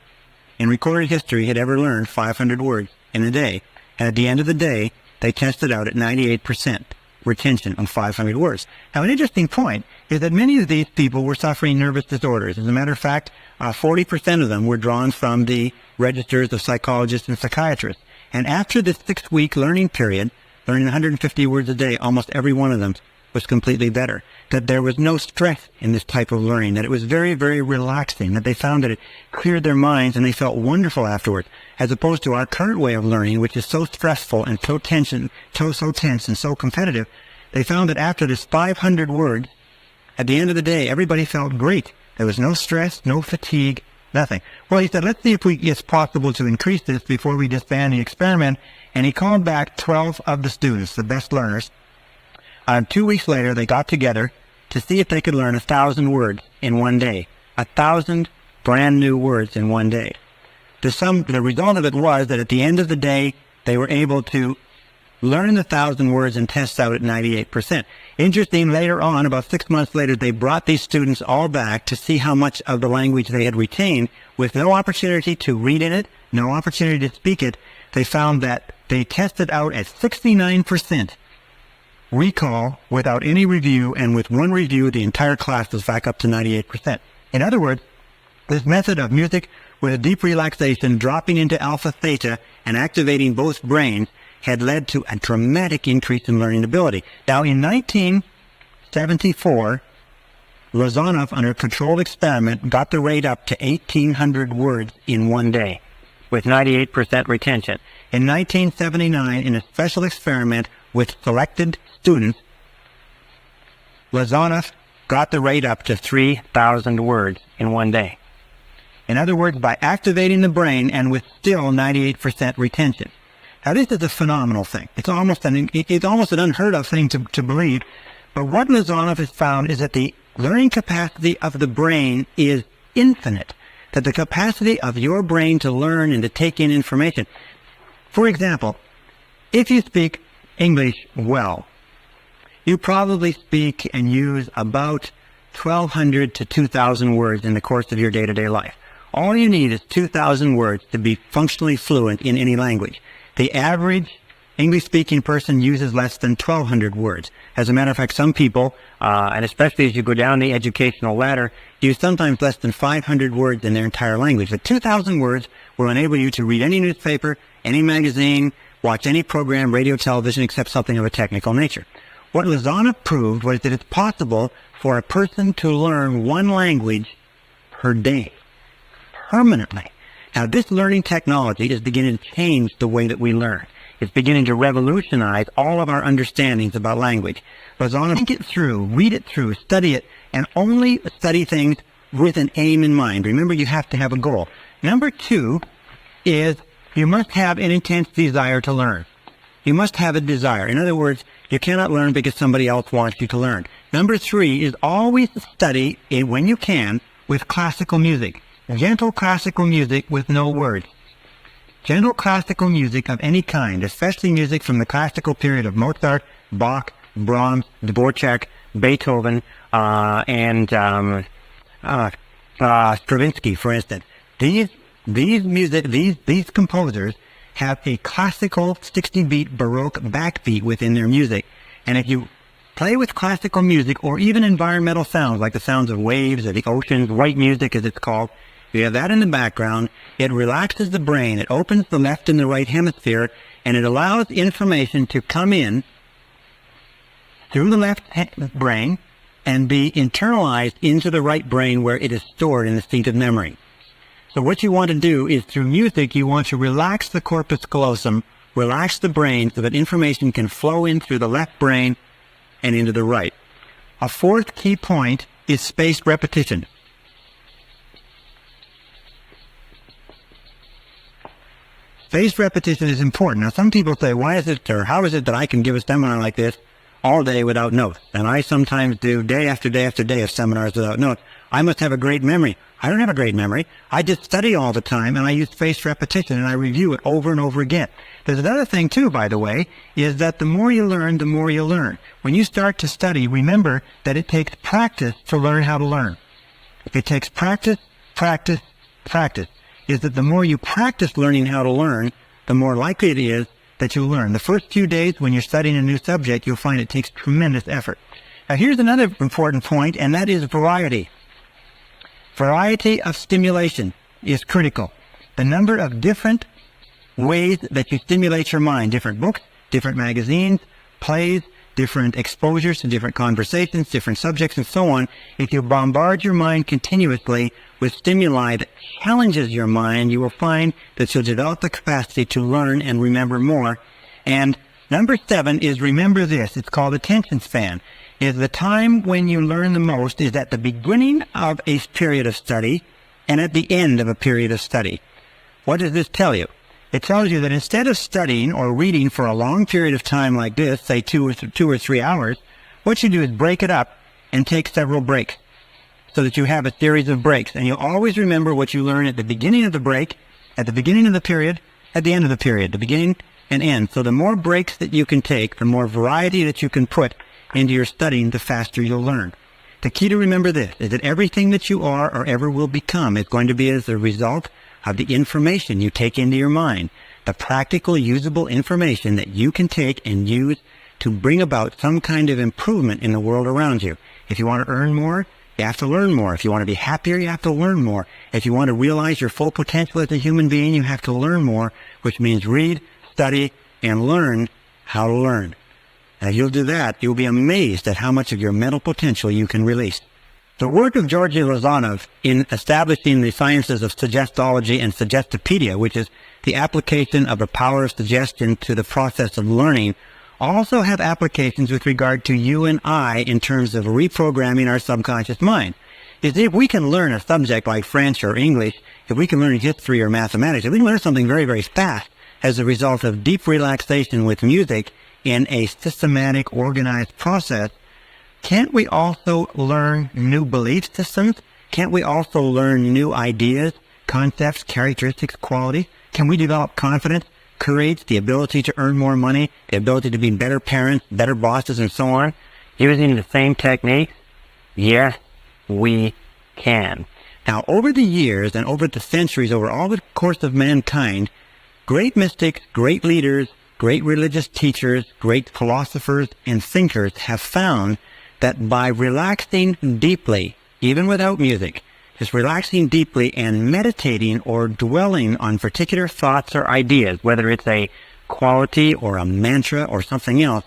in recorded history had ever learned 500 words in a day. And at the end of the day, they tested out at 98% retention on 500 words. Now, an interesting point is that many of these people were suffering nervous disorders. As a matter of fact, 40% of them were drawn from the registers of psychologists and psychiatrists. And after this 6-week learning period, learning 150 words a day, almost every one of them was completely better. That there was no stress in this type of learning, that it was very, very relaxing, that they found that it cleared their minds and they felt wonderful afterwards, as opposed to our current way of learning, which is so stressful and so tense and so competitive. They found that after this 500 words, at the end of the day, everybody felt great. There was no stress, no fatigue, nothing. Well, he said, let's see if it's possible to increase this before we disband the experiment. And he called back 12 of the students, the best learners. 2 weeks later, they got together to see if they could learn 1,000 words in one day. 1,000 brand new words in one day. The result of it was that at the end of the day, they were able to learn the 1,000 words and test out at 98%. Interesting, later on, about 6 months later, they brought these students all back to see how much of the language they had retained with no opportunity to read in it, no opportunity to speak it. They found that they tested out at 69% recall without any review, and with one review, the entire class was back up to 98%. In other words, this method of music with a deep relaxation, dropping into alpha theta and activating both brains had led to a dramatic increase in learning ability. Now, in 1974, Lozanov, under a controlled experiment, got the rate up to 1,800 words in one day with 98% retention. In 1979, in a special experiment with selected students, Lozanov got the rate up to 3,000 words in one day. In other words, by activating the brain and with still 98% retention. Now, this is a phenomenal thing. It's almost an unheard of thing to believe. But what Lozanov has found is that the learning capacity of the brain is infinite. That the capacity of your brain to learn and to take in information. For example, if you speak English well, you probably speak and use about 1,200 to 2,000 words in the course of your day-to-day life. All you need is 2,000 words to be functionally fluent in any language. The average English-speaking person uses less than 1,200 words. As a matter of fact, some people, and especially as you go down the educational ladder, use sometimes less than 500 words in their entire language. But 2,000 words will enable you to read any newspaper, any magazine, watch any program, radio, television, except something of a technical nature. What Lozanov proved was that it's possible for a person to learn one language per day, permanently. Now, this learning technology is beginning to change the way that we learn. It's beginning to revolutionize all of our understandings about language. Lozanov, think it through, read it through, study it, and only study things with an aim in mind. Remember, you have to have a goal. Number 2 is you must have an intense desire to learn. You must have a desire. In other words, you cannot learn because somebody else wants you to learn. Number 3 is always study, when you can, with classical music. Gentle classical music with no words. Gentle classical music of any kind, especially music from the classical period of Mozart, Bach, Brahms, Dvorak, Beethoven, and Stravinsky, for instance. These composers have a classical 60-beat Baroque backbeat within their music. And if you play with classical music or even environmental sounds like the sounds of waves or the oceans, white music as it's called, you have that in the background, it relaxes the brain, it opens the left and the right hemisphere, and it allows information to come in through the left brain and be internalized into the right brain where it is stored in the seat of memory. So what you want to do is through music, you want to relax the corpus callosum, relax the brain so that information can flow in through the left brain and into the right. A 4th key point is spaced repetition. Spaced repetition is important. Now, some people say, why is it, or how is it that I can give a seminar like this all day without notes? And I sometimes do day after day after day of seminars without notes. I must have a great memory. I don't have a great memory. I just study all the time, and I use spaced repetition, and I review it over and over again. There's another thing, too, by the way, is that the more you learn, the more you learn. When you start to study, remember that it takes practice to learn how to learn. It takes practice, practice, practice. Is that the more you practice learning how to learn, the more likely it is that you'll learn. The first few days when you're studying a new subject, you'll find it takes tremendous effort. Now, here's another important point, and that is variety. Variety of stimulation is critical. The number of different ways that you stimulate your mind, different books, different magazines, plays, different exposures to different conversations, different subjects, and so on. If you bombard your mind continuously with stimuli that challenges your mind, you will find that you'll develop the capacity to learn and remember more. And number 7 is remember this. It's called attention span. Is the time when you learn the most is at the beginning of a period of study and at the end of a period of study. What does this tell you? It tells you that instead of studying or reading for a long period of time like this, say 2 or 3 hours, what you do is break it up and take several breaks so that you have a series of breaks. And you'll always remember what you learn at the beginning of the break, at the beginning of the period, at the end of the period, the beginning and end. So the more breaks that you can take, the more variety that you can put into your studying, the faster you'll learn. The key to remember this is that everything that you are or ever will become is going to be as a result of the information you take into your mind, the practical, usable information that you can take and use to bring about some kind of improvement in the world around you. If you want to earn more, you have to learn more. If you want to be happier, you have to learn more. If you want to realize your full potential as a human being, you have to learn more, which means read, study, and learn how to learn. And if you'll do that, you'll be amazed at how much of your mental potential you can release. The work of Georgy Lozanov in establishing the sciences of suggestology and Suggestopedia, which is the application of the power of suggestion to the process of learning, also have applications with regard to you and I in terms of reprogramming our subconscious mind. Is if we can learn a subject like French or English, if we can learn history or mathematics, if we can learn something very, very fast as a result of deep relaxation with music in a systematic, organized process, can't we also learn new belief systems? Can't we also learn new ideas, concepts, characteristics, qualities? Can we develop confidence, courage, the ability to earn more money, the ability to be better parents, better bosses, and so on, using the same techniques? Yes, we can. Now, over the years and over the centuries, over all the course of mankind, great mystics, great leaders, great religious teachers, great philosophers, and thinkers have found that by relaxing deeply, even without music, just relaxing deeply and meditating or dwelling on particular thoughts or ideas, whether it's a quality or a mantra or something else,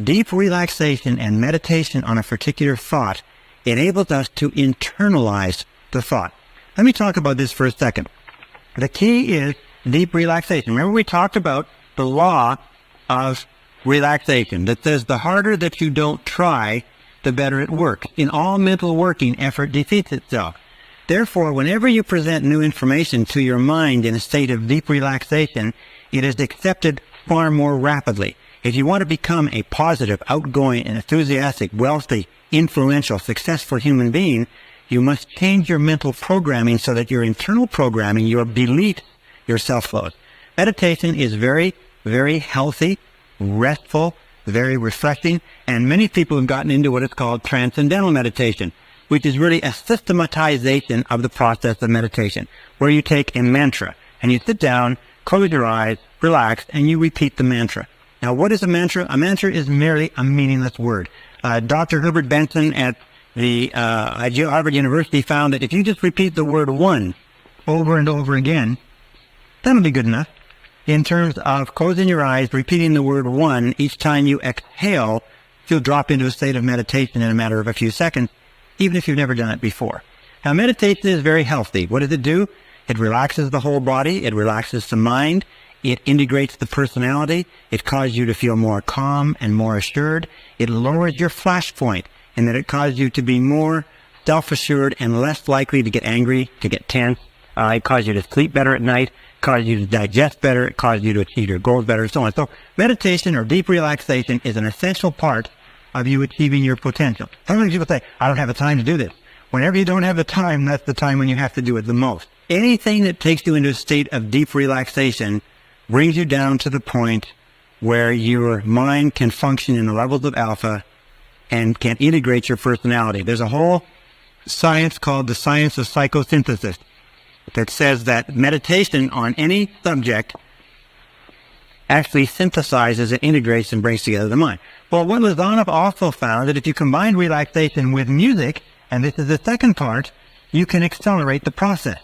deep relaxation and meditation on a particular thought enables us to internalize the thought. Let me talk about this for a second. The key is deep relaxation. Remember we talked about the law of relaxation that says the harder that you don't try, the better it works. In all mental working, effort defeats itself. Therefore, whenever you present new information to your mind in a state of deep relaxation, it is accepted far more rapidly. If you want to become a positive, outgoing, and enthusiastic, wealthy, influential, successful human being, you must change your mental programming so that your internal programming, your beliefs, your self-flows. Meditation is very, very healthy, restful, very refreshing, and many people have gotten into what is called transcendental meditation, which is really a systematization of the process of meditation, where you take a mantra and you sit down, close your eyes, relax, and you repeat the mantra. Now, what is a mantra? A mantra is merely a meaningless word. Dr. Herbert Benson at Harvard University found that if you just repeat the word one over and over again, that'll be good enough. In terms of closing your eyes, repeating the word one, each time you exhale, you'll drop into a state of meditation in a matter of a few seconds, even if you've never done it before. Now, meditation is very healthy. What does it do? It relaxes the whole body. It relaxes the mind. It integrates the personality. It causes you to feel more calm and more assured. It lowers your flash point in that it causes you to be more self-assured and less likely to get angry, to get tense. It causes you to sleep better at night, causes you to digest better, it causes you to achieve your goals better, and so on. So meditation or deep relaxation is an essential part of you achieving your potential. Sometimes people say, I don't have the time to do this. Whenever you don't have the time, that's the time when you have to do it the most. Anything that takes you into a state of deep relaxation brings you down to the point where your mind can function in the levels of alpha and can integrate your personality. There's a whole science called the science of psychosynthesis that says that meditation on any subject actually synthesizes and integrates and brings together the mind. Well, what Lozanov also found that if you combine relaxation with music, and this is the second part, you can accelerate the process.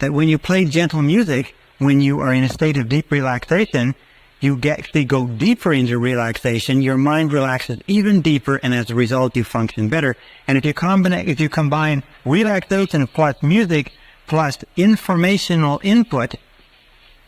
That when you play gentle music, when you are in a state of deep relaxation, you actually go deeper into relaxation, your mind relaxes even deeper, and as a result, you function better. And if you combine relaxation plus music plus informational input,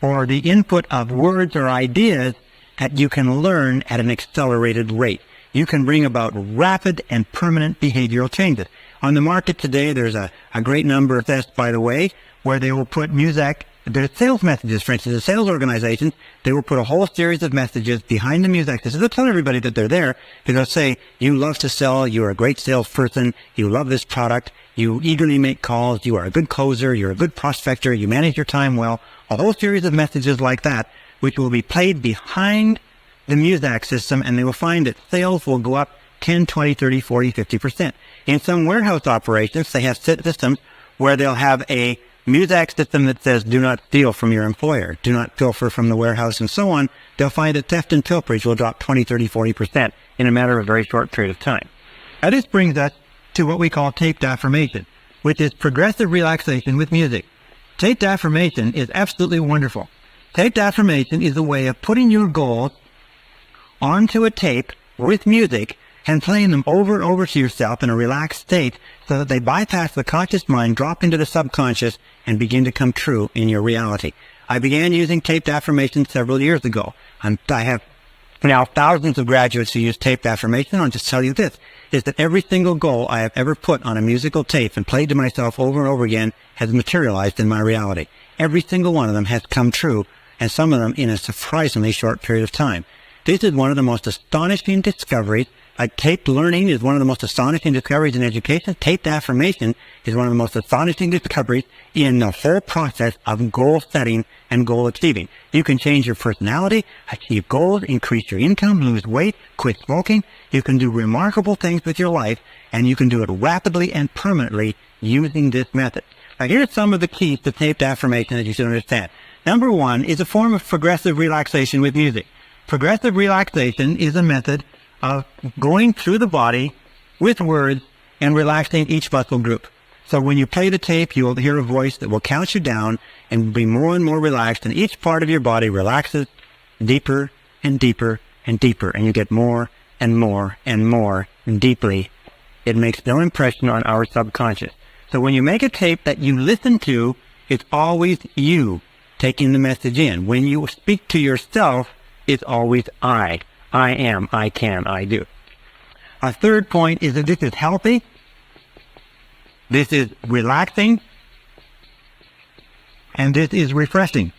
or the input of words or ideas, that you can learn at an accelerated rate. You can bring about rapid and permanent behavioral changes. On the market today, there's a great number of tests, by the way, where they will put music, there's sales messages, for instance, a sales organization, they will put a whole series of messages behind the music. They'll tell everybody that they're there. They'll say, you love to sell, you're a great salesperson, you love this product, you eagerly make calls, you are a good closer, you're a good prospector, you manage your time well. A whole series of messages like that, which will be played behind the Muzak system, and they will find that sales will go up 10, 20, 30, 40, 50%. In some warehouse operations, they have systems where they'll have a Muzak system that says, do not steal from your employer, do not pilfer from the warehouse, and so on. They'll find that theft and pilferage will drop 20, 30, 40% in a matter of a very short period of time. Now, this brings us to what we call taped affirmation, which is progressive relaxation with music. Taped affirmation is absolutely wonderful. Taped affirmation is a way of putting your goals onto a tape with music and playing them over and over to yourself in a relaxed state so that they bypass the conscious mind, drop into the subconscious, and begin to come true in your reality. I began using taped affirmation several years ago. I have now thousands of graduates who use taped affirmation. I'll just tell you this, is that every single goal I have ever put on a musical tape and played to myself over and over again has materialized in my reality. Every single one of them has come true, and some of them in a surprisingly short period of time. This is one of the most astonishing discoveries. Like taped learning is one of the most astonishing discoveries in education. Taped affirmation is one of the most astonishing discoveries in the whole process of goal setting and goal achieving. You can change your personality, achieve goals, increase your income, lose weight, quit smoking. You can do remarkable things with your life, and you can do it rapidly and permanently using this method. Now, here's some of the keys to taped affirmation that you should understand. Number one is a form of progressive relaxation with music. Progressive relaxation is a method of going through the body with words and relaxing each muscle group. So when you play the tape, you will hear a voice that will count you down and be more and more relaxed, and each part of your body relaxes deeper and deeper and deeper, and you get more and more and more deeply. It makes no impression on our subconscious. So when you make a tape that you listen to, it's always you taking the message in. When you speak to yourself, it's always I. I am, I can, I do. A third point is that this is healthy. This is relaxing. And this is refreshing.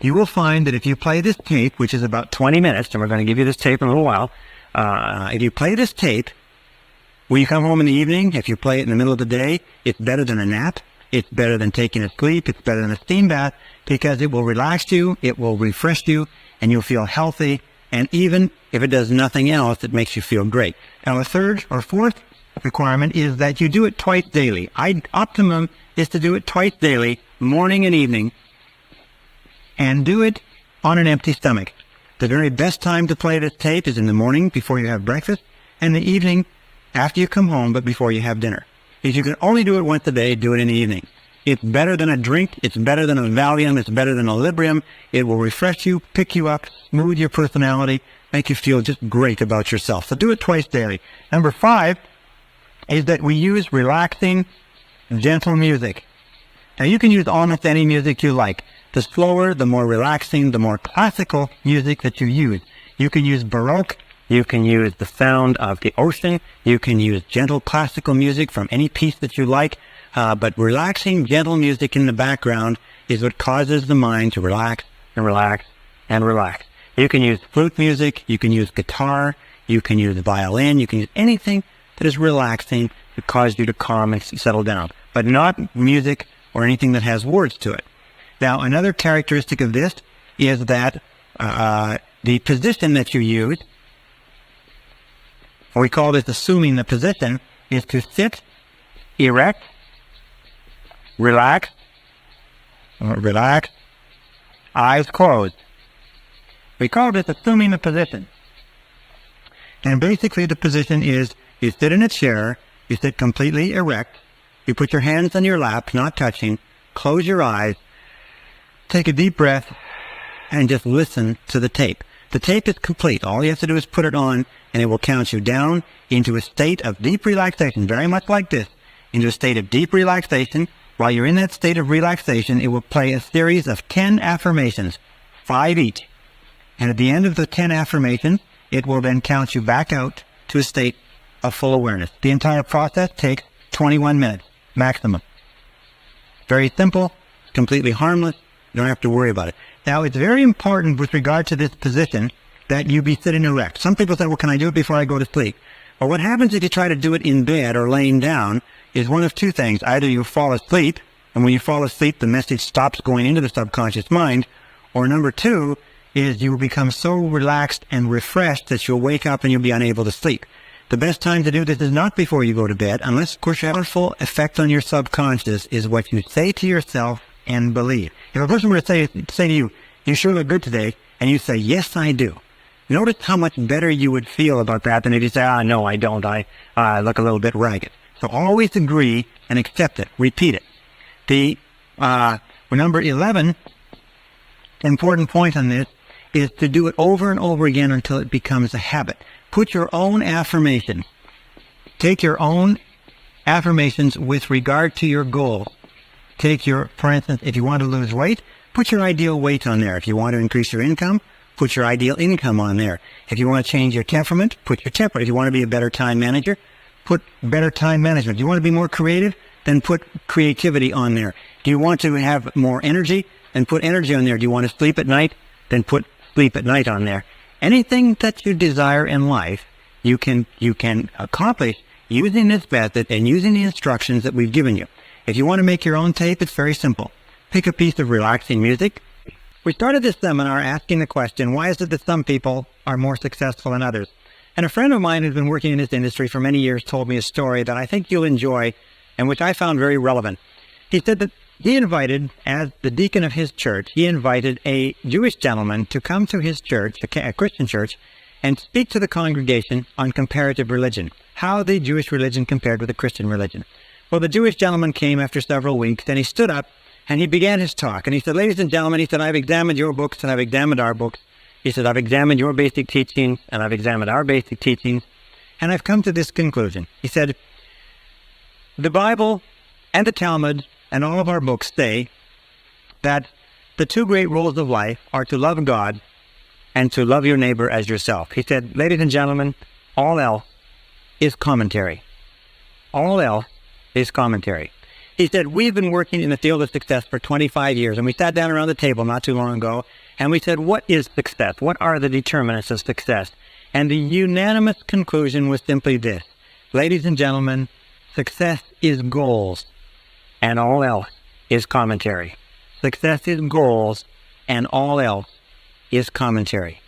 You will find that if you play this tape, which is about 20 minutes, and we're going to give you this tape in a little while, if you play this tape, when you come home in the evening, if you play it in the middle of the day, it's better than a nap. It's better than taking a sleep. It's better than a steam bath, because it will relax you, it will refresh you, and you'll feel healthy. And even if it does nothing else, it makes you feel great. Now, the third or fourth requirement is that you do it twice daily. Optimum is to do it twice daily, morning and evening, and do it on an empty stomach. The very best time to play this tape is in the morning before you have breakfast, and the evening after you come home but before you have dinner. If you can only do it once a day, do it in the evening. It's better than a drink. It's better than a Valium. It's better than a Librium. It will refresh you, pick you up, smooth your personality, make you feel just great about yourself. So do it twice daily. Number 5 is that we use relaxing, gentle music. Now, you can use almost any music you like. The slower, the more relaxing, the more classical music that you use. You can use Baroque. You can use the sound of the ocean. You can use gentle classical music from any piece that you like. But relaxing, gentle music in the background is what causes the mind to relax and relax and relax. You can use flute music, you can use guitar, you can use violin, you can use anything that is relaxing to cause you to calm and settle down, but not music or anything that has words to it. Now, another characteristic of this is that the position that you use, we call this assuming the position, is to sit erect, relax, eyes closed. We call this assuming the position. And basically the position is you sit in a chair, you sit completely erect, you put your hands on your lap, not touching, close your eyes, take a deep breath, and just listen to the tape. The tape is complete. All you have to do is put it on, and it will count you down into a state of deep relaxation, very much like this, into a state of deep relaxation. While you're in that state of relaxation, it will play a series of 10 affirmations, 5 each. And at the end of the 10 affirmations, it will then count you back out to a state of full awareness. The entire process takes 21 minutes, maximum. Very simple, completely harmless. You don't have to worry about it. Now, it's very important with regard to this position that you be sitting erect. Some people say, well, can I do it before I go to sleep? Well, what happens if you try to do it in bed or laying down is one of two things. Either you fall asleep, and when you fall asleep, the message stops going into the subconscious mind, or number two is you will become so relaxed and refreshed that you'll wake up and you'll be unable to sleep. The best time to do this is not before you go to bed, unless, of course, your powerful effect on your subconscious is what you say to yourself and believe. If a person were to say to you, you sure look good today, and you say, yes, I do. Notice how much better you would feel about that than if you say, no, I don't. I look a little bit ragged. So always agree and accept it. Repeat it. The number 11, important point on this, is to do it over and over again until it becomes a habit. Put your own affirmations. Take your own affirmations with regard to your goal. For instance, if you want to lose weight, put your ideal weight on there. If you want to increase your income, put your ideal income on there. If you want to change your temperament, put your temperament. If you want to be a better time manager, put better time management. Do you want to be more creative? Then put creativity on there. Do you want to have more energy? Then put energy on there. Do you want to sleep at night? Then put sleep at night on there. Anything that you desire in life, you can accomplish using this method and using the instructions that we've given you. If you want to make your own tape, it's very simple. Pick a piece of relaxing music. We started this seminar asking the question, why is it that some people are more successful than others? And a friend of mine who's been working in this industry for many years told me a story that I think you'll enjoy and which I found very relevant. He said that he invited, as the deacon of his church, he invited a Jewish gentleman to come to his church, a Christian church, and speak to the congregation on comparative religion, how the Jewish religion compared with the Christian religion. Well, the Jewish gentleman came after several weeks, and he stood up, and he began his talk. And he said, ladies and gentlemen, he said, I've examined your books, and I've examined our books. He said, I've examined your basic teachings, and I've examined our basic teachings, and I've come to this conclusion. He said, the Bible and the Talmud and all of our books say that the two great rules of life are to love God and to love your neighbor as yourself. He said, ladies and gentlemen, all else is commentary. All else is commentary. He said, we've been working in the field of success for 25 years, and we sat down around the table not too long ago, and we said, what is success? What are the determinants of success? And the unanimous conclusion was simply this. Ladies and gentlemen, success is goals, and all else is commentary. Success is goals, and all else is commentary.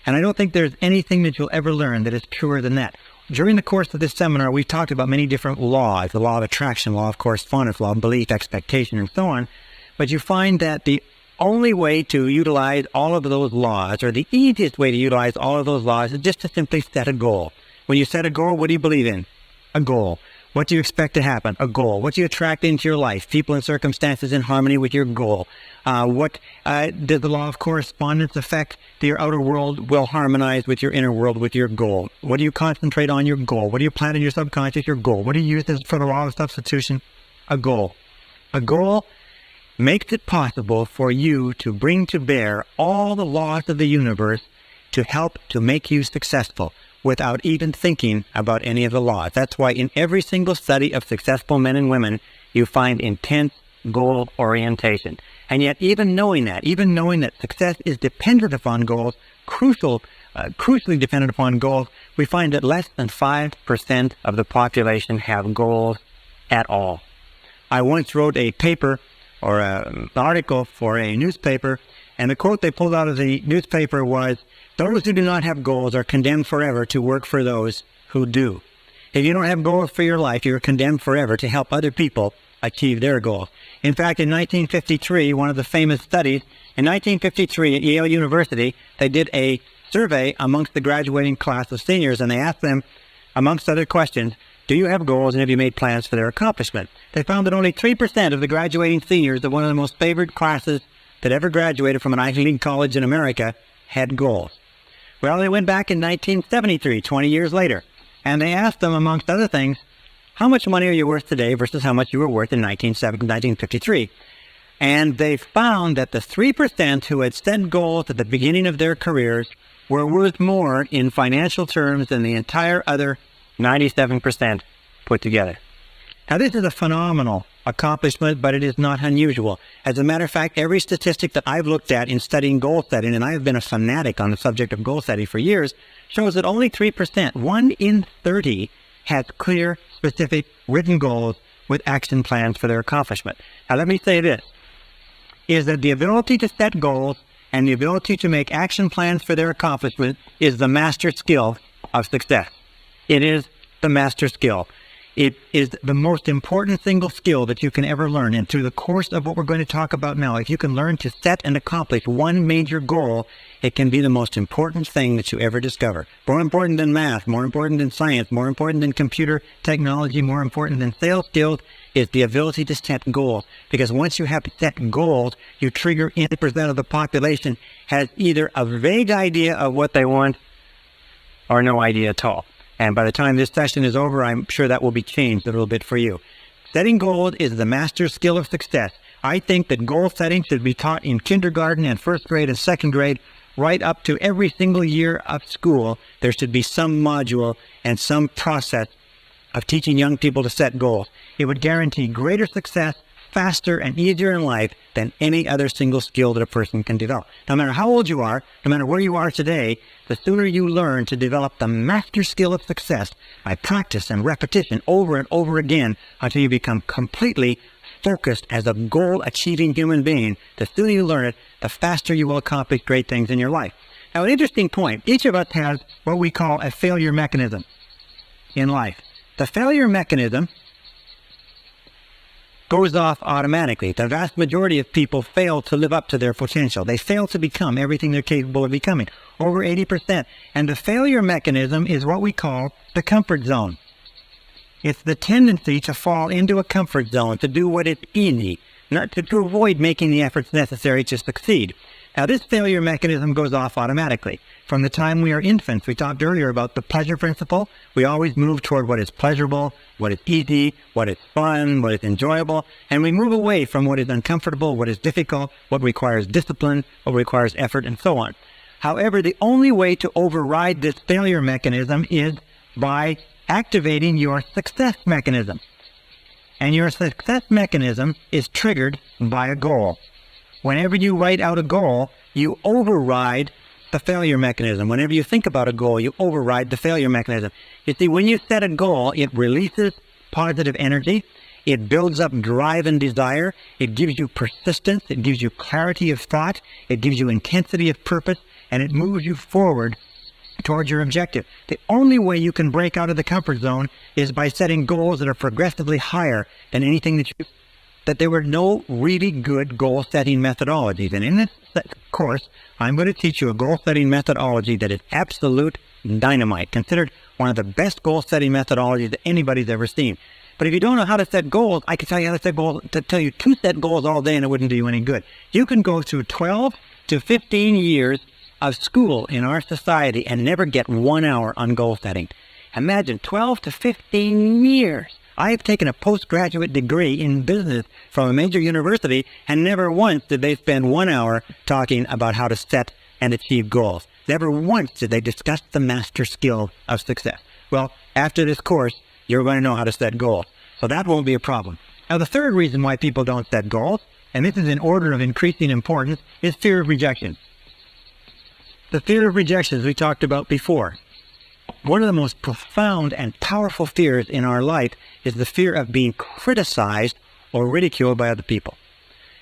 And I don't think there's anything that you'll ever learn that is truer than that. During the course of this seminar, we've talked about many different laws, the law of attraction, law of correspondence, law of belief, expectation, and so on. But you find that the only way to utilize all of those laws, or the easiest way to utilize all of those laws, is just to simply set a goal. When you set a goal, what do you believe in? A goal. What do you expect to happen? A goal. What do you attract into your life? People and circumstances in harmony with your goal. What does the law of correspondence affect? Your outer world will harmonize with your inner world with your goal. What do you concentrate on? Your goal. What do you plant in your subconscious? Your goal. What do you use for the law of substitution? A goal. A goal makes it possible for you to bring to bear all the laws of the universe to help to make you successful without even thinking about any of the laws. That's why in every single study of successful men and women, you find intense goal orientation. And yet even knowing that success is dependent upon goals, crucial crucially dependent upon goals, we find that less than 5% of the population have goals at all. I once wrote a paper or an article for a newspaper, and the quote they pulled out of the newspaper was, "Those who do not have goals are condemned forever to work for those who do." If you don't have goals for your life, you're condemned forever to help other people achieve their goals. In fact, in 1953, one of the famous studies, in 1953 at Yale University, they did a survey amongst the graduating class of seniors, and they asked them, amongst other questions, do you have goals and have you made plans for their accomplishment? They found that only 3% of the graduating seniors of one of the most favored classes that ever graduated from an Ivy League college in America had goals. Well, they went back in 1973, 20 years later, and they asked them, amongst other things, how much money are you worth today versus how much you were worth in 1953? And they found that the 3% who had set goals at the beginning of their careers were worth more in financial terms than the entire other 97% put together. Now, this is a phenomenal accomplishment, but it is not unusual. As a matter of fact, every statistic that I've looked at in studying goal setting, and I have been a fanatic on the subject of goal setting for years, shows that only 3%, 1 in 30, has clear, specific, written goals with action plans for their accomplishment. Now, let me say this, is that the ability to set goals and the ability to make action plans for their accomplishment is the master skill of success. It is the master skill. It is the most important single skill that you can ever learn. And through the course of what we're going to talk about now, if you can learn to set and accomplish one major goal, it can be the most important thing that you ever discover. More important than math, more important than science, more important than computer technology, more important than sales skills is the ability to set goals. Because once you have set goals, you trigger 80% of the population has either a vague idea of what they want or no idea at all. And by the time this session is over, I'm sure that will be changed a little bit for you. Setting goals is the master skill of success. I think that goal setting should be taught in kindergarten and first grade and second grade, right up to every single year of school. There should be some module and some process of teaching young people to set goals. It would guarantee greater success, faster and easier in life than any other single skill that a person can develop. No matter how old you are, no matter where you are today, the sooner you learn to develop the master skill of success by practice and repetition over and over again until you become completely focused as a goal-achieving human being, the sooner you learn it, the faster you will accomplish great things in your life. Now, an interesting point, each of us has what we call a failure mechanism in life. The failure mechanism goes off automatically. The vast majority of people fail to live up to their potential. They fail to become everything they're capable of becoming, over 80%. And the failure mechanism is what we call the comfort zone. It's the tendency to fall into a comfort zone, to do what is easy, not to avoid making the efforts necessary to succeed. Now, this failure mechanism goes off automatically. From the time we are infants, we talked earlier about the pleasure principle. We always move toward what is pleasurable, what is easy, what is fun, what is enjoyable, and we move away from what is uncomfortable, what is difficult, what requires discipline, what requires effort, and so on. However, the only way to override this failure mechanism is by activating your success mechanism. And your success mechanism is triggered by a goal. Whenever you write out a goal, you override the failure mechanism. Whenever you think about a goal, you override the failure mechanism. You see, when you set a goal, it releases positive energy. It builds up drive and desire. It gives you persistence. It gives you clarity of thought. It gives you intensity of purpose, and it moves you forward towards your objective. The only way you can break out of the comfort zone is by setting goals that are progressively higher than anything that there were no really good goal-setting methodologies. And in this course, I'm going to teach you a goal-setting methodology that is absolute dynamite, considered one of the best goal-setting methodologies that anybody's ever seen. But if you don't know how to set goals, I can tell you how to set goals, to tell you to set goals all day, and it wouldn't do you any good. You can go through 12 to 15 years of school in our society and never get 1 hour on goal setting. Imagine 12 to 15 years. I have taken a postgraduate degree in business from a major university, and never once did they spend 1 hour talking about how to set and achieve goals. Never once did they discuss the master skill of success. Well, after this course, you're going to know how to set goals. So that won't be a problem. Now, the third reason why people don't set goals, and this is in order of increasing importance, is fear of rejection. The fear of rejection, as we talked about before. One of the most profound and powerful fears in our life is the fear of being criticized or ridiculed by other people.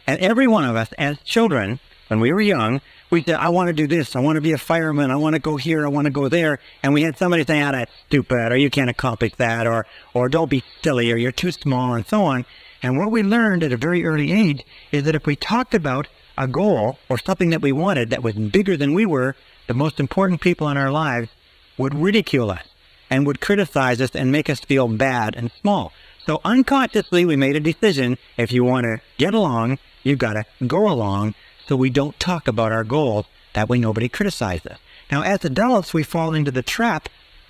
And every one of us, as children, when we were young, we said, I want to do this, I want to be a fireman, I want to go here, I want to go there. And we had somebody say, that's stupid, or you can't accomplish that, or don't be silly, or you're too small, and so on. And what we learned at a very early age is that if we talked about a goal or something that we wanted that was bigger than we were, the most important people in our lives would ridicule us and would criticize us and make us feel bad and small. So unconsciously, we made a decision, if you want to get along, you've got to go along, so we don't talk about our goals. That way nobody criticizes us. Now, as adults, we fall into the trap,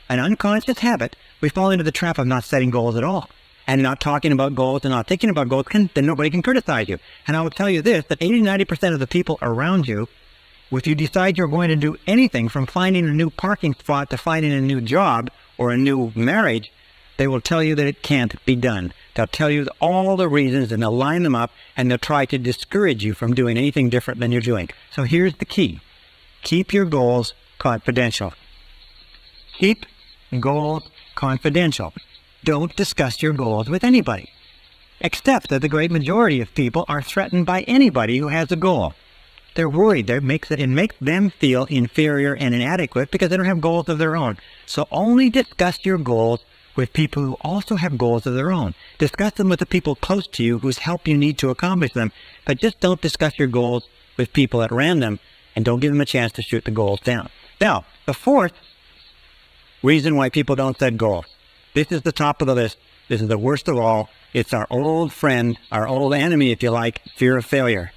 an unconscious habit, we fall into the trap of not setting goals at all, and not talking about goals and not thinking about goals, then nobody can criticize you. And I will tell you this, that 80-90% of the people around you, if you decide you're going to do anything from finding a new parking spot to finding a new job or a new marriage, they will tell you that it can't be done. They'll tell you all the reasons, and they'll line them up, and they'll try to discourage you from doing anything different than you're doing. So here's the key. Keep your goals confidential. Keep goals confidential. Don't discuss your goals with anybody, except that the great majority of people are threatened by anybody who has a goal. They're worried. It makes them feel inferior and inadequate because they don't have goals of their own. So only discuss your goals with people who also have goals of their own. Discuss them with the people close to you whose help you need to accomplish them, but just don't discuss your goals with people at random, and don't give them a chance to shoot the goals down. Now, the fourth reason why people don't set goals. This is the top of the list. This is the worst of all. It's our old friend, our old enemy, if you like, fear of failure.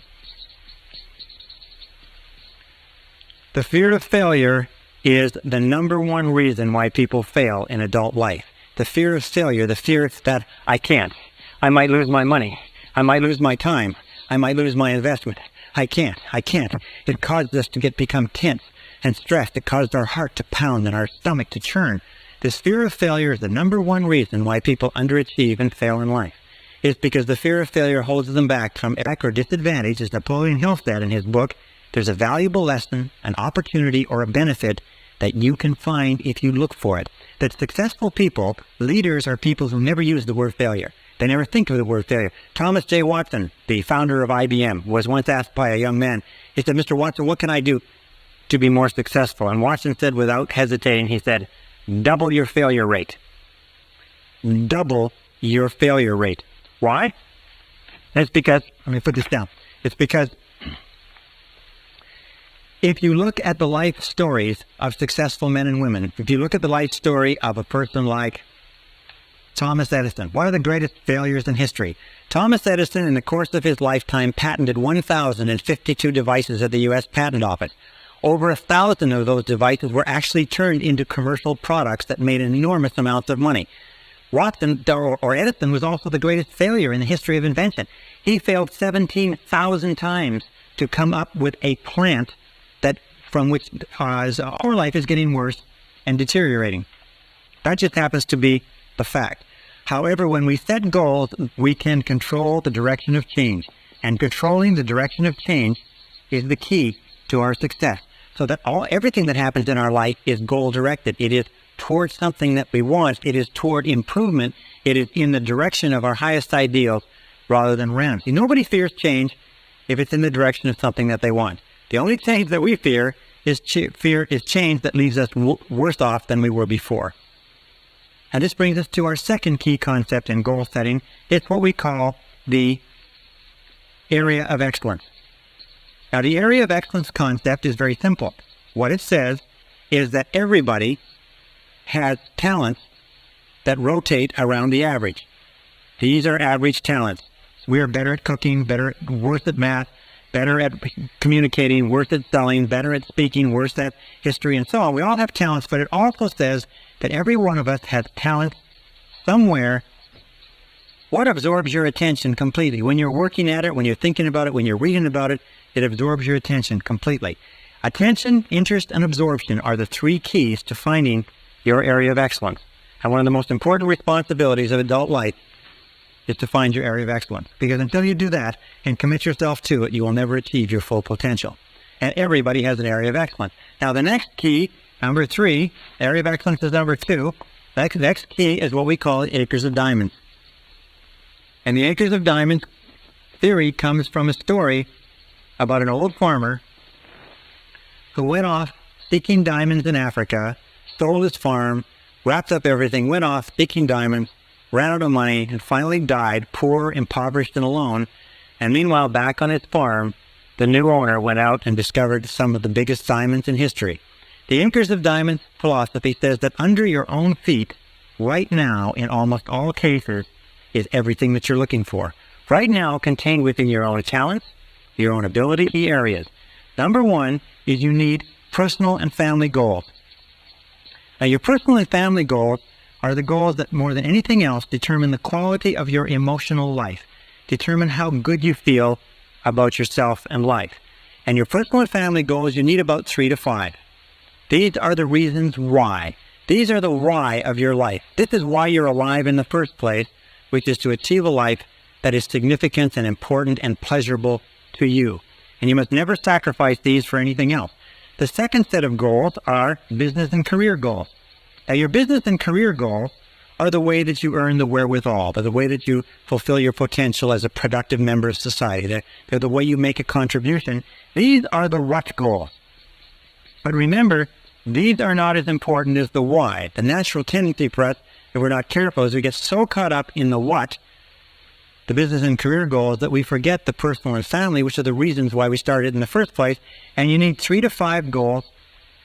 The fear of failure is the number one reason why people fail in adult life. The fear of failure, the fear that I can't. I might lose my money. I might lose my time. I might lose my investment. I can't. It causes us to become tense and stressed. It causes our heart to pound and our stomach to churn. This fear of failure is the number one reason why people underachieve and fail in life. It's because the fear of failure holds them back from or disadvantage, as Napoleon Hill said in his book. There's a valuable lesson, an opportunity, or a benefit that you can find if you look for it. That successful people, leaders, are people who never use the word failure. They never think of the word failure. Thomas J. Watson, the founder of IBM, was once asked by a young man, he said, Mr. Watson, what can I do to be more successful? And Watson said, without hesitating, he said, double your failure rate. Double your failure rate. Why? That's because, let me put this down. It's because if you look at the life stories of successful men and women, if you look at the life story of a person like Thomas Edison, one of the greatest failures in history. Thomas Edison, in the course of his lifetime, patented 1,052 devices at the U.S. Patent Office. Over 1,000 of those devices were actually turned into commercial products that made enormous amounts of money. Edison was also the greatest failure in the history of invention. He failed 17,000 times to come up with a plant from which our life is getting worse and deteriorating. That just happens to be the fact. However, when we set goals, we can control the direction of change. And controlling the direction of change is the key to our success. So that everything that happens in our life is goal-directed. It is towards something that we want. It is toward improvement. It is in the direction of our highest ideals rather than random. See, nobody fears change if it's in the direction of something that they want. The only change that we fear is change that leaves us worse off than we were before. And this brings us to our second key concept in goal setting. It's what we call the area of excellence. Now, the area of excellence concept is very simple. What it says is that everybody has talents that rotate around the average. These are average talents. We are better at cooking, worse at math, better at communicating, worse at selling, better at speaking, worse at history, and so on. We all have talents, but it also says that every one of us has talents somewhere. What absorbs your attention completely? When you're working at it, when you're thinking about it, when you're reading about it, it absorbs your attention completely. Attention, interest, and absorption are the three keys to finding your area of excellence. And one of the most important responsibilities of adult life is to find your area of excellence. Because until you do that and commit yourself to it, you will never achieve your full potential. and everybody has an area of excellence. Now, the next key, number 3, area of excellence is number 2. The next key is what we call acres of diamonds. And the acres of diamonds theory comes from a story about an old farmer who went off seeking diamonds in Africa, sold his farm, wrapped up everything, went off seeking diamonds, ran out of money, and finally died, poor, impoverished, and alone. And meanwhile, back on his farm, the new owner went out and discovered some of the biggest diamonds in history. The Acres of Diamonds philosophy says that under your own feet, right now, in almost all cases, is everything that you're looking for. Right now, contained within your own talents, your own ability areas. Number 1 is you need personal and family goals. Now, your personal and family goals are the goals that, more than anything else, determine the quality of your emotional life, determine how good you feel about yourself and life. And your personal and family goals, you need about 3 to 5. These are the reasons why. These are the why of your life. This is why you're alive in the first place, which is to achieve a life that is significant and important and pleasurable to you. And you must never sacrifice these for anything else. The second set of goals are business and career goals. Now, your business and career goals are the way that you earn the wherewithal. They're the way that you fulfill your potential as a productive member of society. They're the way you make a contribution. These are the what goals. But remember, these are not as important as the why. The natural tendency for us, if we're not careful, is we get so caught up in the what, the business and career goals, that we forget the personal and family, which are the reasons why we started in the first place. And you need 3 to 5 goals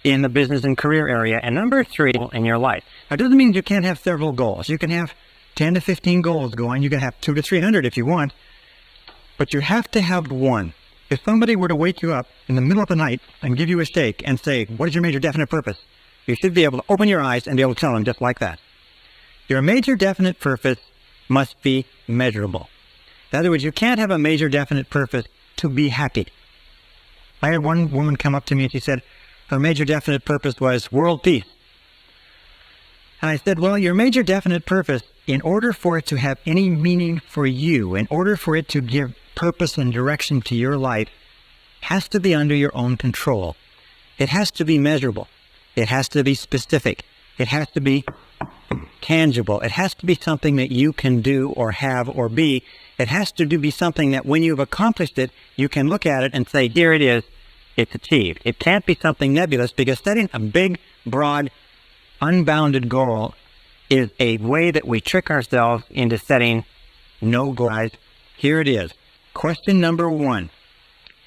in the business and career area, and number 3 in your life. Now, it doesn't mean you can't have several goals. You can have 10 to 15 goals going. You can have 200 to 300 if you want, but you have to have one. If somebody were to wake you up in the middle of the night and give you a steak and say, what is your major definite purpose? You should be able to open your eyes and be able to tell them just like that. Your major definite purpose must be measurable. In other words, you can't have a major definite purpose to be happy. I had one woman come up to me and she said her major definite purpose was world peace. And I said, well, your major definite purpose, in order for it to have any meaning for you, in order for it to give purpose and direction to your life, has to be under your own control. It has to be measurable. It has to be specific. It has to be tangible. It has to be something that you can do or have or be. It has to be something that when you've accomplished it, you can look at it and say, here it is, it's achieved. It can't be something nebulous, because setting a big, broad, unbounded goal is a way that we trick ourselves into setting no goals. Here it is. Question number 1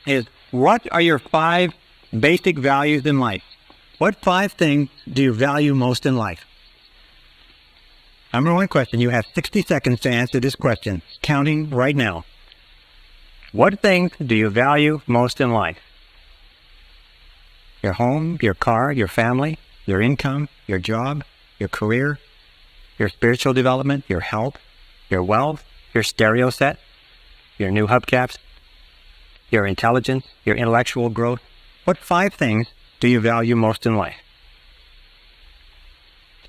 is, what are your 5 basic values in life? What 5 things do you value most in life? Number 1 question. You have 60 seconds to answer this question, counting right now. What things do you value most in life? Your home, your car, your family, your income, your job, your career, your spiritual development, your health, your wealth, your stereo set, your new hubcaps, your intelligence, your intellectual growth. What 5 things do you value most in life?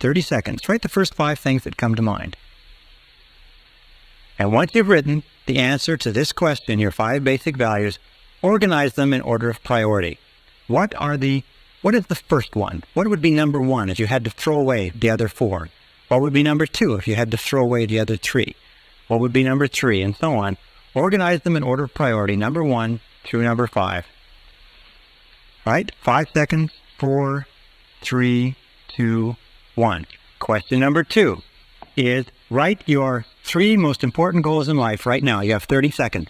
30 seconds. Write the first 5 things that come to mind. And once you've written the answer to this question, your 5 basic values, organize them in order of priority. What is the first one? What would be number 1 if you had to throw away the other 4? What would be number 2 if you had to throw away the other 3? What would be number 3, and so on? Organize them in order of priority, number 1 through number 5. Right? 5 seconds. 4, 3, 2, 1. Question number 2 is, write your 3 most important goals in life right now. You have 30 seconds.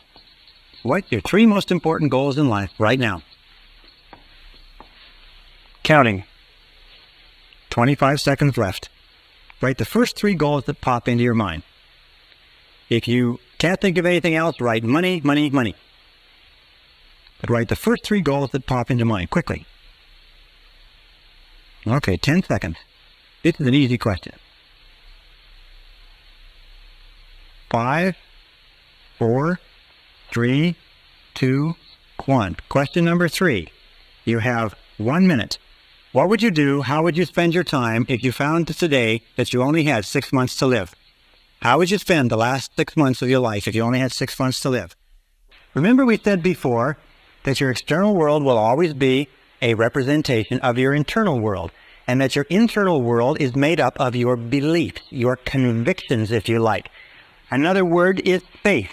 Write your 3 most important goals in life right now. Counting. 25 seconds left. Write the first 3 goals that pop into your mind. If you can't think of anything else, write money, money, money. But write the first 3 goals that pop into mind, quickly. Okay, 10 seconds. This is an easy question. 5, 4, 3, 2, 1. Question number 3. You have 1 minute. What would you do? How would you spend your time if you found today that you only had 6 months to live? How would you spend the last 6 months of your life if you only had 6 months to live? Remember, we said before that your external world will always be a representation of your internal world, and that your internal world is made up of your beliefs, your convictions, if you like. Another word is faith.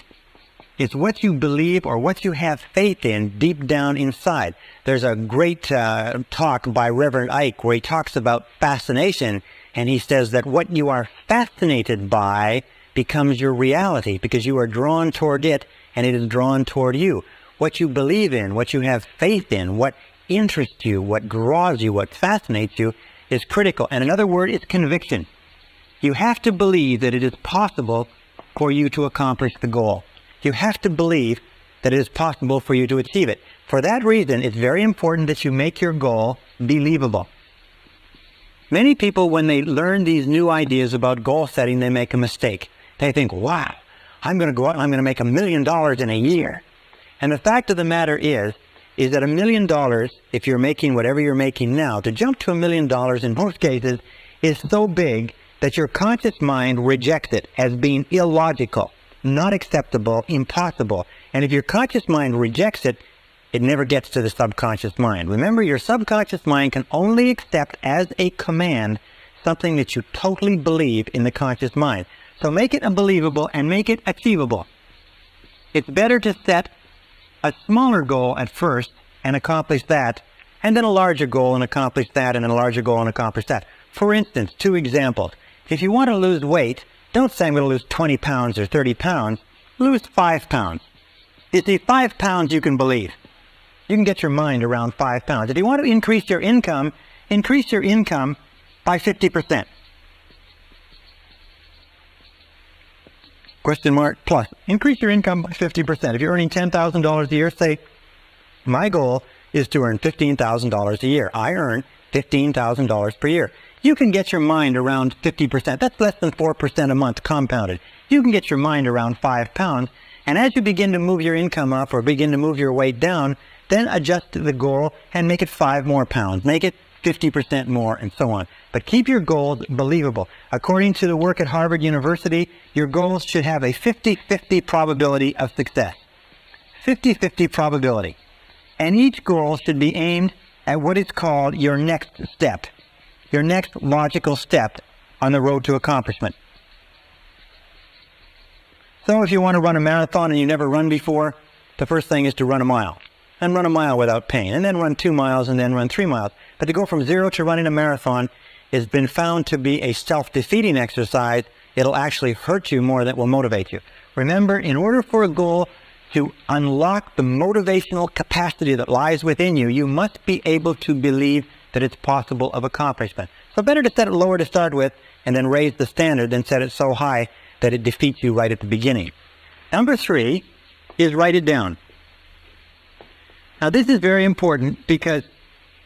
It's what you believe or what you have faith in deep down inside. There's a great talk by Reverend Ike where he talks about fascination, and he says that what you are fascinated by becomes your reality because you are drawn toward it and it is drawn toward you. What you believe in, what you have faith in, what interests you, what draws you, what fascinates you is critical. And another word is conviction. You have to believe that it is possible for you to accomplish the goal. You have to believe that it is possible for you to achieve it. For that reason, it's very important that you make your goal believable. Many people, when they learn these new ideas about goal setting, they make a mistake. They think, wow, I'm going to go out and I'm going to make $1 million in a year. And the fact of the matter is that $1 million, if you're making whatever you're making now, to jump to $1 million in most cases is so big that your conscious mind rejects it as being illogical, not acceptable, impossible. And if your conscious mind rejects it, it never gets to the subconscious mind. Remember, your subconscious mind can only accept as a command something that you totally believe in the conscious mind. So make it believable and make it achievable. It's better to set a smaller goal at first and accomplish that, and then a larger goal and accomplish that, and then a larger goal and accomplish that. For instance, 2 examples. If you want to lose weight, don't say I'm going to lose 20 pounds or 30 pounds. Lose 5 pounds. You see, 5 pounds you can believe. You can get your mind around 5 pounds. If you want to increase your income by 50%. Question mark plus. Increase your income by 50%. If you're earning $10,000 a year, say, my goal is to earn $15,000 a year. I earn $15,000 per year. You can get your mind around 50%. That's less than 4% a month compounded. You can get your mind around 5 pounds. And as you begin to move your income up or begin to move your weight down, then adjust the goal and make it 5 more pounds. Make it 50% more and so on. But keep your goals believable. According to the work at Harvard University, your goals should have a 50-50 probability of success. 50-50 probability. And each goal should be aimed at what is called your next step. Your next logical step on the road to accomplishment. So if you want to run a marathon and you never run before, the first thing is to run a mile. And run a mile without pain. And then run 2 miles and then run 3 miles. But to go from 0 to running a marathon has been found to be a self-defeating exercise. It'll actually hurt you more than it will motivate you. Remember, in order for a goal to unlock the motivational capacity that lies within you, you must be able to believe that it's possible of accomplishment. So better to set it lower to start with and then raise the standard than set it so high that it defeats you right at the beginning. Number 3 is write it down. Now this is very important because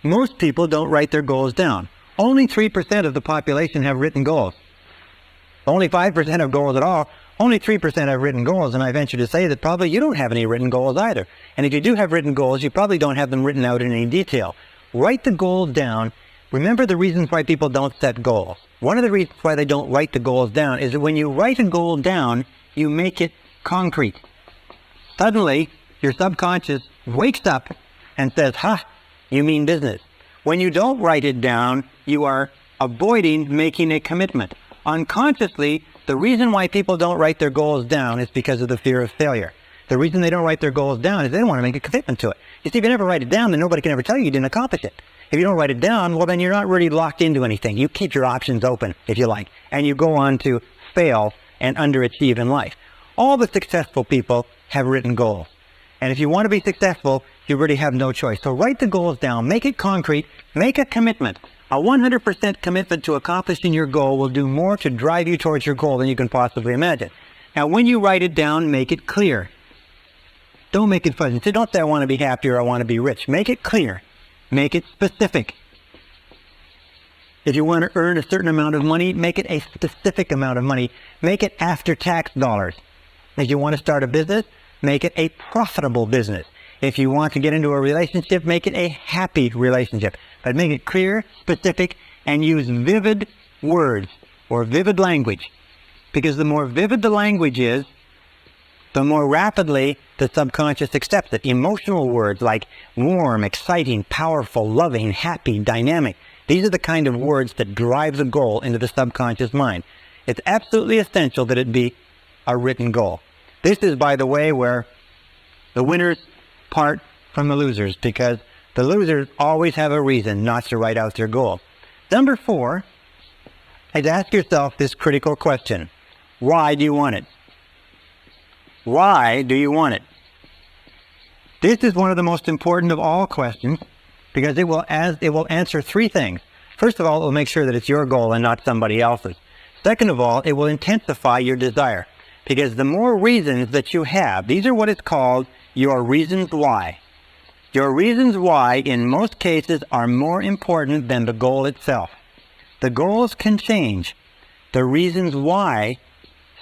most people don't write their goals down. Only 3% of the population have written goals. Only 5% have goals at all. Only 3% have written goals, and I venture to say that probably you don't have any written goals either. And if you do have written goals, you probably don't have them written out in any detail. Write the goals down. Remember the reasons why people don't set goals. One of the reasons why they don't write the goals down is that when you write a goal down, you make it concrete. Suddenly, your subconscious wakes up and says, ha, you mean business. When you don't write it down, you are avoiding making a commitment. Unconsciously, the reason why people don't write their goals down is because of the fear of failure. The reason they don't write their goals down is they don't want to make a commitment to it. You see, if you never write it down, then nobody can ever tell you you didn't accomplish it. If you don't write it down, well, then you're not really locked into anything. You keep your options open, if you like, and you go on to fail and underachieve in life. All the successful people have written goals. And if you want to be successful, you really have no choice. So write the goals down, make it concrete, make a commitment. A 100% commitment to accomplishing your goal will do more to drive you towards your goal than you can possibly imagine. Now, when you write it down, make it clear. Don't make it fuzzy. So don't say, I want to be happy or I want to be rich. Make it clear. Make it specific. If you want to earn a certain amount of money, make it a specific amount of money. Make it after-tax dollars. If you want to start a business, make it a profitable business. If you want to get into a relationship, make it a happy relationship. But make it clear, specific, and use vivid words or vivid language. Because the more vivid the language is, the more rapidly the subconscious accepts it. Emotional words like warm, exciting, powerful, loving, happy, dynamic. These are the kind of words that drive the goal into the subconscious mind. It's absolutely essential that it be a written goal. This is, by the way, where the winners part from the losers, because the losers always have a reason not to write out their goal. Number 4 is ask yourself this critical question. Why do you want it? Why do you want it? This is one of the most important of all questions because it will answer 3 things. First of all, it will make sure that it's your goal and not somebody else's. Second of all, it will intensify your desire because the more reasons that you have, these are what is called your reasons why. Your reasons why in most cases are more important than the goal itself. The goals can change. The reasons why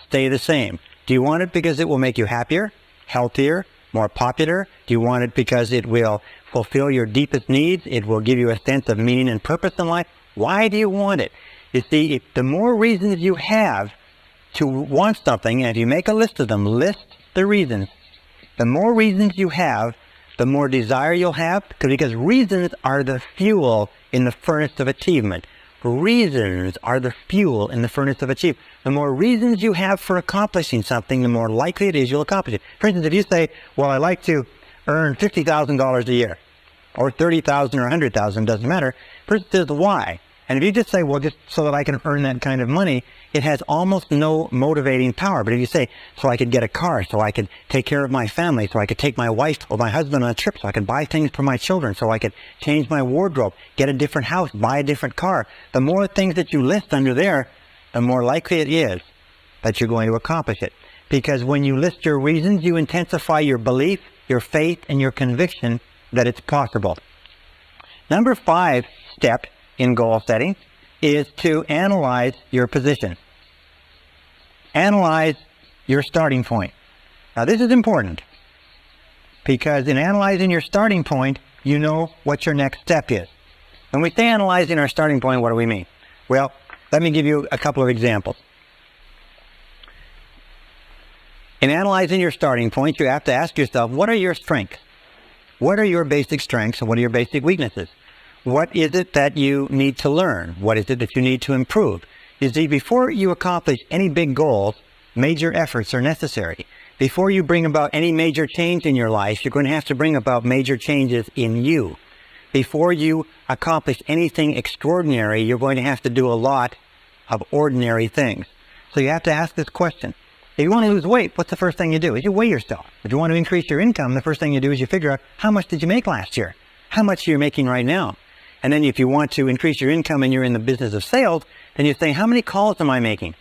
stay the same. Do you want it because it will make you happier, healthier, more popular? Do you want it because it will fulfill your deepest needs? It will give you a sense of meaning and purpose in life? Why do you want it? You see, if the more reasons you have to want something, and if you make a list of them, list the reasons. The more reasons you have, the more desire you'll have, because reasons are the fuel in the furnace of achievement. Reasons are the fuel in the furnace of achievement. The more reasons you have for accomplishing something, the more likely it is you'll accomplish it. For instance, if you say, well, I like to earn $50,000 a year, or $30,000 or $100,000, doesn't matter. Person says, why? And if you just say, well, just so that I can earn that kind of money, it has almost no motivating power. But if you say, so I could get a car, so I could take care of my family, so I could take my wife or my husband on a trip, so I could buy things for my children, so I could change my wardrobe, get a different house, buy a different car. The more things that you list under there, the more likely it is that you're going to accomplish it. Because when you list your reasons, you intensify your belief, your faith, and your conviction that it's possible. Number 5 step in goal setting is to analyze your position. Analyze your starting point. Now this is important because in analyzing your starting point, you know what your next step is. When we say analyzing our starting point, what do we mean? Well, let me give you a couple of examples. In analyzing your starting point, you have to ask yourself, what are your strengths? What are your basic strengths and what are your basic weaknesses? What is it that you need to learn? What is it that you need to improve? You see, before you accomplish any big goals, major efforts are necessary. Before you bring about any major change in your life, you're going to have to bring about major changes in you. Before you accomplish anything extraordinary, you're going to have to do a lot of ordinary things. So you have to ask this question. If you want to lose weight, what's the first thing you do? Is you weigh yourself. If you want to increase your income, the first thing you do is you figure out how much did you make last year? How much you're making right now? And then if you want to increase your income and you're in the business of sales, then you say, how many calls am I making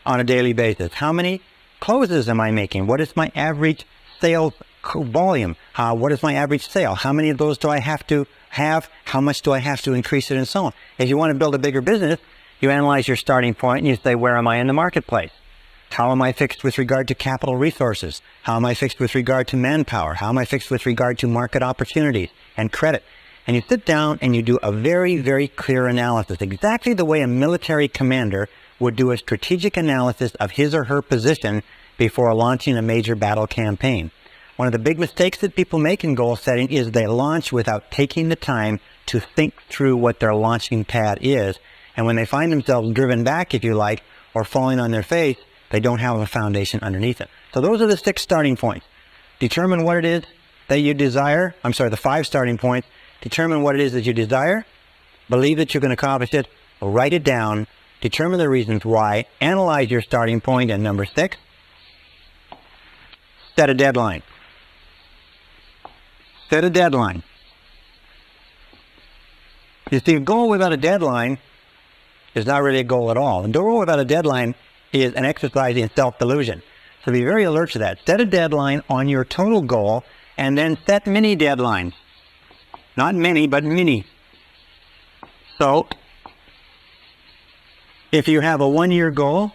on a daily basis? How many closes am I making? What is my average sales volume? What is my average sale? How many of those do I have to have? How much do I have to increase it, and so on? If you want to build a bigger business, you analyze your starting point and you say, where am I in the marketplace? How am I fixed with regard to capital resources? How am I fixed with regard to manpower? How am I fixed with regard to market opportunities and credit? And you sit down and you do a very, very clear analysis, exactly the way a military commander would do a strategic analysis of his or her position before launching a major battle campaign. One of the big mistakes that people make in goal setting is they launch without taking the time to think through what their launching pad is. And when they find themselves driven back, if you like, or falling on their face, they don't have a foundation underneath it. So those are the 6 starting points. Determine what it is that you desire. The 5 starting points. Determine what it is that you desire, believe that you can accomplish it, write it down, determine the reasons why, analyze your starting point, and number 6, set a deadline. Set a deadline. You see, a goal without a deadline is not really a goal at all. A goal without a deadline is an exercise in self-delusion. So be very alert to that. Set a deadline on your total goal, and then set mini deadlines. Not many, but mini. So, if you have a 1-year goal,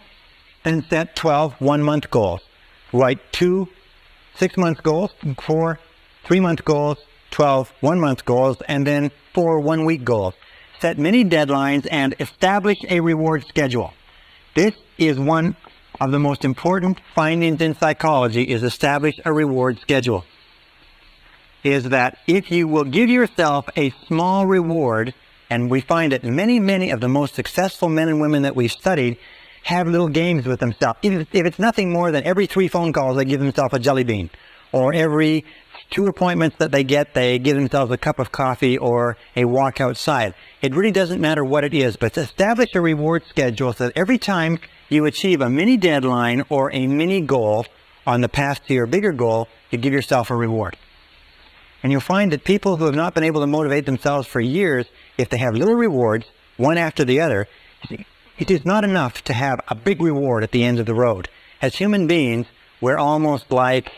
then set 12 one-month goals. Write 2 6-month goals, 4 3-month goals, 12 one-month goals, and then 4 one-week goals. Set many deadlines and establish a reward schedule. This is one of the most important findings in psychology is establish a reward schedule. Is that if you will give yourself a small reward, and we find that many of the most successful men and women that we've studied have little games with themselves. If it's nothing more than every 3 phone calls, they give themselves a jelly bean. Or every 2 appointments that they get, they give themselves a cup of coffee or a walk outside. It really doesn't matter what it is, but establish a reward schedule so that every time you achieve a mini deadline or a mini goal on the path to your bigger goal, you give yourself a reward. And you'll find that people who have not been able to motivate themselves for years, if they have little rewards, one after the other, it is not enough to have a big reward at the end of the road. As human beings, we're almost like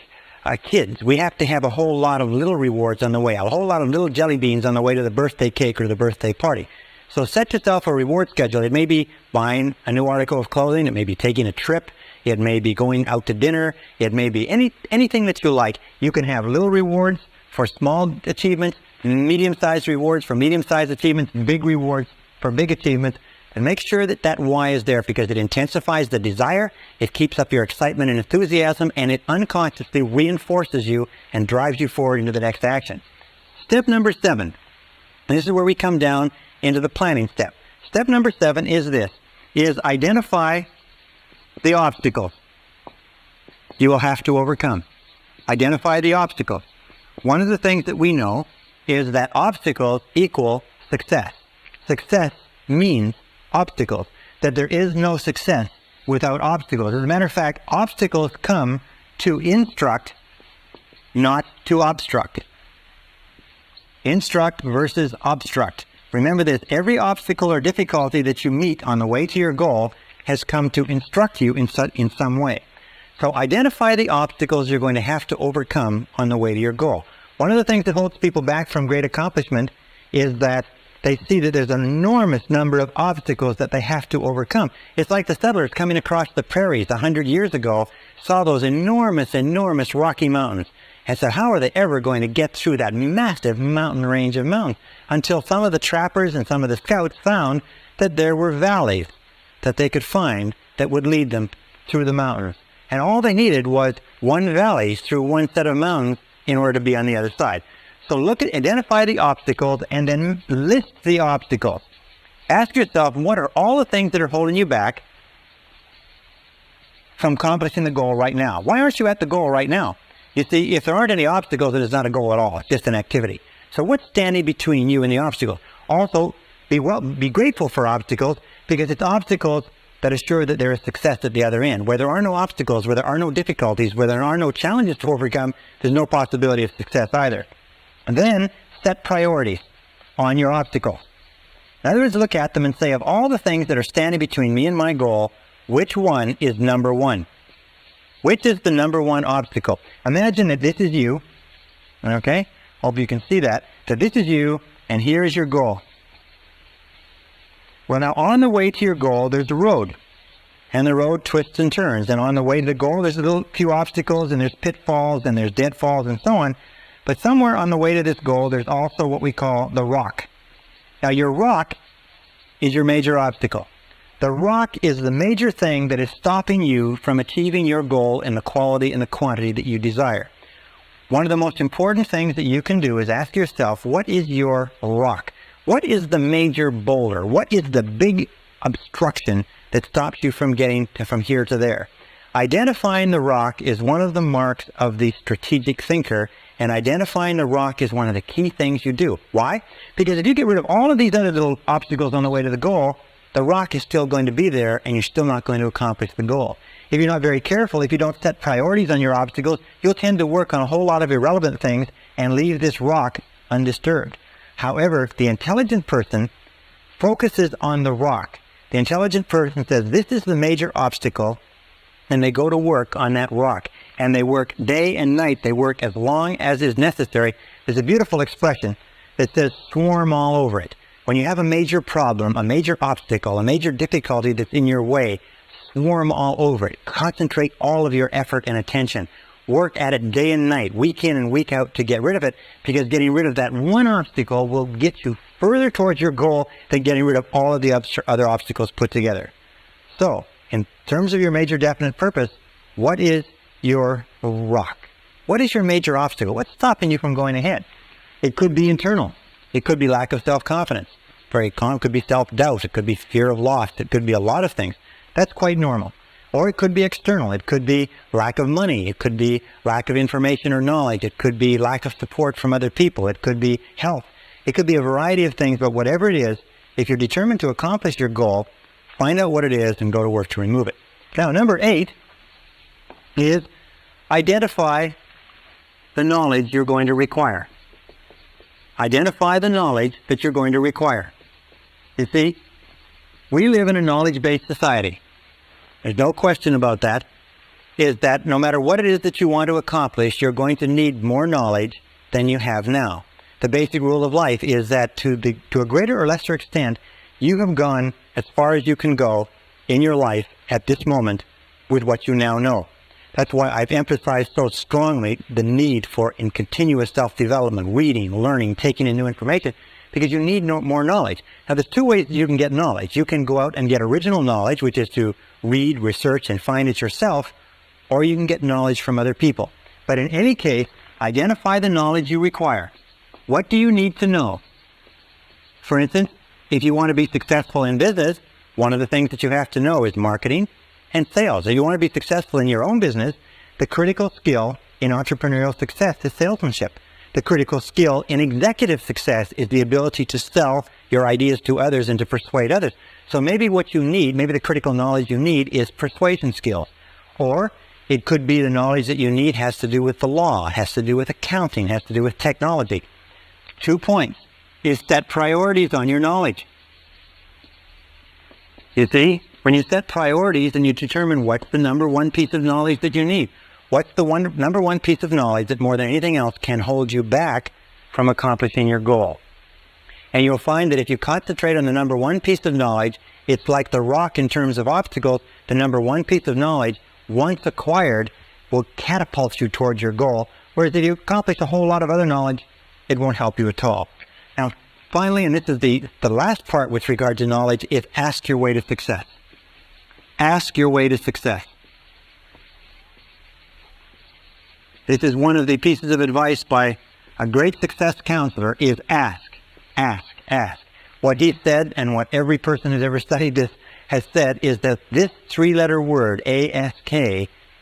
kids. We have to have a whole lot of little rewards on the way, a whole lot of little jelly beans on the way to the birthday cake or the birthday party. So set yourself a reward schedule. It may be buying a new article of clothing. It may be taking a trip. It may be going out to dinner. It may be anything that you like. You can have little rewards for small achievements, medium-sized rewards for medium-sized achievements, big rewards for big achievements. And make sure that that why is there, because it intensifies the desire, it keeps up your excitement and enthusiasm, and it unconsciously reinforces you and drives you forward into the next action. Step number 7. And this is where we come down into the planning step. Step number 7 is this, is identify the obstacles you will have to overcome. Identify the obstacles. One of the things that we know is that obstacles equal success. Success means obstacles, that there is no success without obstacles. As a matter of fact, obstacles come to instruct, not to obstruct. Instruct versus obstruct. Remember this, every obstacle or difficulty that you meet on the way to your goal has come to instruct you in some way. So identify the obstacles you're going to have to overcome on the way to your goal. One of the things that holds people back from great accomplishment is that they see that there's an enormous number of obstacles that they have to overcome. It's like the settlers coming across the prairies 100 years ago saw those enormous Rocky Mountains and said, how are they ever going to get through that massive mountain range of mountains? Until some of the trappers and some of the scouts found that there were valleys that they could find that would lead them through the mountains. And all they needed was one valley through one set of mountains in order to be on the other side. So identify the obstacles and then list the obstacles. Ask yourself, what are all the things that are holding you back from accomplishing the goal right now? Why aren't you at the goal right now? You see, if there aren't any obstacles, it is not a goal at all. It's just an activity. So what's standing between you and the obstacle? Also, be grateful for obstacles, because it's obstacles that assure that there is success at the other end. Where there are no obstacles, where there are no difficulties, where there are no challenges to overcome, there's no possibility of success either. And then set priorities on your obstacles. In other words, look at them and say, of all the things that are standing between me and my goal, which one is number one? Which is the number one obstacle? Imagine that this is you, okay? Hope you can see that this is you, and here is your goal. Well, now on the way to your goal, there's a road, and the road twists and turns. And on the way to the goal, there's a little few obstacles, and there's pitfalls, and there's deadfalls, and so on. But somewhere on the way to this goal, there's also what we call the rock. Now, your rock is your major obstacle. The rock is the major thing that is stopping you from achieving your goal in the quality and the quantity that you desire. One of the most important things that you can do is ask yourself, what is your rock? What is the major boulder? What is the big obstruction that stops you from getting from here to there? Identifying the rock is one of the marks of the strategic thinker, and identifying the rock is one of the key things you do. Why? Because if you get rid of all of these other little obstacles on the way to the goal, the rock is still going to be there, and you're still not going to accomplish the goal. If you're not very careful, if you don't set priorities on your obstacles, you'll tend to work on a whole lot of irrelevant things and leave this rock undisturbed. However, the intelligent person focuses on the rock. The intelligent person says, this is the major obstacle, and they go to work on that rock. And they work day and night. They work as long as is necessary. There's a beautiful expression that says, swarm all over it. When you have a major problem, a major obstacle, a major difficulty that's in your way, swarm all over it. Concentrate all of your effort and attention. Work at it day and night, week in and week out, to get rid of it, because getting rid of that one obstacle will get you further towards your goal than getting rid of all of the other obstacles put together. So, in terms of your major definite purpose, what is your rock? What is your major obstacle? What's stopping you from going ahead? It could be internal. It could be lack of self-confidence. It could be self-doubt. It could be fear of loss. It could be a lot of things. That's quite normal. Or it could be external. It could be lack of money. It could be lack of information or knowledge. It could be lack of support from other people. It could be health. It could be a variety of things, but whatever it is, if you're determined to accomplish your goal, find out what it is and go to work to remove it. Now, number 8 is identify the knowledge you're going to require. Identify the knowledge that you're going to require. You see, we live in a knowledge-based society. There's no question about that. Is that no matter what it is that you want to accomplish, you're going to need more knowledge than you have now. The basic rule of life is that to a greater or lesser extent, you have gone as far as you can go in your life at this moment with what you now know. That's why I've emphasized so strongly the need for in continuous self-development, reading, learning, taking in new information, because you need more knowledge. Now, there's 2 ways that you can get knowledge. You can go out and get original knowledge, which is to read, research, and find it yourself, or you can get knowledge from other people. But in any case, identify the knowledge you require. What do you need to know? For instance, if you want to be successful in business, one of the things that you have to know is marketing and sales. If you want to be successful in your own business, the critical skill in entrepreneurial success is salesmanship. The critical skill in executive success is the ability to sell your ideas to others and to persuade others. So maybe what you need, maybe the critical knowledge you need is persuasion skills. Or it could be the knowledge that you need has to do with the law, has to do with accounting, has to do with technology. 2 points is set priorities on your knowledge. You see, when you set priorities and you determine what's the number 1 piece of knowledge that you need, what's the number 1 piece of knowledge that more than anything else can hold you back from accomplishing your goal. And you'll find that if you concentrate on the number 1 piece of knowledge, it's like the rock in terms of obstacles. The number 1 piece of knowledge, once acquired, will catapult you towards your goal. Whereas if you accomplish a whole lot of other knowledge, it won't help you at all. Now, finally, and this is the last part with regard to knowledge, is ask your way to success. Ask your way to success. This is one of the pieces of advice by a great success counselor is ask, ask, ask. What he said, and what every person who's ever studied this has said, is that this 3-letter word, ASK,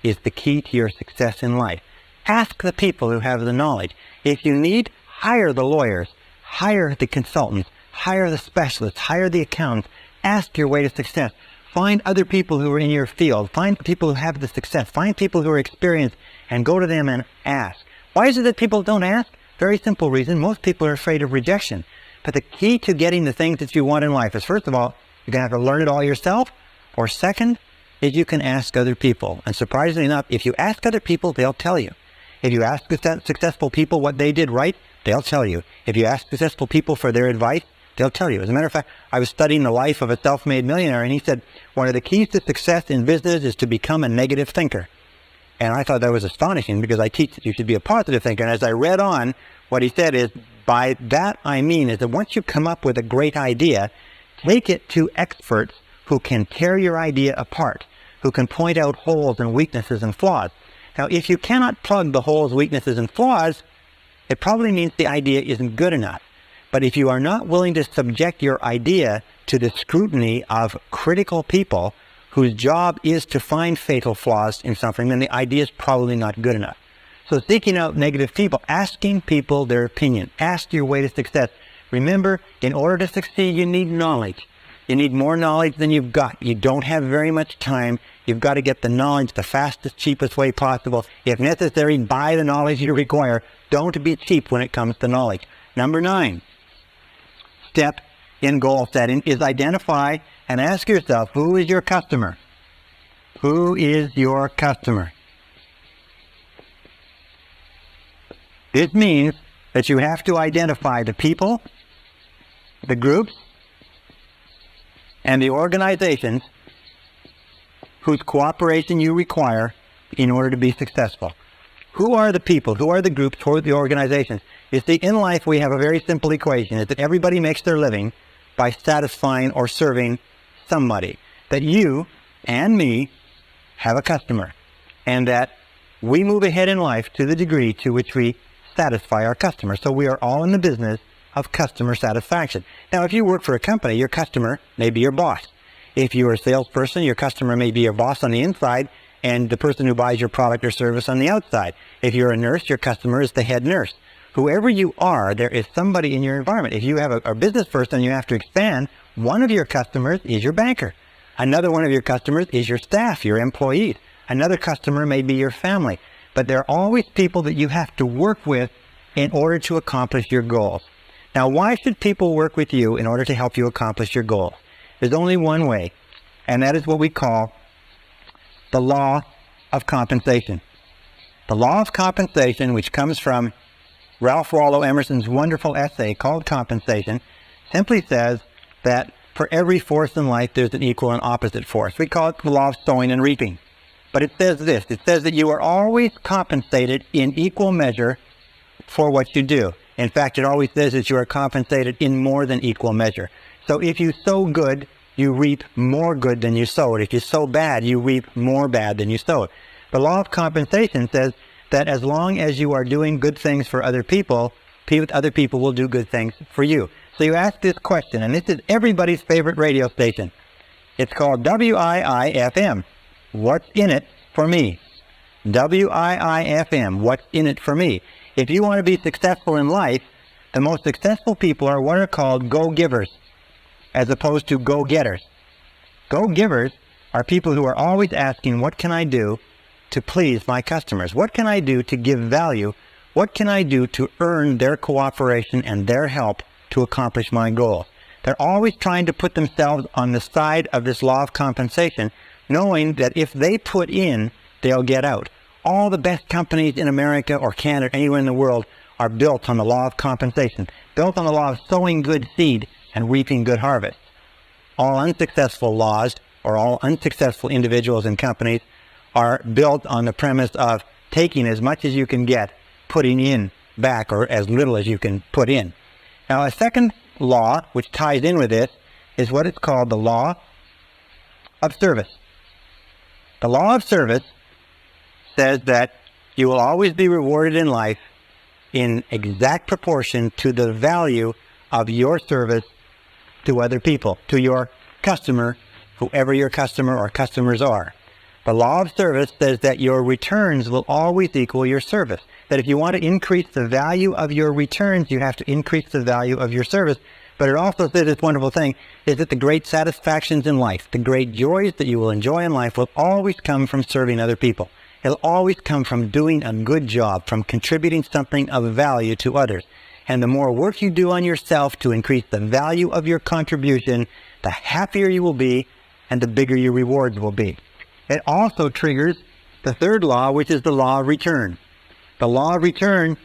is the key to your success in life. Ask the people who have the knowledge. If you need, hire the lawyers, hire the consultants, hire the specialists, hire the accountants. Ask your way to success. Find other people who are in your field. Find people who have the success. Find people who are experienced and go to them and ask. Why is it that people don't ask? Very simple reason. Most people are afraid of rejection. But the key to getting the things that you want in life is, first of all, you're going to have to learn it all yourself. Or second, is you can ask other people. And surprisingly enough, if you ask other people, they'll tell you. If you ask successful people what they did right, they'll tell you. If you ask successful people for their advice, they'll tell you. As a matter of fact, I was studying the life of a self-made millionaire, and he said, one of the keys to success in business is to become a negative thinker. And I thought that was astonishing, because I teach that you should be a positive thinker. And as I read on, what he said is, by that I mean is that once you come up with a great idea, take it to experts who can tear your idea apart, who can point out holes and weaknesses and flaws. Now, if you cannot plug the holes, weaknesses, and flaws, it probably means the idea isn't good enough. But if you are not willing to subject your idea to the scrutiny of critical people whose job is to find fatal flaws in something, then the idea is probably not good enough. So seeking out negative people, asking people their opinion, ask your way to success. Remember, in order to succeed, you need knowledge. You need more knowledge than you've got. You don't have very much time. You've got to get the knowledge the fastest, cheapest way possible. If necessary, buy the knowledge you require. Don't be cheap when it comes to knowledge. Number 9. Step in goal setting is identify and ask yourself, who is your customer? Who is your customer? This means that you have to identify the people, the groups, and the organizations whose cooperation you require in order to be successful. Who are the people? Who are the groups? Who are the organizations? You see, in life we have a very simple equation, is that everybody makes their living by satisfying or serving somebody. That you and me have a customer, and that we move ahead in life to the degree to which we satisfy our customer. So we are all in the business of customer satisfaction. Now, if you work for a company, your customer may be your boss. If you're a salesperson, your customer may be your boss on the inside and the person who buys your product or service on the outside. If you're a nurse, your customer is the head nurse. Whoever you are, there is somebody in your environment. If you have a business person and you have to expand, one of your customers is your banker. Another one of your customers is your staff, your employees. Another customer may be your family. But there are always people that you have to work with in order to accomplish your goals. Now, why should people work with you in order to help you accomplish your goals? There's only one way, and that is what we call the law of compensation. The law of compensation, which comes from Ralph Waldo Emerson's wonderful essay called Compensation, simply says that for every force in life, there's an equal and opposite force. We call it the law of sowing and reaping. But it says this, it says that you are always compensated in equal measure for what you do. In fact, it always says that you are compensated in more than equal measure. So if you sow good, you reap more good than you sowed. If you sow bad, you reap more bad than you sowed. The law of compensation says that as long as you are doing good things for other people will do good things for you. So you ask this question, and this is everybody's favorite radio station. It's called WIIFM. What's in it for me? WIIFM. What's in it for me? If you want to be successful in life, the most successful people are what are called go-givers, as opposed to go-getters. Go-givers are people who are always asking, what can I do to please my customers? What can I do to give value? What can I do to earn their cooperation and their help to accomplish my goal? They're always trying to put themselves on the side of this law of compensation, knowing that if they put in, they'll get out. All the best companies in America or Canada, anywhere in the world, are built on the law of compensation, built on the law of sowing good seed and reaping good harvest. All unsuccessful laws or all unsuccessful individuals and companies are built on the premise of taking as much as you can get, putting in back, or as little as you can put in. Now, a second law, which ties in with this, is what is called the law of service. The law of service says that you will always be rewarded in life in exact proportion to the value of your service to other people, to your customer, whoever your customer or customers are. The law of service says that your returns will always equal your service. That if you want to increase the value of your returns, you have to increase the value of your service. But it also says this wonderful thing, is that the great satisfactions in life, the great joys that you will enjoy in life will always come from serving other people. It'll always come from doing a good job, from contributing something of value to others. And the more work you do on yourself to increase the value of your contribution, the happier you will be and the bigger your rewards will be. It also triggers the third law, which is the law of return. The law of return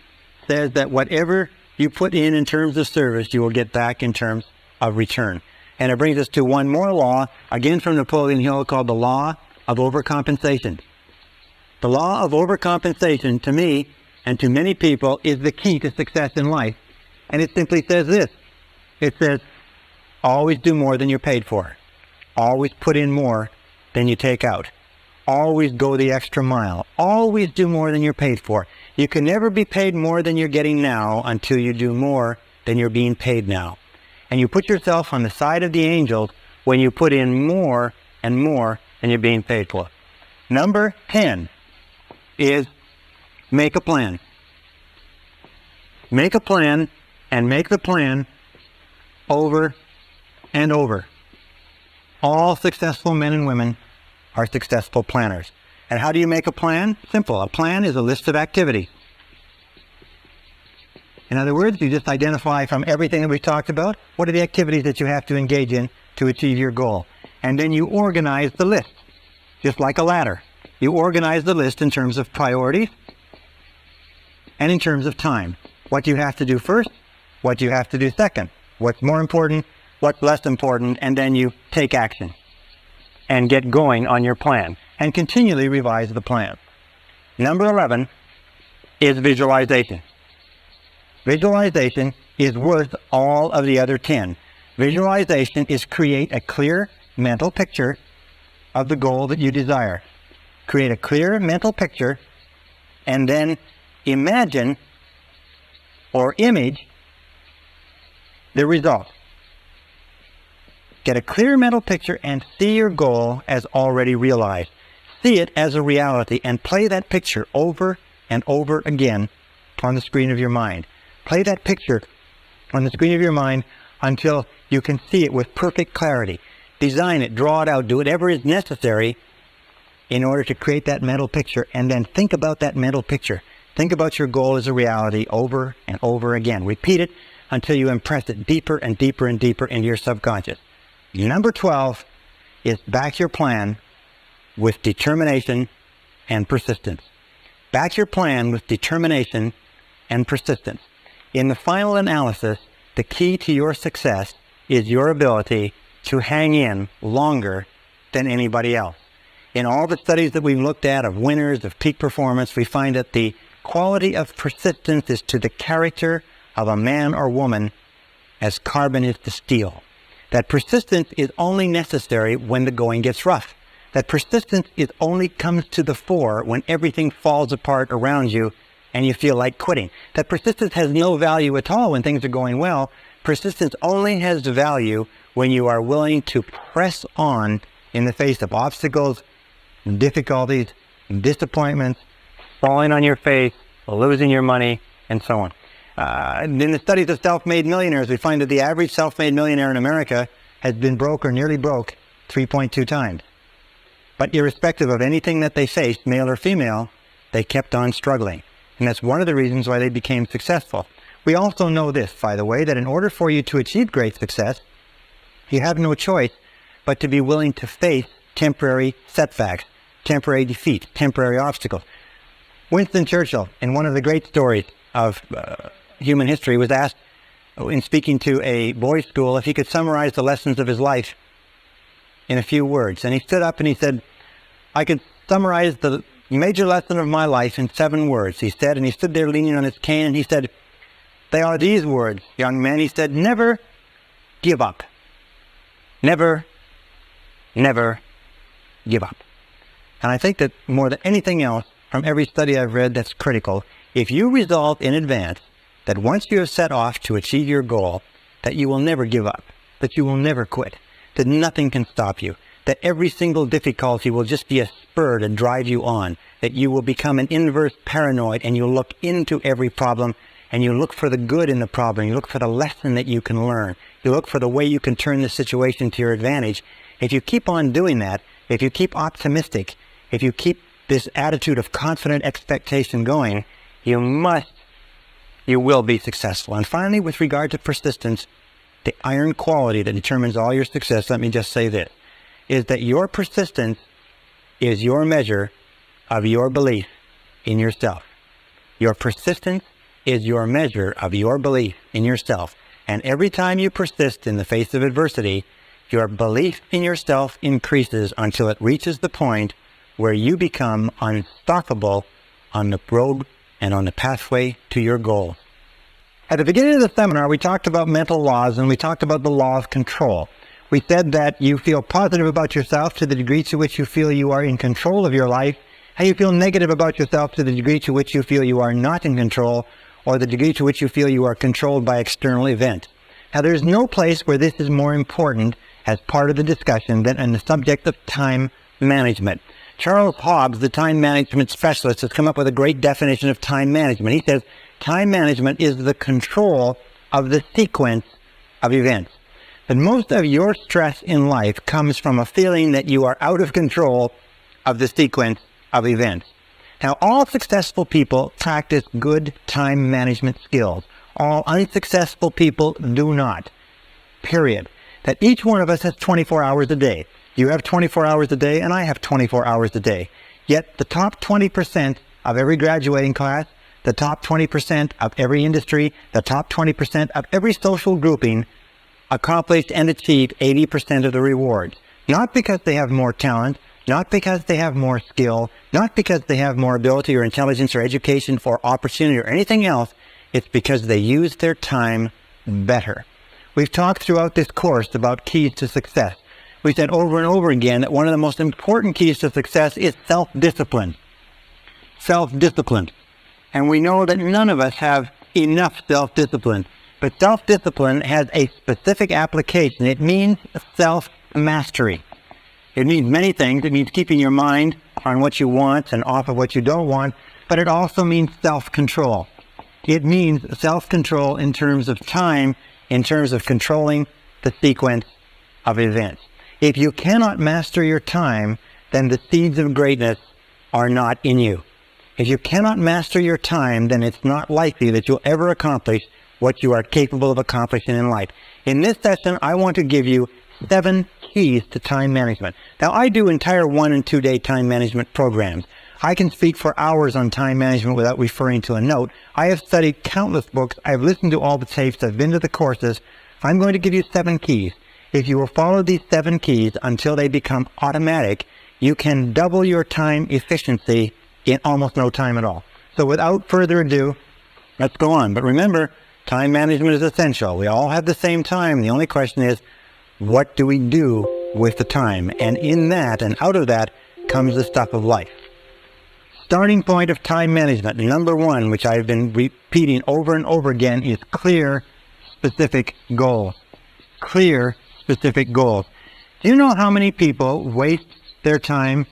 says that whatever you put in terms of service, you will get back in terms of return. And it brings us to one more law, again from Napoleon Hill, called the law of overcompensation. The law of overcompensation, to me and to many people, is the key to success in life. And it simply says this. It says, always do more than you're paid for. Always put in more than you take out. Always go the extra mile. Always do more than you're paid for. You can never be paid more than you're getting now until you do more than you're being paid now. And you put yourself on the side of the angels when you put in more and more than you're being paid for. Number 10 is make a plan. Make a plan, and make the plan over and over. All successful men and women are successful planners. And how do you make a plan? Simple. A plan is a list of activities. In other words, you just identify from everything that we've talked about, what are the activities that you have to engage in to achieve your goal. And then you organize the list, just like a ladder. You organize the list in terms of priorities and in terms of time. What you have to do first, what you have to do second, what's more important, what's less important, and then you take action and get going on your plan and continually revise the plan. Number 11 is visualization. Visualization is worth all of the other 10. Visualization is create a clear mental picture of the goal that you desire. Create a clear mental picture and then imagine or image the result. Get a clear mental picture and see your goal as already realized. See it as a reality and play that picture over and over again on the screen of your mind. Play that picture on the screen of your mind until you can see it with perfect clarity. Design it, draw it out, do whatever is necessary in order to create that mental picture, and then think about that mental picture. Think about your goal as a reality over and over again. Repeat it until you impress it deeper and deeper and deeper into your subconscious. Number 12 is back your plan with determination and persistence. Back your plan with determination and persistence. In the final analysis, the key to your success is your ability to hang in longer than anybody else. In all the studies that we've looked at of winners, of peak performance, we find that the quality of persistence is to the character of a man or woman as carbon is to steel. That persistence is only necessary when the going gets rough. That persistence is only comes to the fore when everything falls apart around you and you feel like quitting. That persistence has no value at all when things are going well. Persistence only has value when you are willing to press on in the face of obstacles, difficulties, disappointments, falling on your face, losing your money, and so on. In the studies of self-made millionaires, we find that the average self-made millionaire in America has been broke or nearly broke 3.2 times. But irrespective of anything that they faced, male or female, they kept on struggling. And that's one of the reasons why they became successful. We also know this, by the way, that in order for you to achieve great success, you have no choice but to be willing to face temporary setbacks, temporary defeats, temporary obstacles. Winston Churchill, in one of the great stories of human history, was asked in speaking to a boys' school if he could summarize the lessons of his life in a few words. And he stood up and he said, I could summarize the major lesson of my life in 7 words, he said. And he stood there leaning on his cane and he said, they are these words, young man. He said, never give up. Never, never give up. And I think that more than anything else, from every study I've read, that's critical. If you resolve in advance that once you have set off to achieve your goal, that you will never give up, that you will never quit, that nothing can stop you, that every single difficulty will just be a spur to drive you on, that you will become an inverse paranoid and you'll look into every problem and you look for the good in the problem, you look for the lesson that you can learn, you look for the way you can turn the situation to your advantage. If you keep on doing that, if you keep optimistic, if you keep this attitude of confident expectation going, you will be successful. And finally, with regard to persistence, the iron quality that determines all your success, let me just say this, is that your persistence is your measure of your belief in yourself. Your persistence is your measure of your belief in yourself. And every time you persist in the face of adversity, your belief in yourself increases until it reaches the point where you become unstoppable on the road and on the pathway to your goal. At the beginning of the seminar, we talked about mental laws and we talked about the law of control. We said that you feel positive about yourself to the degree to which you feel you are in control of your life, and you feel negative about yourself to the degree to which you feel you are not in control, or the degree to which you feel you are controlled by external events. Now, there's no place where this is more important as part of the discussion than in the subject of time management. Charles Hobbs, the time management specialist, has come up with a great definition of time management. He says, time management is the control of the sequence of events. But most of your stress in life comes from a feeling that you are out of control of the sequence of events. Now, all successful people practice good time management skills. All unsuccessful people do not. Period. That each one of us has 24 hours a day. You have 24 hours a day, and I have 24 hours a day. Yet the top 20% of every graduating class, the top 20% of every industry, the top 20% of every social grouping accomplished and achieved 80% of the rewards. Not because they have more talent, not because they have more skill, not because they have more ability or intelligence or education or opportunity or anything else. It's because they use their time better. We've talked throughout this course about keys to success. we said over and over again that one of the most important keys to success is self-discipline. Self-discipline. And we know that none of us have enough self-discipline. But self-discipline has a specific application. It means self-mastery. It means many things. It means keeping your mind on what you want and off of what you don't want. But it also means self-control. It means self-control in terms of time, in terms of controlling the sequence of events. If you cannot master your time, then the seeds of greatness are not in you. If you cannot master your time, then it's not likely that you'll ever accomplish what you are capable of accomplishing in life. In this session, I want to give you 7 keys to time management. Now, I do entire 1- and 2-day time management programs. I can speak for hours on time management without referring to a note. I have studied countless books. I've listened to all the tapes. I've been to the courses. I'm going to give you 7 keys. If you will follow these 7 keys until they become automatic, you can double your time efficiency in almost no time at all. So without further ado, let's go on. But remember, time management is essential. We all have the same time. The only question is, what do we do with the time? And in that and out of that comes the stuff of life. Starting point of time management, number 1, which I've been repeating over and over again, is clear, specific goals. Clear, specific goals. Do you know how many people waste their time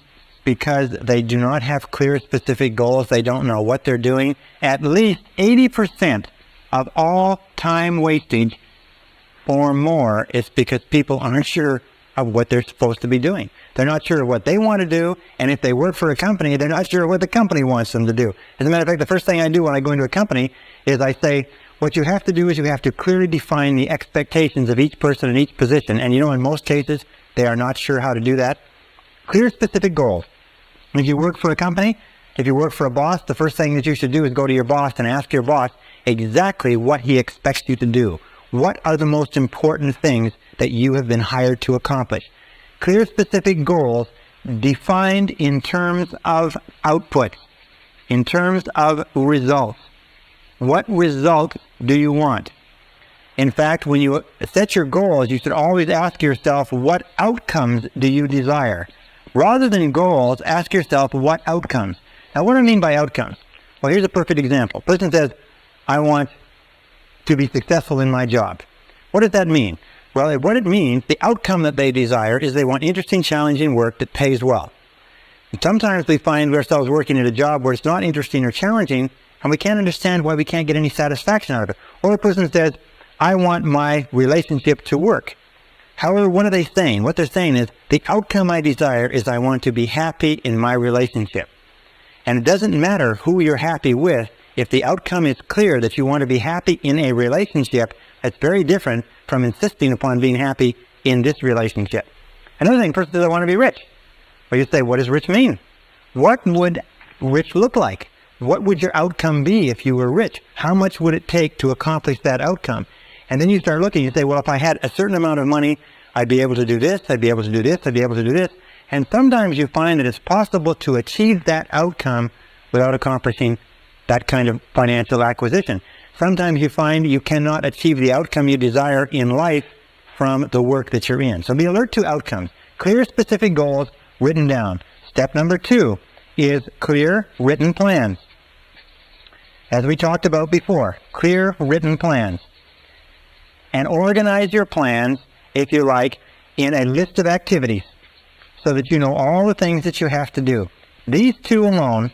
because they do not have clear, specific goals? They don't know what they're doing. At least 80% of all time wastage or more is because people aren't sure of what they're supposed to be doing. They're not sure what they want to do, and if they work for a company, they're not sure what the company wants them to do. As a matter of fact, the first thing I do when I go into a company is I say, what you have to do is you have to clearly define the expectations of each person in each position. And you know, in most cases, they are not sure how to do that. Clear, specific goals. If you work for a company, if you work for a boss, the first thing that you should do is go to your boss and ask your boss exactly what he expects you to do. What are the most important things that you have been hired to accomplish? Clear, specific goals defined in terms of output, in terms of results. What results do you want? In fact, when you set your goals, you should always ask yourself, what outcomes do you desire? Rather than goals, ask yourself, what outcomes? Now, what do I mean by outcomes? Well, here's a perfect example. A person says, I want to be successful in my job. What does that mean? Well, what it means, the outcome that they desire is they want interesting, challenging work that pays well. And sometimes we find ourselves working at a job where it's not interesting or challenging, and we can't understand why we can't get any satisfaction out of it. Or a person says, I want my relationship to work. However, what are they saying? What they're saying is, the outcome I desire is I want to be happy in my relationship. And it doesn't matter who you're happy with. If the outcome is clear that you want to be happy in a relationship, it's very different from insisting upon being happy in this relationship. Another thing, person says, I want to be rich. Well, you say, what does rich mean? What would rich look like? What would your outcome be if you were rich? How much would it take to accomplish that outcome? And then you start looking, you say, well, if I had a certain amount of money, I'd be able to do this, I'd be able to do this, I'd be able to do this. And sometimes you find that it's possible to achieve that outcome without accomplishing that kind of financial acquisition. Sometimes you find you cannot achieve the outcome you desire in life from the work that you're in. So be alert to outcomes. Clear, specific goals written down. Step number 2 is clear, written plans. As we talked about before, clear, written plans. And organize your plans, if you like, in a list of activities so that you know all the things that you have to do. These 2 alone,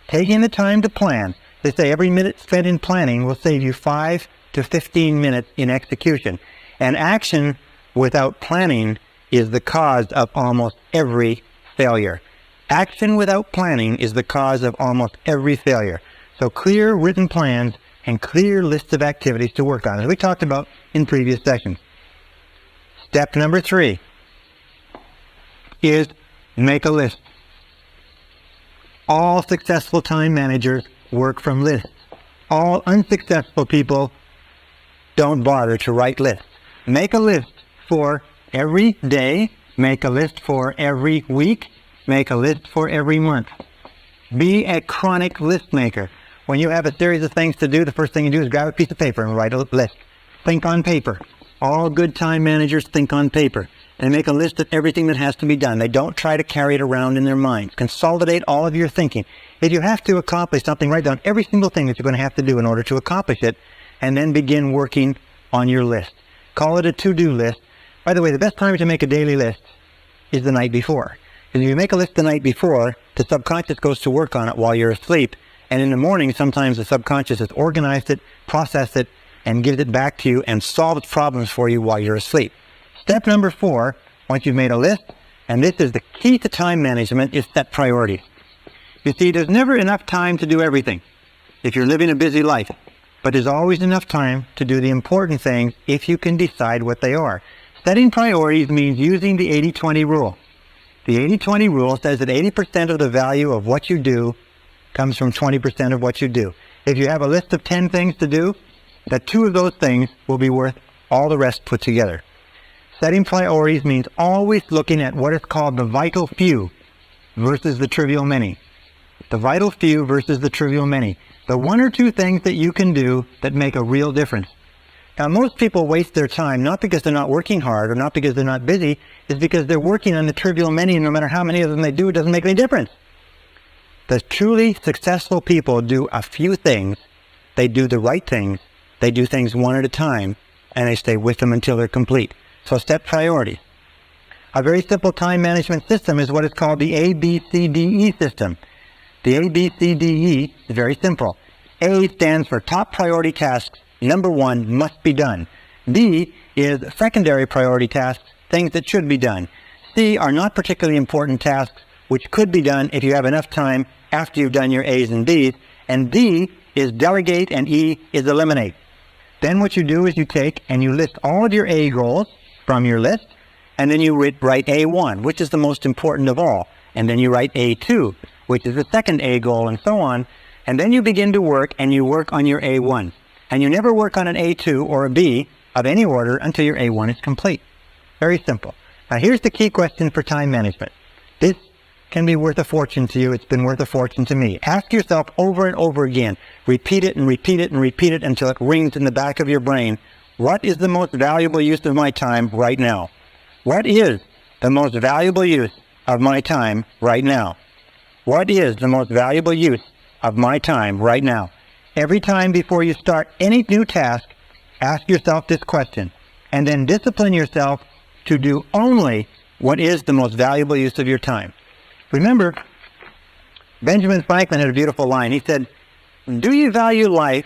taking the time to plan, they say every minute spent in planning will save you 5 to 15 minutes in execution. And action without planning is the cause of almost every failure. Action without planning is the cause of almost every failure. So clear written plans and clear lists of activities to work on, as we talked about in previous sessions. Step number 3 is make a list. All successful time managers work from lists. All unsuccessful people don't bother to write lists. Make a list for every day. Make a list for every week. Make a list for every month. Be a chronic list maker. When you have a series of things to do, the first thing you do is grab a piece of paper and write a list. Think on paper. All good time managers think on paper. They make a list of everything that has to be done. They don't try to carry it around in their mind. Consolidate all of your thinking. If you have to accomplish something, write down every single thing that you're going to have to do in order to accomplish it, and then begin working on your list. Call it a to-do list. By the way, the best time to make a daily list is the night before. Because if you make a list the night before, the subconscious goes to work on it while you're asleep. And in the morning, sometimes the subconscious has organized it, processed it, and gives it back to you and solves problems for you while you're asleep. Step number 4, once you've made a list, and this is the key to time management, is set priorities. You see, there's never enough time to do everything if you're living a busy life. But there's always enough time to do the important things if you can decide what they are. Setting priorities means using the 80-20 rule. The 80-20 rule says that 80% of the value of what you do comes from 20% of what you do. If you have a list of 10 things to do, that 2 of those things will be worth all the rest put together. Setting priorities means always looking at what is called the vital few versus the trivial many. The vital few versus the trivial many. The 1 or 2 things that you can do that make a real difference. Now, most people waste their time not because they're not working hard or not because they're not busy, it's because they're working on the trivial many, and no matter how many of them they do, it doesn't make any difference. The truly successful people do a few things, they do the right things, they do things 1 at a time, and they stay with them until they're complete. So set priorities. A very simple time management system is what is called the ABCDE system. The ABCDE is very simple. A stands for top priority tasks. Number 1 must be done. B is secondary priority tasks, things that should be done. C are not particularly important tasks, which could be done if you have enough time after you've done your A's and B's. And D is delegate, and E is eliminate. Then what you do is you take and you list all of your A goals from your list, and then you write A1, which is the most important of all. And then you write A2, which is the second A goal, and so on. And then you begin to work, and you work on your A1. And you never work on an A2 or a B of any order until your A1 is complete. Very simple. Now here's the key question for time management. This can be worth a fortune to you. It's been worth a fortune to me. Ask yourself over and over again. Repeat it and repeat it and repeat it until it rings in the back of your brain. What is the most valuable use of my time right now? What is the most valuable use of my time right now? What is the most valuable use of my time right now? Every time before you start any new task, ask yourself this question, and then discipline yourself to do only what is the most valuable use of your time. Remember, Benjamin Franklin had a beautiful line. He said, "Do you value life?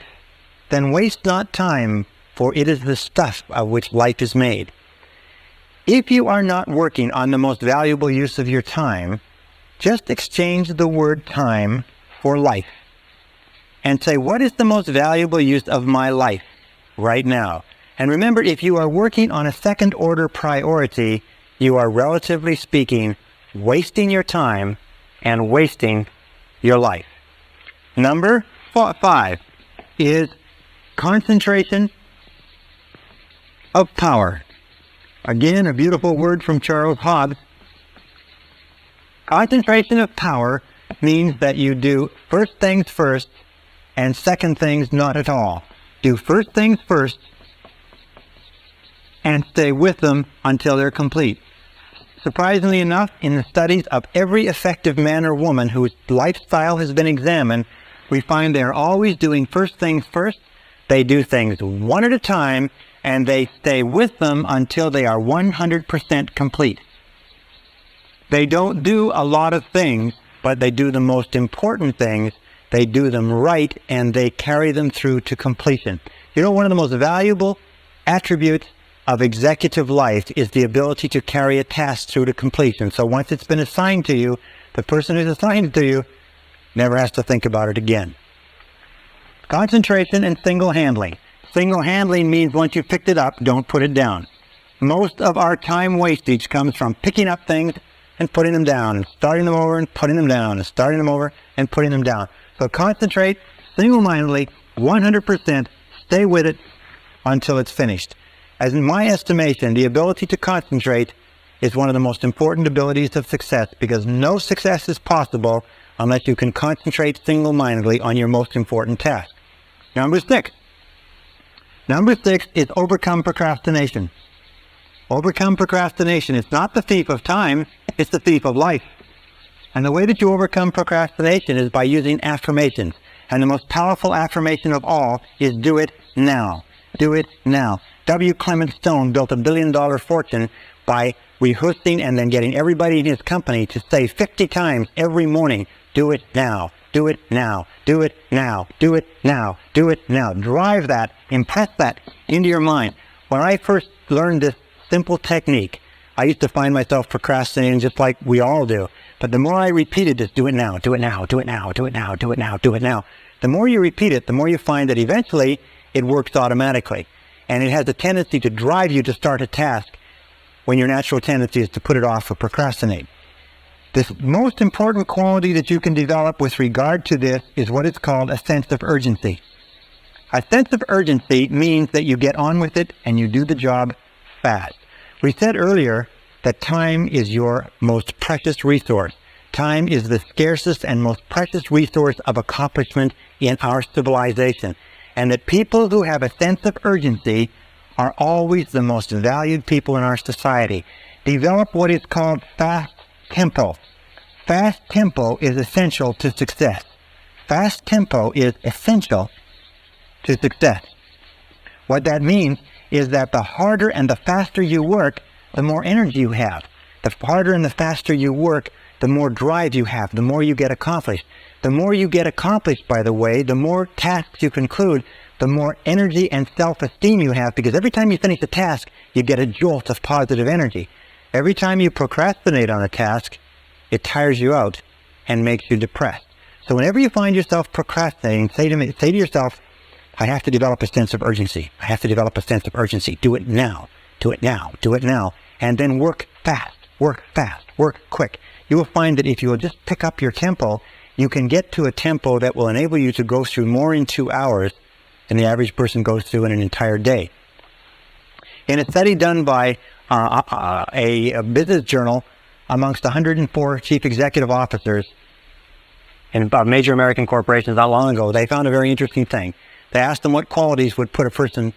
Then waste not time, for it is the stuff of which life is made." If you are not working on the most valuable use of your time, just exchange the word time for life. And say, what is the most valuable use of my life right now? And remember, if you are working on a second order priority, you are, relatively speaking, wasting your time and wasting your life. Number 5 is concentration of power. Again, a beautiful word from Charles Hobbes. Concentration of power means that you do first things first and second things not at all. Do first things first and stay with them until they're complete. Surprisingly enough, in the studies of every effective man or woman whose lifestyle has been examined, we find they're always doing first things first. They do things 1 at a time, and they stay with them until they are 100% complete. They don't do a lot of things, but they do the most important things. They do them right, and they carry them through to completion. You know, one of the most valuable attributes of executive life is the ability to carry a task through to completion. So once it's been assigned to you, the person who's assigned it to you never has to think about it again. Concentration and single handling. Single handling means once you've picked it up, don't put it down. Most of our time wastage comes from picking up things and putting them down, and starting them over and putting them down, and starting them over and putting them down. So concentrate single-mindedly, 100%, stay with it until it's finished. As in my estimation, the ability to concentrate is one of the most important abilities of success, because no success is possible unless you can concentrate single-mindedly on your most important task. Number 6. Number 6 is overcome procrastination. Overcome procrastination. It's not the thief of time, it's the thief of life. And the way that you overcome procrastination is by using affirmations. And the most powerful affirmation of all is do it now. Do it now. W. Clement Stone built $1 billion fortune by rehearsing and then getting everybody in his company to say 50 times every morning, do it now, do it now, do it now, do it now, do it now. Drive that, impress that into your mind. When I first learned this simple technique, I used to find myself procrastinating just like we all do. But the more I repeated this, do it now, do it now, do it now, do it now, do it now, do it now. The more you repeat it, the more you find that eventually it works automatically. And it has a tendency to drive you to start a task when your natural tendency is to put it off or procrastinate. The most important quality that you can develop with regard to this is what is called a sense of urgency. A sense of urgency means that you get on with it and you do the job fast. We said earlier that time is your most precious resource. Time is the scarcest and most precious resource of accomplishment in our civilization. And that people who have a sense of urgency are always the most valued people in our society. Develop what is called fast tempo. Fast tempo is essential to success. Fast tempo is essential to success. What that means is that the harder and the faster you work, the more energy you have. The harder and the faster you work, the more drive you have, the more you get accomplished. The more you get accomplished, by the way, the more tasks you conclude, the more energy and self-esteem you have, because every time you finish a task, you get a jolt of positive energy. Every time you procrastinate on a task, it tires you out and makes you depressed. So whenever you find yourself procrastinating, say to yourself, I have to develop a sense of urgency. I have to develop a sense of urgency. Do it now. Do it now. Do it now. And then work fast. Work fast. Work quick. You will find that if you will just pick up your tempo, you can get to a tempo that will enable you to go through more in 2 hours than the average person goes through in an entire day. In a study done by a business journal amongst 104 chief executive officers in major American corporations not long ago, they found a very interesting thing. They asked them what qualities would put a person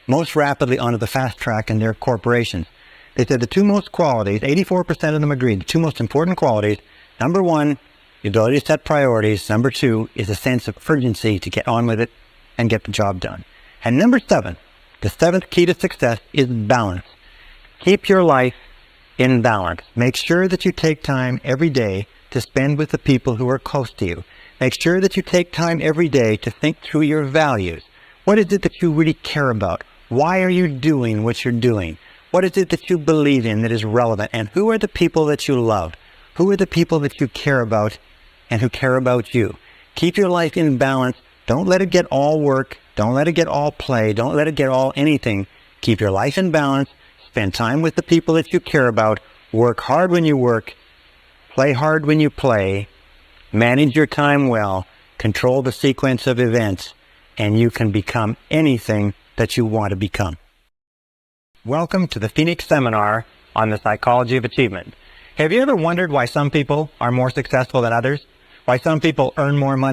most rapidly onto the fast track in their corporations. They said the two most qualities, 84% of them agreed, the two most important qualities, number one, the ability to set priorities. Number two is a sense of urgency to get on with it and get the job done. And number seven, the seventh key to success is balance. Keep your life in balance. Make sure that you take time every day to spend with the people who are close to you. Make sure that you take time every day to think through your values. What is it that you really care about? Why are you doing what you're doing? What is it that you believe in that is relevant? And who are the people that you love? Who are the people that you care about and who care about you? Keep your life in balance. Don't let it get all work. Don't let it get all play. Don't let it get all anything. Keep your life in balance. Spend time with the people that you care about. Work hard when you work. Play hard when you play. Manage your time well. Control the sequence of events. And you can become anything that you want to become. Welcome to the Phoenix Seminar on the Psychology of Achievement. Have you ever wondered why some people are more successful than others? Why some people earn more money